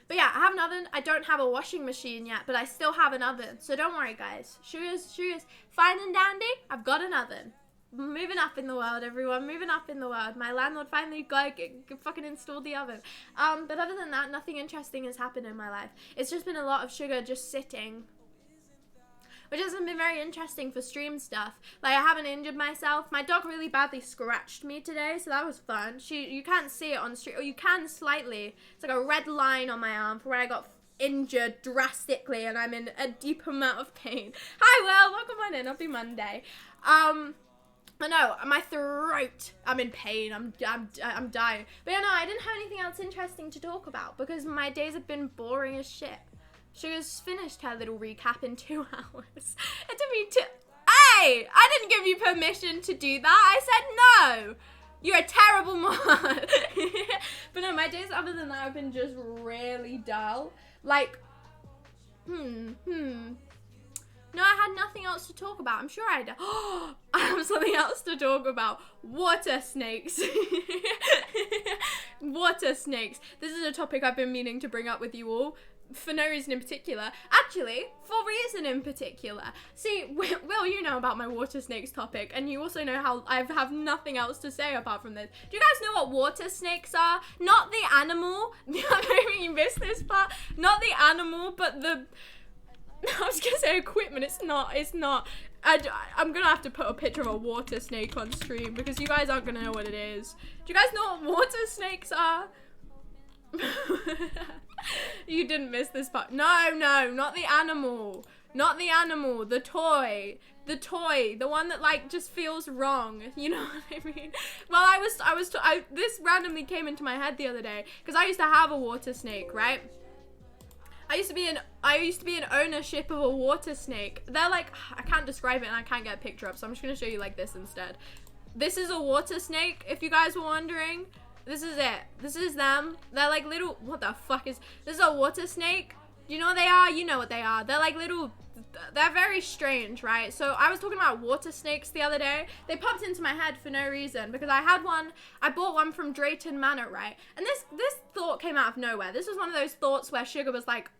But yeah, I have an oven. I don't have a washing machine yet, but I still have an oven. So don't worry, guys. Sugar's fine and dandy. I've got an oven. Moving up in the world, everyone. Moving up in the world. My landlord finally fucking installed the oven. But other than that, nothing interesting has happened in my life. It's just been a lot of Sugar just sitting, which hasn't been very interesting for stream stuff. Like, I haven't injured myself. My dog really badly scratched me today, so that was fun. You can't see it on stream, or you can slightly. It's like a red line on my arm for where I got injured drastically, and I'm in a deep amount of pain. Hi, Will. Welcome on in. Happy Monday. But no, my throat. I'm in pain. I'm dying. But yeah, no, I didn't have anything else interesting to talk about because my days have been boring as shit. Sugar's finished her little recap in 2 hours. It took me Hey! I didn't give you permission to do that. I said no. You're a terrible mom. But no, my days other than that have been just really dull. Like, No, I had nothing else to talk about. I'm sure I did. I have something else to talk about. Water snakes. Water snakes. This is a topic I've been meaning to bring up with you all. For no reason in particular. Actually, for reason in particular. See, Will, you know about my water snakes topic, and you also know how I have nothing else to say apart from this. Do you guys know what water snakes are? Not the animal. Maybe you missed this part. Not the animal, but the... I was gonna say equipment. It's not. I'm gonna have to put a picture of a water snake on stream because you guys aren't gonna know what it is. Do you guys know what water snakes are? You didn't miss this part. No, not the animal. Not the animal. The toy. The one that like just feels wrong. You know what I mean? Well, this randomly came into my head the other day because I used to have a water snake, right? I used to be in ownership of a water snake. They're like, I can't describe it and I can't get a picture up, so I'm just gonna show you like this instead. This is a water snake, if you guys were wondering. This is it. This is them. They're like little, what the fuck is, this is a water snake. Do you know what they are? You know what they are. They're like little, they're very strange, right? So I was talking about water snakes the other day. They popped into my head for no reason because I bought one from Drayton Manor, right? And this thought came out of nowhere. This was one of those thoughts where Sugar was like,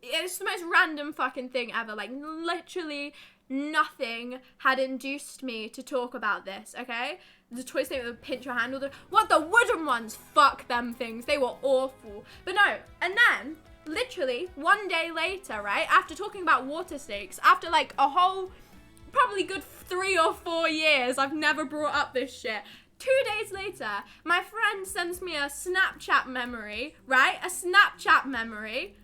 it's the most random fucking thing ever. Like, literally nothing had induced me to talk about this, okay? The toy snake with a pincher handle. What, the wooden ones? Fuck them things. They were awful. But no, and then, literally, one day later, right, after talking about water snakes, after like a whole, probably good 3 or 4 years, I've never brought up this shit. 2 days later, my friend sends me a Snapchat memory, right? A Snapchat memory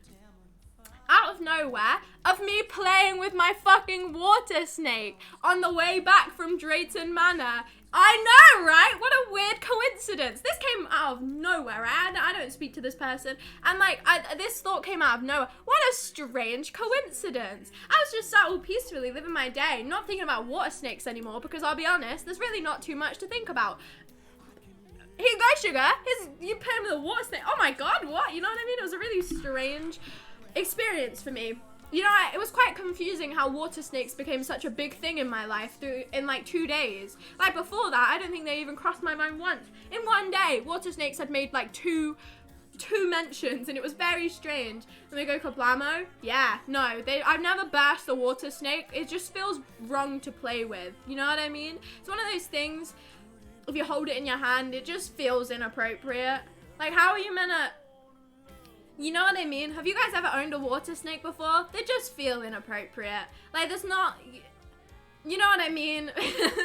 out of nowhere of me playing with my fucking water snake on the way back from Drayton Manor. I know, right? What a weird coincidence. This came out of nowhere, right? I don't speak to this person. And like, this thought came out of nowhere. What a strange coincidence. I was just sat all peacefully living my day, not thinking about water snakes anymore, because I'll be honest, there's really not too much to think about. Here you go, Sugar. You playing with a water snake. Oh my God, what? You know what I mean? It was a really strange experience for me. You know, it was quite confusing how water snakes became such a big thing in my life in like 2 days. Like before that, I don't think they even crossed my mind once. In one day, water snakes had made like two mentions, and it was very strange. And they go kablamo. Yeah, no, I've never bashed a water snake. It just feels wrong to play with. You know what I mean? It's one of those things, if you hold it in your hand, it just feels inappropriate. Like, how are you meant to... You know what I mean? Have you guys ever owned a water snake before? They just feel inappropriate. Like, there's not... You know what I mean?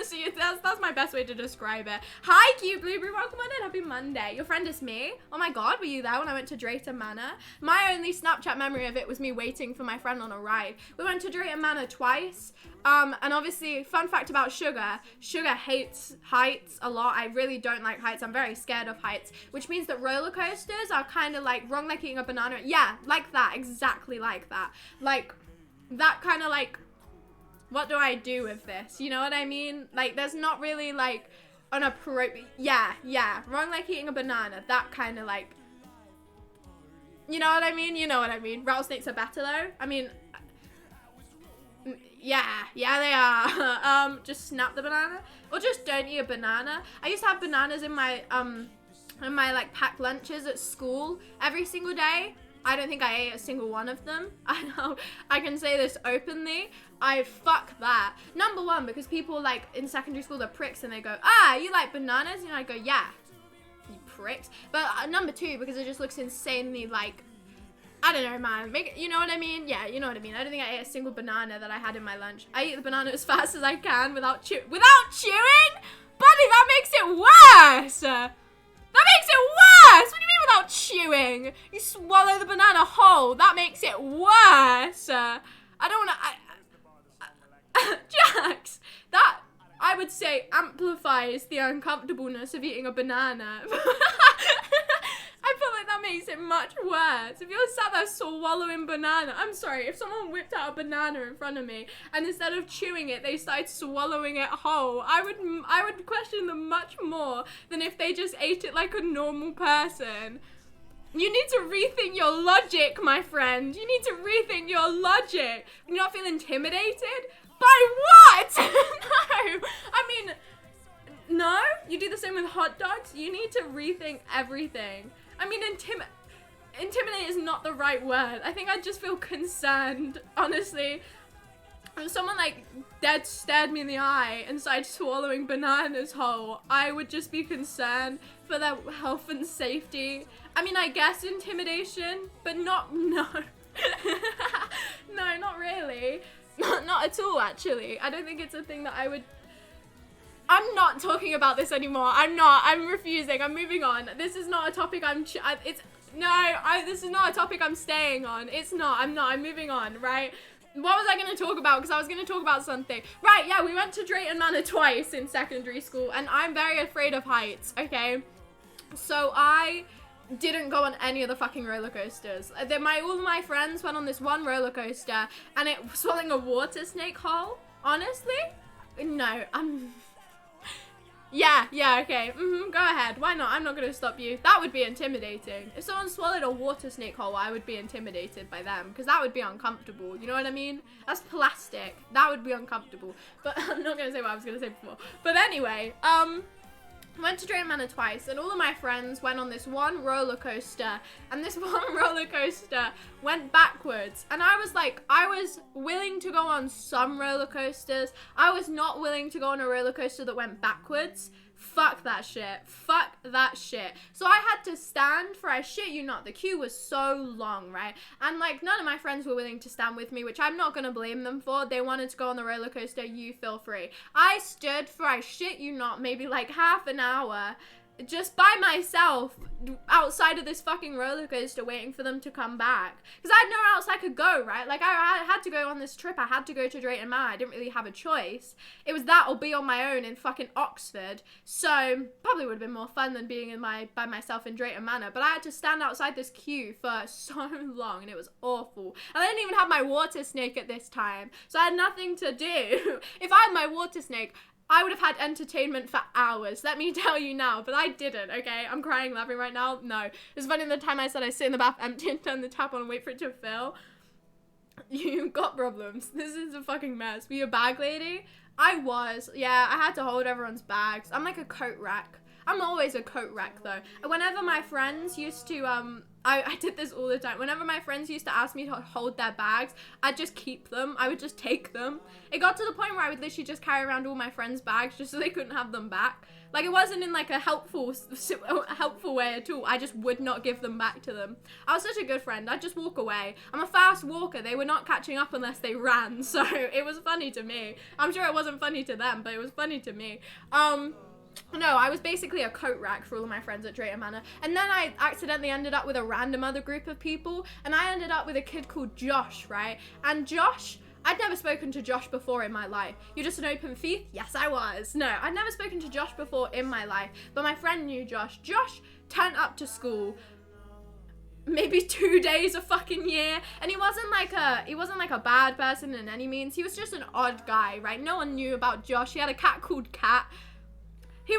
See, that's my best way to describe it. Hi, cute Blueberry. Welcome on in. Happy Monday. Your friend is me. Oh my God, were you there when I went to Drayton Manor? My only Snapchat memory of it was me waiting for my friend on a ride. We went to Drayton Manor twice. And obviously, fun fact about Sugar. Sugar hates heights a lot. I really don't like heights. I'm very scared of heights. Which means that roller coasters are kind of like wrong like eating a banana. Yeah, like that. Exactly like that. Like, that kind of like... What do I do with this? You know what I mean? Like, there's not really, like, an appropriate... Yeah. Wrong like eating a banana. That kind of, like... You know what I mean? You know what I mean. Rattlesnakes are better, though. I mean... Yeah, they are. Just snap the banana. Or just don't eat a banana. I used to have bananas in my, like, packed lunches at school every single day. I don't think I ate a single one of them. I know, I can say this openly. I fuck that. Number one, because people like in secondary school, they're pricks and they go, you like bananas? And I go, yeah, you pricks. But number two, because it just looks insanely like, I don't know, man. You know what I mean? Yeah, you know what I mean. I don't think I ate a single banana that I had in my lunch. I eat the banana as fast as I can without chewing. Buddy, that makes it worse. That makes it worse! What do you mean without chewing? You swallow the banana whole. That makes it worse. I don't wanna... Jax! That, I would say, amplifies the uncomfortableness of eating a banana. I feel like that makes it much worse. If you're sat there swallowing banana, I'm sorry, if someone whipped out a banana in front of me and instead of chewing it, they started swallowing it whole, I would question them much more than if they just ate it like a normal person. You need to rethink your logic, my friend. You need to rethink your logic. You not feel intimidated? By what? No. I mean, no? You do the same with hot dogs? You need to rethink everything. I mean, intimidate is not the right word. I think I'd just feel concerned, honestly. If someone, like, dead stared me in the eye and started swallowing bananas whole, I would just be concerned for their health and safety. I mean, I guess intimidation, but no. No, not really. Not at all, actually. I don't think it's a thing that I would... I'm not talking about this anymore. I'm refusing. I'm moving on. This is not a topic this is not a topic I'm staying on. I'm moving on, right? What was I going to talk about? Because I was going to talk about something. Right, yeah, we went to Drayton Manor twice in secondary school, and I'm very afraid of heights, okay? So I didn't go on any of the fucking roller coasters. All of my friends went on this one roller coaster, and it was swallowing a water snake whole. Honestly? No, Yeah, okay. Go ahead. Why not? I'm not going to stop you. That would be intimidating. If someone swallowed a water snake whole, I would be intimidated by them, because that would be uncomfortable. You know what I mean? That's plastic. That would be uncomfortable. But I'm not going to say what I was going to say before. But anyway, went to Drayton Manor twice, and all of my friends went on this one roller coaster, and this one roller coaster went backwards, and I was willing to go on some roller coasters. I was not willing to go on a roller coaster that went backwards Fuck that shit. Fuck that shit. So I had to stand for, I shit you not, the queue was so long, right? And like none of my friends were willing to stand with me, which I'm not gonna blame them for. They wanted to go on the roller coaster, you feel free. I stood for, I shit you not, maybe like half an hour just by myself outside of this fucking roller coaster waiting for them to come back, because I had nowhere else I could go, right? Like I had to go on this trip. I had to go to Drayton Manor. I didn't really have a choice. It was that or be on my own in fucking Oxford. So probably would have been more fun than being by myself in Drayton Manor, but I had to stand outside this queue for so long and it was awful. And I didn't even have my water snake at this time, so I had nothing to do. If I had my water snake, I would have had entertainment for hours, let me tell you now, but I didn't, okay? I'm crying, laughing right now. No. It's funny the time I said I sit in the bath empty and turn the tap on and wait for it to fill. You've got problems. This is a fucking mess. Were you a bag lady? I was. Yeah, I had to hold everyone's bags. I'm like a coat rack. I'm always a coat rack though. Whenever my friends used to, I did this all the time. Whenever my friends used to ask me to hold their bags, I'd just keep them. I would just take them. It got to the point where I would literally just carry around all my friends' bags just so they couldn't have them back. Like, it wasn't in like a helpful way at all. I just would not give them back to them. I was such a good friend. I'd just walk away. I'm a fast walker. They were not catching up unless they ran. So it was funny to me. I'm sure it wasn't funny to them, but it was funny to me. No, I was basically a coat rack for all of my friends at Drayton Manor. And then I accidentally ended up with a random other group of people. And I ended up with a kid called Josh, right? And Josh, I'd never spoken to Josh before in my life. You're just an open thief? Yes, I was. No, I'd never spoken to Josh before in my life. But my friend knew Josh. Josh turned up to school maybe 2 days a fucking year, and he wasn't like a bad person in any means. He was just an odd guy, right? No one knew about Josh. He had a cat called Cat. He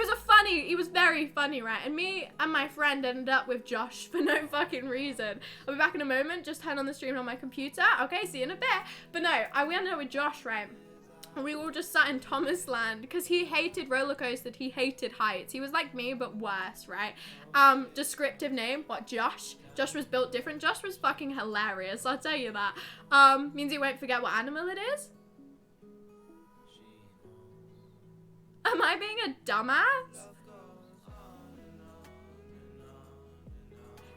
was very funny, right? And me and my friend ended up with Josh for no fucking reason. I'll be back in a moment, just turn on the stream on my computer. Okay, see you in a bit. But no, we ended up with Josh, right? And we all just sat in Thomas Land because he hated roller coasters, he hated heights. He was like me, but worse, right? Descriptive name, what, Josh? Josh was built different. Josh was fucking hilarious, I'll tell you that. Means you won't forget what animal it is. Am I being a dumbass?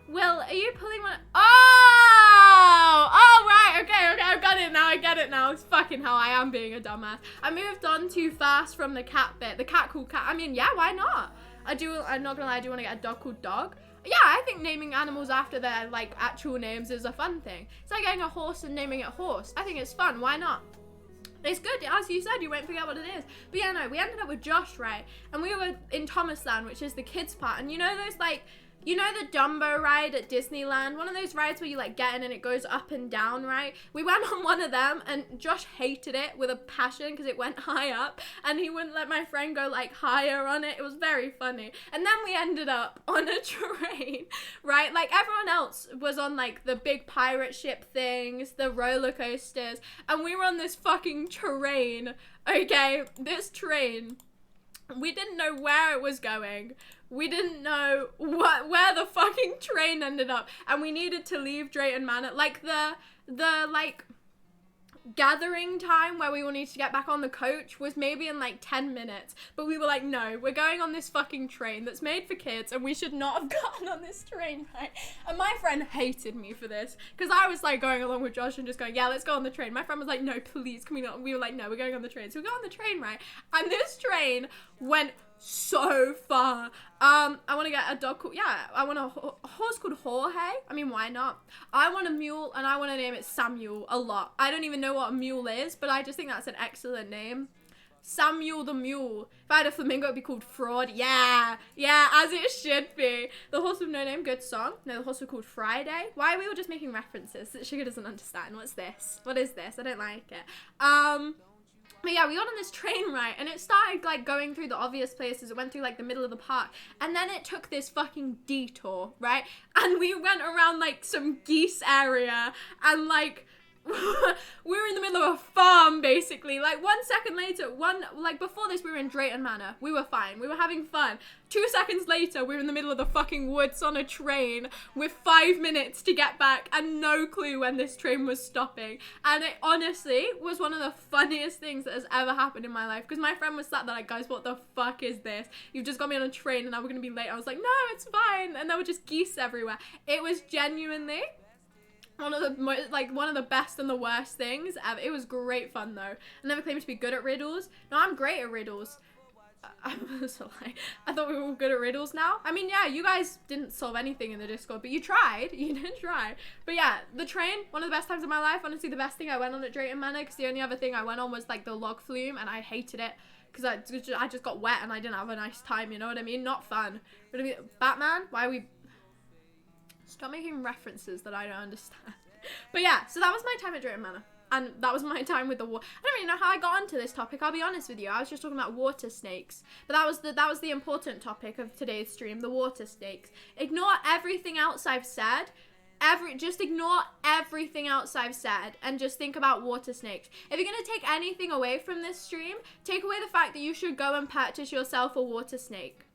Will, are you pulling one? Oh, right, okay, I got it now, I get it now. It's fucking hell, I am being a dumbass. I moved on too fast from the cat bit. The cat called Cat, I mean, yeah, why not? I'm not gonna lie, I do want to get a dog called Dog. Yeah, I think naming animals after their, like, actual names is a fun thing. It's like getting a horse and naming it Horse. I think it's fun, why not? It's good, as you said, you won't forget what it is. But yeah, no, we ended up with Josh, right? And we were in Thomas Land, which is the kids part. And you know those, like, you know the Dumbo ride at Disneyland? One of those rides where you, like, get in and it goes up and down, right? We went on one of them, and Josh hated it with a passion because it went high up. And he wouldn't let my friend go, like, higher on it. It was very funny. And then we ended up on a train, right? Like, everyone else was on, like, the big pirate ship things, the roller coasters. And we were on this fucking train, okay? This train. We didn't know where it was going. We didn't know where the fucking train ended up, and we needed to leave Drayton Manor. Like the like gathering time where we all need to get back on the coach was maybe in like 10 minutes, but we were like, no, we're going on this fucking train that's made for kids, and we should not have gotten on this train, right? And my friend hated me for this because I was like going along with Josh and just going, yeah, let's go on the train. My friend was like, no, please, can we not? We were like, no, we're going on the train. So we got on the train, right? And this train went so far. I want to get a dog called, I want a horse called Jorge. I mean, why not? I want a mule, and I want to name it Samuel a lot. I don't even know what a mule is, but I just think that's an excellent name. Samuel the mule. If I had a flamingo, it'd be called Fraud. Yeah, as it should be. The horse with no name, good song. No, the horse was called Friday. Why are we all just making references that Sugar doesn't understand? What's this? What is this? I don't like it. But yeah, we got on this train, right, and it started, like, going through the obvious places. It went through, like, the middle of the park, and then it took this fucking detour, right, and we went around, like, some geese area, and, like, we were in the middle of a farm, basically. Like, 1 second later, before this, we were in Drayton Manor. We were fine. We were having fun. 2 seconds later, we were in the middle of the fucking woods on a train with 5 minutes to get back and no clue when this train was stopping. And it honestly was one of the funniest things that has ever happened in my life, because my friend was sat there like, guys, what the fuck is this? You've just got me on a train and now we're gonna be late. I was like, no, it's fine. And there were just geese everywhere. It was genuinely one of the best and the worst things ever. It was great fun though. I never claimed to be good at riddles. No, I'm great at riddles. That's a lie. I thought we were all good at riddles now. I mean, yeah, you guys didn't solve anything in the Discord, but you tried. You did try. But yeah, the train, one of the best times of my life. Honestly, the best thing I went on at Drayton Manor, because the only other thing I went on was like the log flume, and I hated it because I just got wet and I didn't have a nice time. You know what I mean? Not fun. But I mean, Batman, why are we... Stop making references that I don't understand. But yeah, so that was my time at Drayton Manor. And that was my time with the water. I don't really know how I got onto this topic, I'll be honest with you. I was just talking about water snakes. But that was the important topic of today's stream, the water snakes. Ignore everything else I've said. Just ignore everything else I've said and just think about water snakes. If you're going to take anything away from this stream, take away the fact that you should go and purchase yourself a water snake.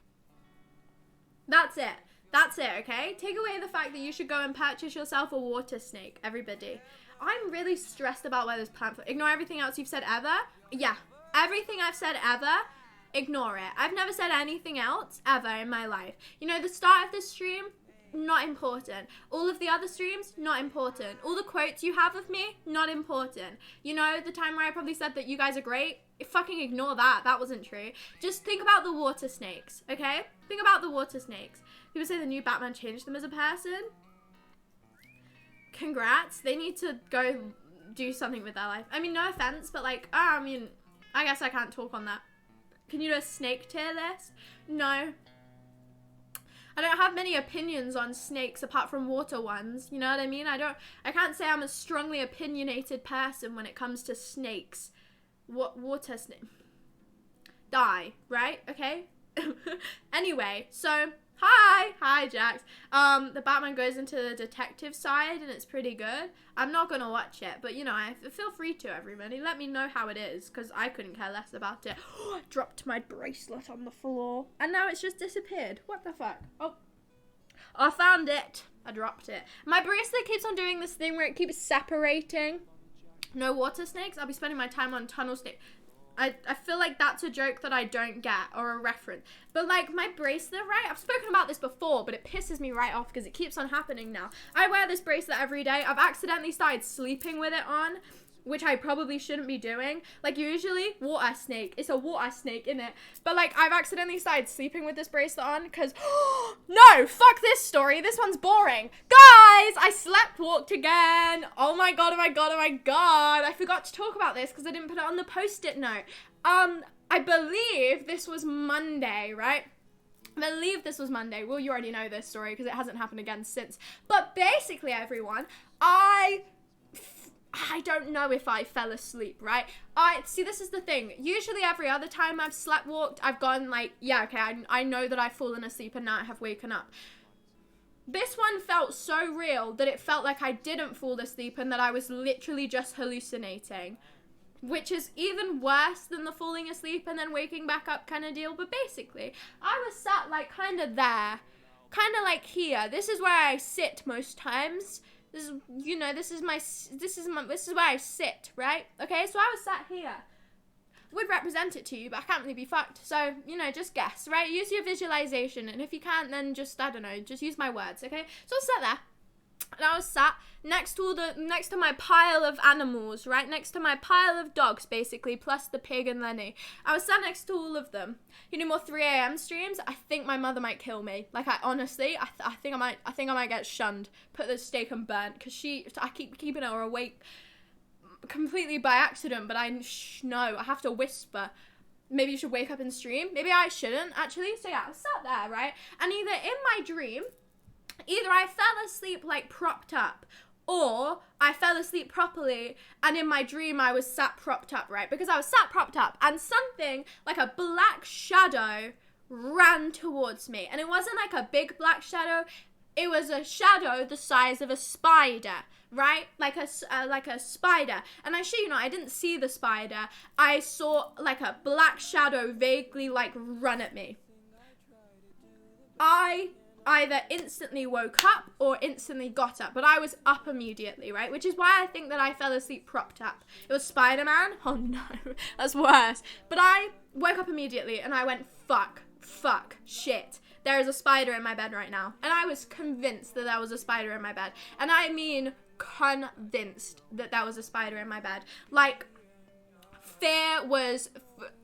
That's it. That's it, okay? Take away the fact that you should go and purchase yourself a water snake, everybody. I'm really stressed about where this plant... Ignore everything else you've said ever. Yeah, everything I've said ever, ignore it. I've never said anything else ever in my life. You know, the start of this stream, not important. All of the other streams, not important. All the quotes you have of me, not important. You know, the time where I probably said that you guys are great, fucking ignore that. That wasn't true. Just think about the water snakes, okay? Think about the water snakes. People say the new Batman changed them as a person. Congrats. They need to go do something with their life. I mean, no offense, but like, I mean, I guess I can't talk on that. Can you do a snake tier list? No. I don't have many opinions on snakes apart from water ones. You know what I mean? I can't say I'm a strongly opinionated person when it comes to snakes. What water snake? Die, right? Okay. Anyway, so hi Jax. The Batman goes into the detective side and it's pretty good. I'm not gonna watch it, but you know, feel free to, everybody. Let me know how it is, because I couldn't care less about it. I dropped my bracelet on the floor and now it's just disappeared. What the fuck? Oh, I found it. I dropped it. My bracelet keeps on doing this thing where it keeps separating. No water snakes. I'll be spending my time on tunnel snake. I feel like that's a joke that I don't get, or a reference. But like my bracelet, right? I've spoken about this before, but it pisses me right off because it keeps on happening now. I wear this bracelet every day. I've accidentally started sleeping with it on, which I probably shouldn't be doing. Like usually, water snake. It's a water snake, innit? But like I've accidentally started sleeping with this bracelet on because, no, fuck this story. This one's boring. Guys, I slept walked again. Oh my god, oh my god, oh my god. I forgot to talk about this because I didn't put it on the post-it note. I believe this was Monday, right? I believe this was Monday. Well, you already know this story because it hasn't happened again since. But basically, everyone, I don't know if I fell asleep, right? See, this is the thing. Usually every other time I've slept walked, I've gone like, yeah, okay, I know that I've fallen asleep and now I have woken up. This one felt so real that it felt like I didn't fall asleep and that I was literally just hallucinating. Which is even worse than the falling asleep and then waking back up kind of deal. But basically, I was sat like kind of there. Kind of like here. This is where I sit most times. This is, you know, this is where I sit, right? Okay, so I was sat here. Would represent it to you, but I can't really be fucked. So, you know, just guess, right? Use your visualization, and if you can't, then just, I don't know, just use my words, okay? So I was sat there, and I was sat next to my pile of animals, right? Next to my pile of dogs, basically, plus the pig and Lenny. I was sat next to all of them. You know, more 3 a.m. streams, I think my mother might kill me. Like, I honestly, I think I might get shunned, put the stake and burnt, because I keep keeping her awake completely by accident, but I know, I have to whisper. Maybe you should wake up and stream. Maybe I shouldn't, actually. So yeah, I was sat there, right? And either in my dream, I fell asleep, like, propped up, or I fell asleep properly, and in my dream I was sat propped up, right? Because I was sat propped up, and something, like a black shadow, ran towards me. And it wasn't like a big black shadow. it was a shadow the size of a spider, right? Like a spider. And I shit you not, I didn't see the spider. I saw like a black shadow vaguely like run at me. I either instantly woke up or instantly got up, but I was up immediately, right? Which is why I think that I fell asleep propped up. It was Spider-Man. Oh no, that's worse. But I woke up immediately and I went, fuck, shit. There is a spider in my bed right now. And I was convinced that there was a spider in my bed. And I mean convinced that there was a spider in my bed. Like, fear was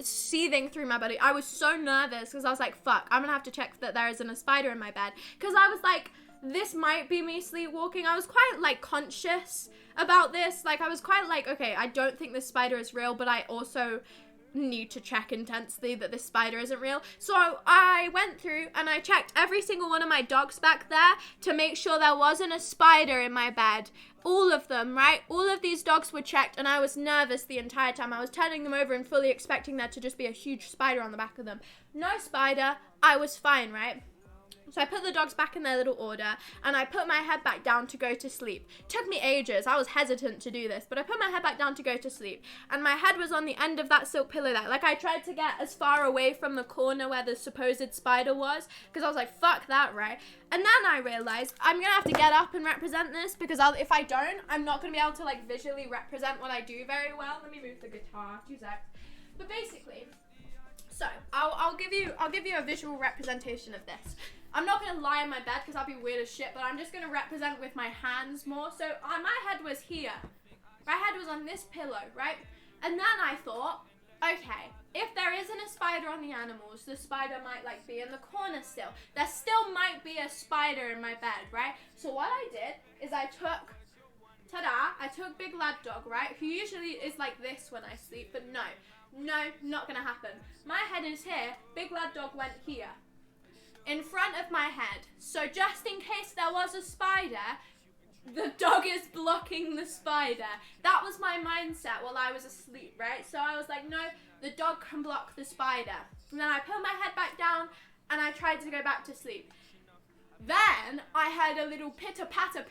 seething through my body. I was so nervous because I was like, fuck, I'm gonna have to check that there isn't a spider in my bed. Because I was like, this might be me sleepwalking. I was quite like conscious about this. Like, I was quite like, okay, I don't think this spider is real, but I also need to check intensely that this spider isn't real. So I went through and I checked every single one of my dogs back there to make sure there wasn't a spider in my bed. All of them, right? All of these dogs were checked and I was nervous the entire time. I was turning them over and fully expecting there to just be a huge spider on the back of them. No spider. I was fine, right? So I put the dogs back in their little order and I put my head back down to go to sleep. Took me ages. I was hesitant to do this, but I put my head back down to go to sleep. And my head was on the end of that silk pillow there. Like, I tried to get as far away from the corner where the supposed spider was because I was like, fuck that, right? And then I realized I'm going to have to get up and represent this because if I don't, I'm not going to be able to like visually represent what I do very well. Let me move the guitar. 2 seconds. But basically, so I'll give you a visual representation of this. I'm not going to lie in my bed because that'd be weird as shit, but I'm just going to represent with my hands more. So my head was here. My head was on this pillow, right? And then I thought, okay, if there isn't a spider on the animals, the spider might like be in the corner still. There still might be a spider in my bed, right? So what I did is I took Big Lad Dog, right? Who usually is like this when I sleep, but no, not going to happen. My head is here. Big Lad Dog went here. In front of my head. So just in case there was a spider, the dog is blocking the spider. That was my mindset while I was asleep, right? So I was like, no, the dog can block the spider. And then I put my head back down and I tried to go back to sleep. Then I heard a little pitter-patter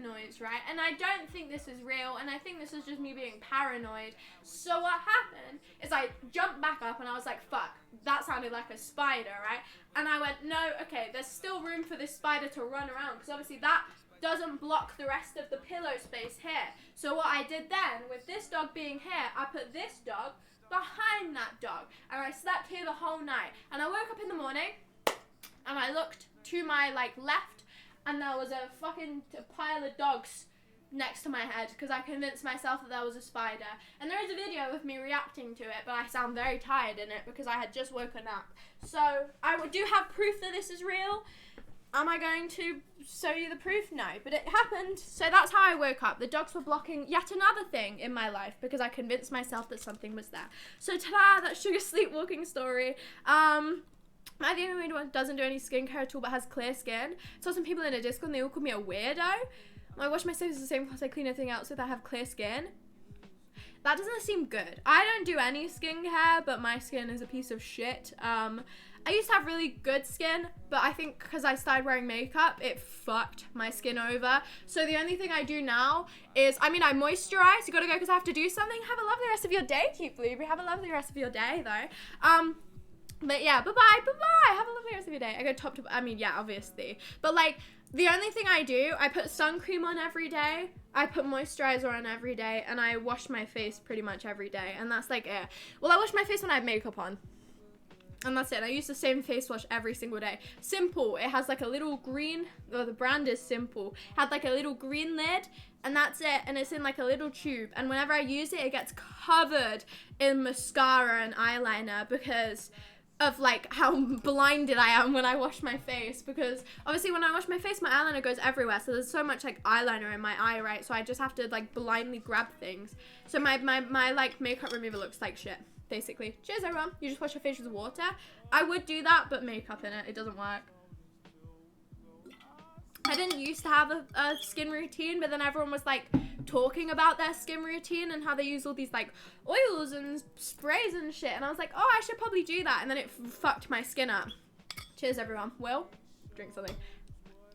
noise, right? And I don't think this is real, and I think this is just me being paranoid. So what happened is I jumped back up and I was like, fuck, that sounded like a spider, right? And I went, no, okay, there's still room for this spider to run around, because obviously that doesn't block the rest of the pillow space here. So what I did then, with this dog being here, I put this dog behind that dog, and I slept here the whole night. And I woke up in the morning, and I looked to my like left, and there was a fucking pile of dogs next to my head because I convinced myself that there was a spider. And there is a video of me reacting to it, but I sound very tired in it because I had just woken up. So I do have proof that this is real. Am I going to show you the proof? No, but it happened. So that's how I woke up. The dogs were blocking yet another thing in my life because I convinced myself that something was there. So ta-da, that's Sugar sleepwalking story. I'm the only one who doesn't do any skincare at all but has clear skin. Saw some people in a Discord and they all called me a weirdo. I wash my face the same because I clean everything else with I have clear skin. That doesn't seem good. I don't do any skincare, but my skin is a piece of shit. I used to have really good skin, but I think because I started wearing makeup, it fucked my skin over. So the only thing I do now is, I moisturize. You gotta go because I have to do something. Have a lovely rest of your day, Keep Blueberry. Have a lovely rest of your day, though. But yeah, bye-bye. Have a lovely rest of your day. I go top to, obviously. But like, the only thing I do, I put sun cream on every day. I put moisturizer on every day. And I wash my face pretty much every day. And that's like it. Well, I wash my face when I have makeup on. And that's it. I use the same face wash every single day. Simple. It has like a little green, the brand is Simple. It had like a little green lid. And that's it. And it's in like a little tube. And whenever I use it, it gets covered in mascara and eyeliner because of like how blinded I am when I wash my face, because obviously when I wash my face my eyeliner goes everywhere, so there's so much like eyeliner in my eye, right? So I just have to like blindly grab things. So my like makeup remover looks like shit basically. Cheers everyone. You just wash your face with water. I would do that, but makeup in it doesn't work. I didn't used to have a skin routine, but then everyone was like talking about their skin routine and how they use all these like oils and sprays and shit, and I was like, oh, I should probably do that, and then it fucked my skin up. Cheers everyone. Will, drink something.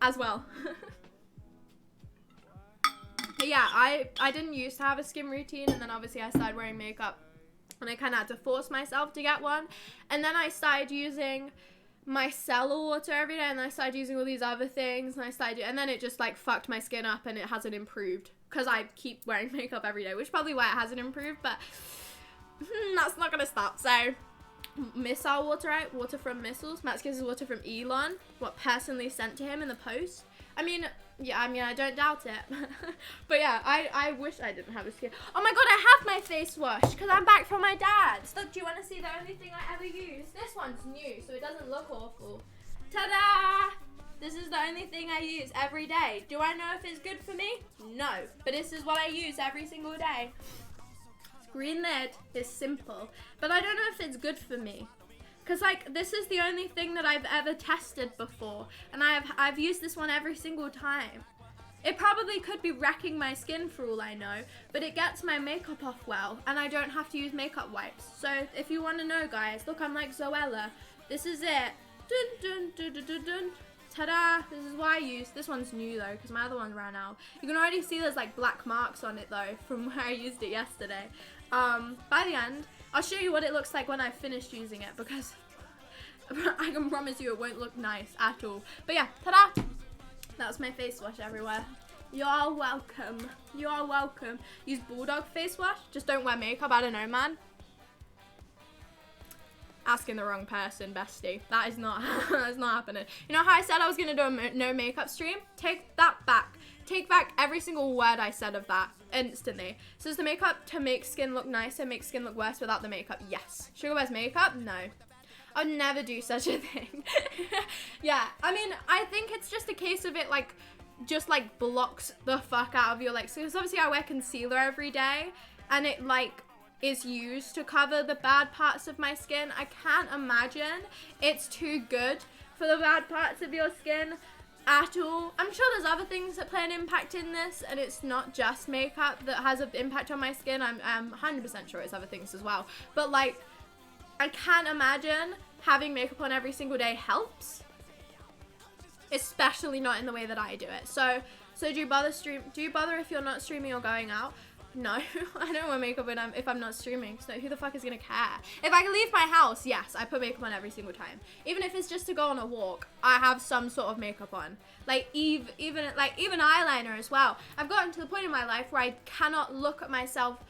as well. But yeah, I didn't used to have a skin routine, and then obviously I started wearing makeup, and I kind of had to force myself to get one. And then I started using micellar water every day, and then I started using all these other things, and then it just like fucked my skin up, and it hasn't improved because I keep wearing makeup every day, which is probably why it hasn't improved, but that's not gonna stop. So missile water, right? Water from missiles. Matt gives us water from Elon, what personally sent to him in the post. I mean, I don't doubt it. But yeah, I wish I didn't have a skin. Oh my god, I have my face wash because I'm back from my dad's. Look, do you want to see the only thing I ever use? This one's new, so it doesn't look awful. Ta-da! This is the only thing I use every day. Do I know if it's good for me? No. But this is what I use every single day. It's green lid. It's simple. But I don't know if it's good for me. Because, like, this is the only thing that I've ever tested before. And I've used this one every single time. It probably could be wrecking my skin for all I know. But it gets my makeup off well. And I don't have to use makeup wipes. So, if you want to know, guys, look, I'm like Zoella. This is it. Dun, dun, dun, dun, dun, dun. Ta-da! This is what I use. This one's new, though, because my other one ran out. You can already see there's, like, black marks on it, though, from where I used it yesterday. By the end, I'll show you what it looks like when I've finished using it, because I can promise you it won't look nice at all. But yeah, ta-da! That's my face wash everywhere. You're welcome. You're welcome. Use Bulldog face wash. Just don't wear makeup. I don't know, man. Asking the wrong person, bestie. That is not, that's not happening. You know how I said I was going to do a no makeup stream? Take that back. Take back every single word I said of that instantly. So is the makeup to make skin look nicer, make skin look worse without the makeup? Yes. Sugar wears makeup? No. I'd never do such a thing. Yeah, I mean, I think it's just a case of it, like, just, like, blocks the fuck out of your, like, because obviously I wear concealer every day, and it, like, is used to cover the bad parts of my skin. I can't imagine it's too good for the bad parts of your skin at all. I'm sure there's other things that play an impact in this, and it's not just makeup that has an impact on my skin. I'm 100% sure it's other things as well. But, like, I can't imagine having makeup on every single day helps. Especially not in the way that I do it. So do you bother if you're not streaming or going out? No, I don't wear makeup if I'm not streaming, so who the fuck is gonna care? If I can leave my house, yes, I put makeup on every single time. Even if it's just to go on a walk, I have some sort of makeup on. Like, even eyeliner as well. I've gotten to the point in my life where I cannot look at myself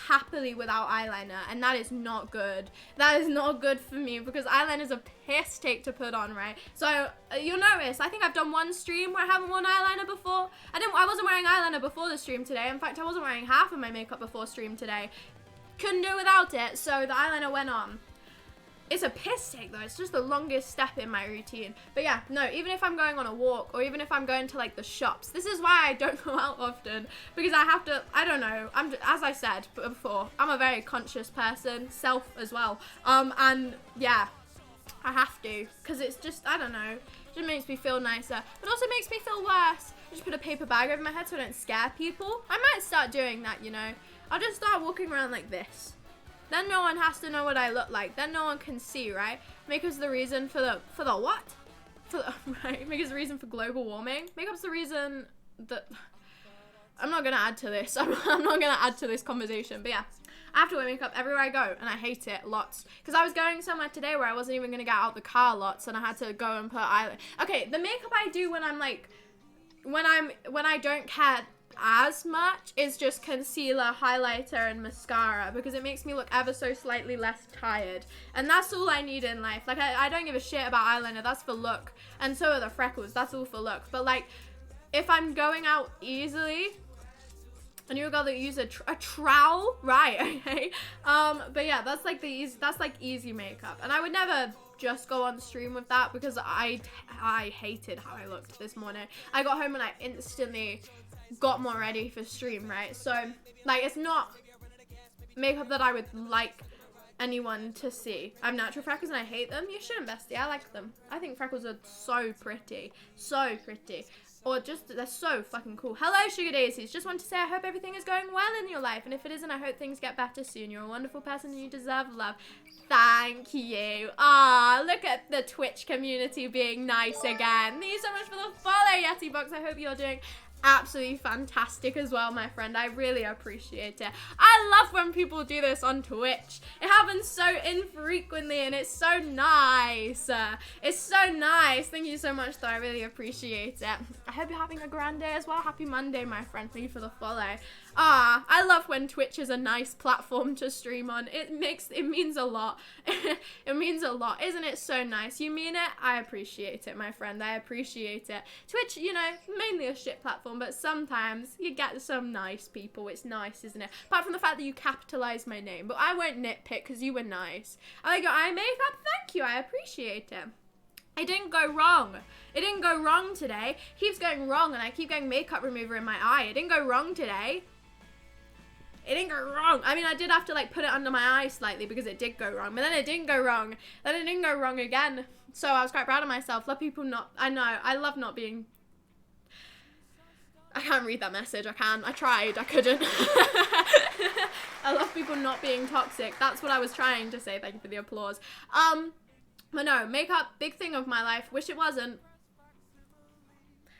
happily without eyeliner, and that is not good. That is not good for me, because eyeliner is a piss take to put on, right? So you'll notice I think I've done one stream where I haven't worn eyeliner before. I wasn't wearing eyeliner before the stream today. In fact, I wasn't wearing half of my makeup before stream today. Couldn't do without it, so the eyeliner went on. It's a piss take though. It's just the longest step in my routine. But yeah, no, even if I'm going on a walk, or even if I'm going to like the shops, this is why I don't go out often, because I have to, I don't know, as I said before, I'm a very conscious person, self as well, and yeah, I have to, because it's just, I don't know, it just makes me feel nicer, but also makes me feel worse. I just put a paper bag over my head so I don't scare people. I might start doing that, you know. I'll just start walking around like this. Then no one has to know what I look like. Then no one can see, right? Makeup's the reason for the what? Right? Makeup's the reason for global warming. Makeup's the reason that... I'm not gonna add to this. I'm not gonna add to this conversation. But yeah, I have to wear makeup everywhere I go, and I hate it lots. Because I was going somewhere today where I wasn't even gonna get out the car lots, and I had to go and put eyeliner. Okay, the makeup I do when I'm like, when I don't care as much is just concealer, highlighter, and mascara, because it makes me look ever so slightly less tired, and that's all I need in life. Like, I don't give a shit about eyeliner, that's for look, and so are the freckles, that's all for look. But like, if I'm going out easily, and you're a girl that use a trowel, right? Okay, but yeah, that's like easy makeup, and I would never just go on stream with that, because I hated how I looked this morning. I got home and I instantly got more ready for stream, right? So like, it's not makeup that I would like anyone to see. I have natural freckles and I hate them. You shouldn't, bestie. I like them. I think freckles are so pretty, so pretty. or just, they're so fucking cool. Hello, Sugar Daisies. Just want to say I hope everything is going well in your life. And if it isn't, I hope things get better soon. You're a wonderful person and you deserve love. Thank you. Ah, look at the Twitch community being nice again. Thank you so much for the follow, Yeti Box. I hope you're doing absolutely fantastic as well, my friend. I really appreciate it. I love when people do this on Twitch. It happens so infrequently and it's so nice. It's so nice. Thank you so much, though. I really appreciate it. I hope you're having a grand day as well. Happy Monday, my friend. Thank you for the follow. I love when Twitch is a nice platform to stream on. It means a lot. It means a lot. Isn't it so nice? You mean it? I appreciate it, my friend. I appreciate it. Twitch, you know, mainly a shit platform, but sometimes you get some nice people. It's nice, isn't it? Apart from the fact that you capitalized my name, but I won't nitpick because you were nice. I like your eye makeup. Thank you. I appreciate it. It didn't go wrong. It didn't go wrong today. It keeps going wrong and I keep getting makeup remover in my eye. It didn't go wrong today. It didn't go wrong. I mean, I did have to like put it under my eye slightly because it did go wrong, but then it didn't go wrong. Then it didn't go wrong again. So I was quite proud of myself. Love people not, I know, I love not being, I can't read that message. I tried, I couldn't. I love people not being toxic. That's what I was trying to say. Thank you for the applause. But no, makeup, big thing of my life. Wish it wasn't.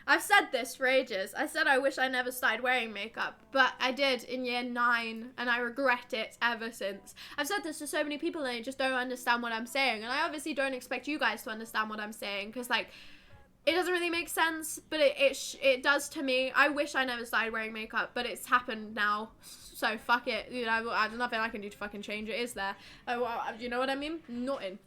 I've said this for ages. I said I wish I never started wearing makeup, but I did in year 9, and I regret it ever since. I've said this to so many people, and they just don't understand what I'm saying, and I obviously don't expect you guys to understand what I'm saying, because, like, it doesn't really make sense, but it does to me. I wish I never started wearing makeup, but it's happened now, so fuck it. You know, there's nothing I can do to fucking change it, is there? You know what I mean? Nothing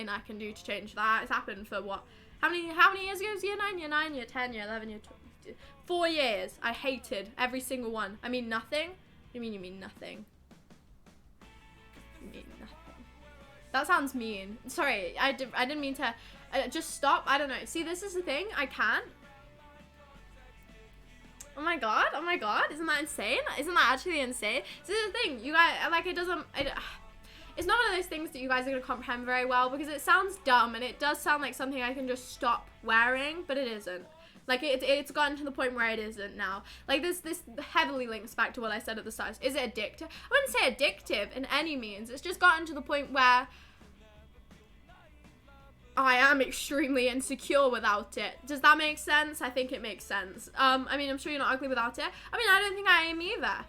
I can do to change that. It's happened for what? How many years ago was year 9, year 9, year 10, year 11, year 12? 4 years. I hated every single one. I mean nothing? What do you mean you mean nothing? You mean nothing. That sounds mean. Sorry, I didn't mean to. Just stop. I don't know. See, this is the thing. I can't. Oh my god. Oh my god. Isn't that insane? Isn't that actually insane? This is the thing. You guys, like, it doesn't. It's not one of those things that you guys are going to comprehend very well because it sounds dumb and it does sound like something I can just stop wearing, but it isn't. Like, it's gotten to the point where it isn't now. Like, this heavily links back to what I said at the start. Is it addictive? I wouldn't say addictive in any means. It's just gotten to the point where I am extremely insecure without it. Does that make sense? I think it makes sense. I mean, I'm sure you're not ugly without it. I mean, I don't think I am either.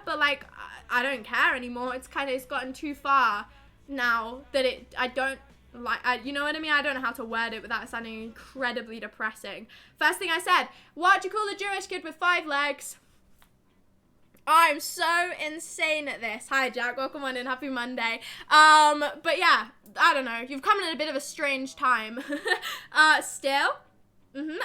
But, like, I don't care anymore. It's gotten too far now that I don't like, you know what I mean? I don't know how to word it without sounding incredibly depressing. First thing I said, what do you call a Jewish kid with 5 legs? I'm so insane at this. Hi, Jack. Welcome on in. Happy Monday. But yeah, I don't know. You've come in at a bit of a strange time. Still.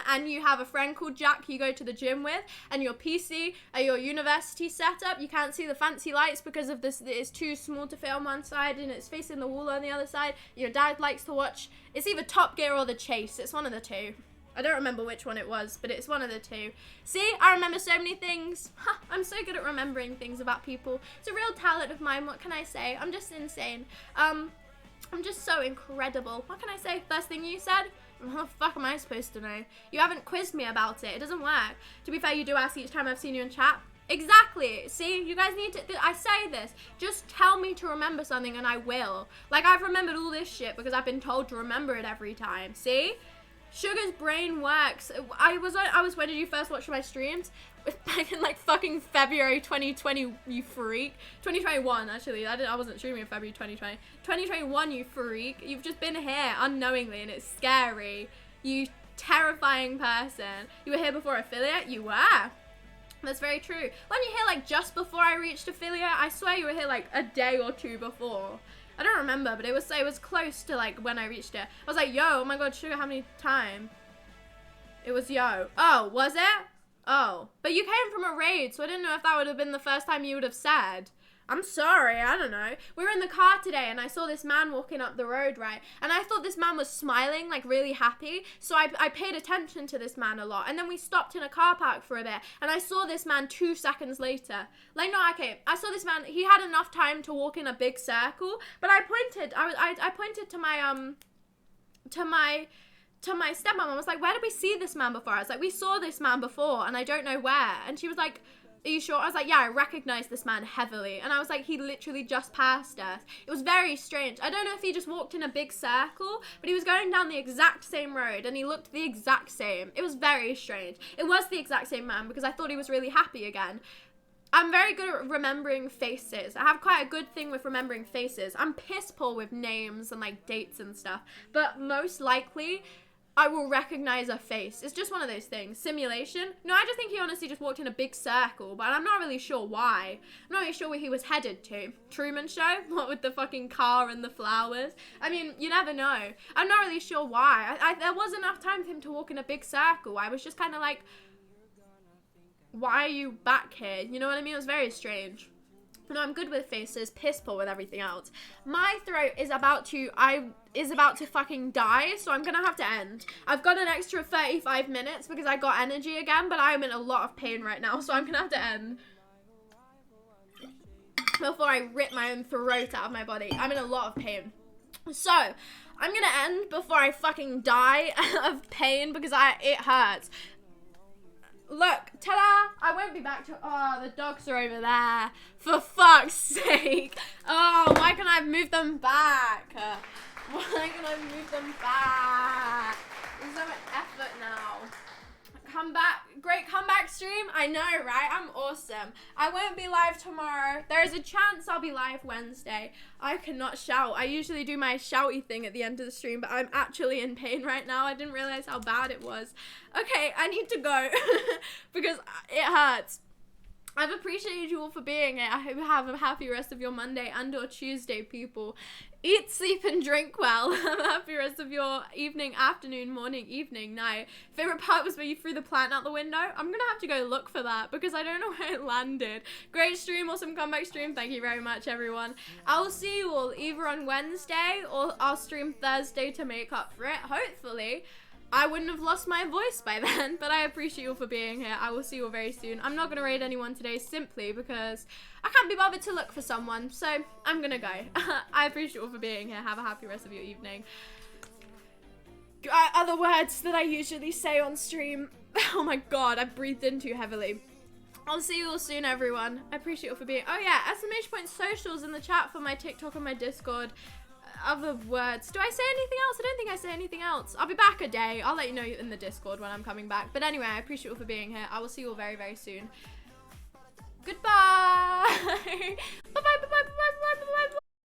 And you have a friend called Jack you go to the gym with, and your PC at your university setup, you can't see the fancy lights because of this. It's too small to fit on one side and it's facing the wall on the other side. Your dad likes to watch, it's either Top Gear or The Chase. It's one of the two. I don't remember which one it was, but it's one of the two. See, I remember so many things. I'm so good at remembering things about people. It's a real talent of mine. What can I say? I'm just insane. I'm just so incredible. What can I say? First thing you said? How the fuck am I supposed to know? You haven't quizzed me about it. It doesn't work. To be fair, you do ask each time I've seen you in chat. Exactly. See, you guys need to, I say this, just tell me to remember something and I will. Like, I've remembered all this shit because I've been told to remember it every time. See? Sugar's brain works. When did you first watch my streams? Back in like fucking February 2020, you freak. 2021, actually. I wasn't streaming in February 2020. 2021, you freak. You've just been here unknowingly and it's scary. You terrifying person. You were here before affiliate? You were. That's very true. When you here like just before I reached affiliate, I swear you were here like a day or two before. I don't remember, but it was close to like when I reached it. I was like, yo, oh my god, Sugar, how many times? It was yo. Oh, was it? Oh. But you came from a raid, so I didn't know if that would have been the first time you would have said. I'm sorry, I don't know. We were in the car today and I saw this man walking up the road, right? And I thought this man was smiling, like really happy. So I paid attention to this man a lot. And then we stopped in a car park for a bit and I saw this man 2 seconds later. Like, no, okay, I saw this man, he had enough time to walk in a big circle, but I pointed to to my stepmom, I was like, where did we see this man before? I was like, we saw this man before and I don't know where. And she was like, are you sure? I was like, yeah, I recognize this man heavily. And I was like, he literally just passed us. It was very strange. I don't know if he just walked in a big circle, but he was going down the exact same road and he looked the exact same. It was very strange. It was the exact same man because I thought he was really happy again. I'm very good at remembering faces. I have quite a good thing with remembering faces. I'm piss poor with names and like dates and stuff, but most likely I will recognize a face. It's just one of those things. Simulation? No, I just think he honestly just walked in a big circle, but I'm not really sure why. I'm not really sure where he was headed to. Truman Show? What with the fucking car and the flowers? I mean, you never know. I'm not really sure why. There was enough time for him to walk in a big circle. I was just kind of like, why are you back here? You know what I mean? It was very strange. No, I'm good with faces, piss poor with everything else. My throat is about to fucking die, so I'm gonna have to end. I've got an extra 35 minutes because I got energy again, but I'm in a lot of pain right now, so I'm gonna have to end before I rip my own throat out of my body. I'm in a lot of pain. So, I'm gonna end before I fucking die of pain because it hurts. Look, ta-da! I won't be back to. Oh, the dogs are over there. For fuck's sake! Oh, why can't I move them back? Why can't I move them back? There's so much effort now. Comeback, great comeback stream. I know, right? I'm awesome. I won't be live tomorrow. There is a chance I'll be live Wednesday. I cannot shout. I usually do my shouty thing at the end of the stream, but I'm actually in pain right now. I didn't realize how bad it was. Okay, I need to go because it hurts. I've appreciated you all for being here. I hope you have a happy rest of your Monday and or Tuesday, people. Eat, sleep, and drink well. Have a happy rest of your evening, afternoon, morning, evening, night. Favorite part was where you threw the plant out the window. I'm gonna have to go look for that because I don't know where it landed. Great stream, awesome comeback stream. Thank you very much, everyone. I'll see you all either on Wednesday or I'll stream Thursday to make up for it, hopefully. I wouldn't have lost my voice by then, but I appreciate you all for being here. I will see you all very soon. I'm not going to raid anyone today simply because I can't be bothered to look for someone, so I'm going to go. I appreciate you all for being here. Have a happy rest of your evening. Other words that I usually say on stream. Oh my god, I breathed in too heavily. I'll see you all soon, everyone. I appreciate you all for being... Oh yeah, !Point socials in the chat for my TikTok and my Discord. Other words. Do I say anything else? I don't think I say anything else. I'll be back a day. I'll let you know in the Discord when I'm coming back. But anyway, I appreciate you all for being here. I will see you all very, very soon. Goodbye. Bye-bye, bye-bye, bye-bye, bye-bye, bye-bye.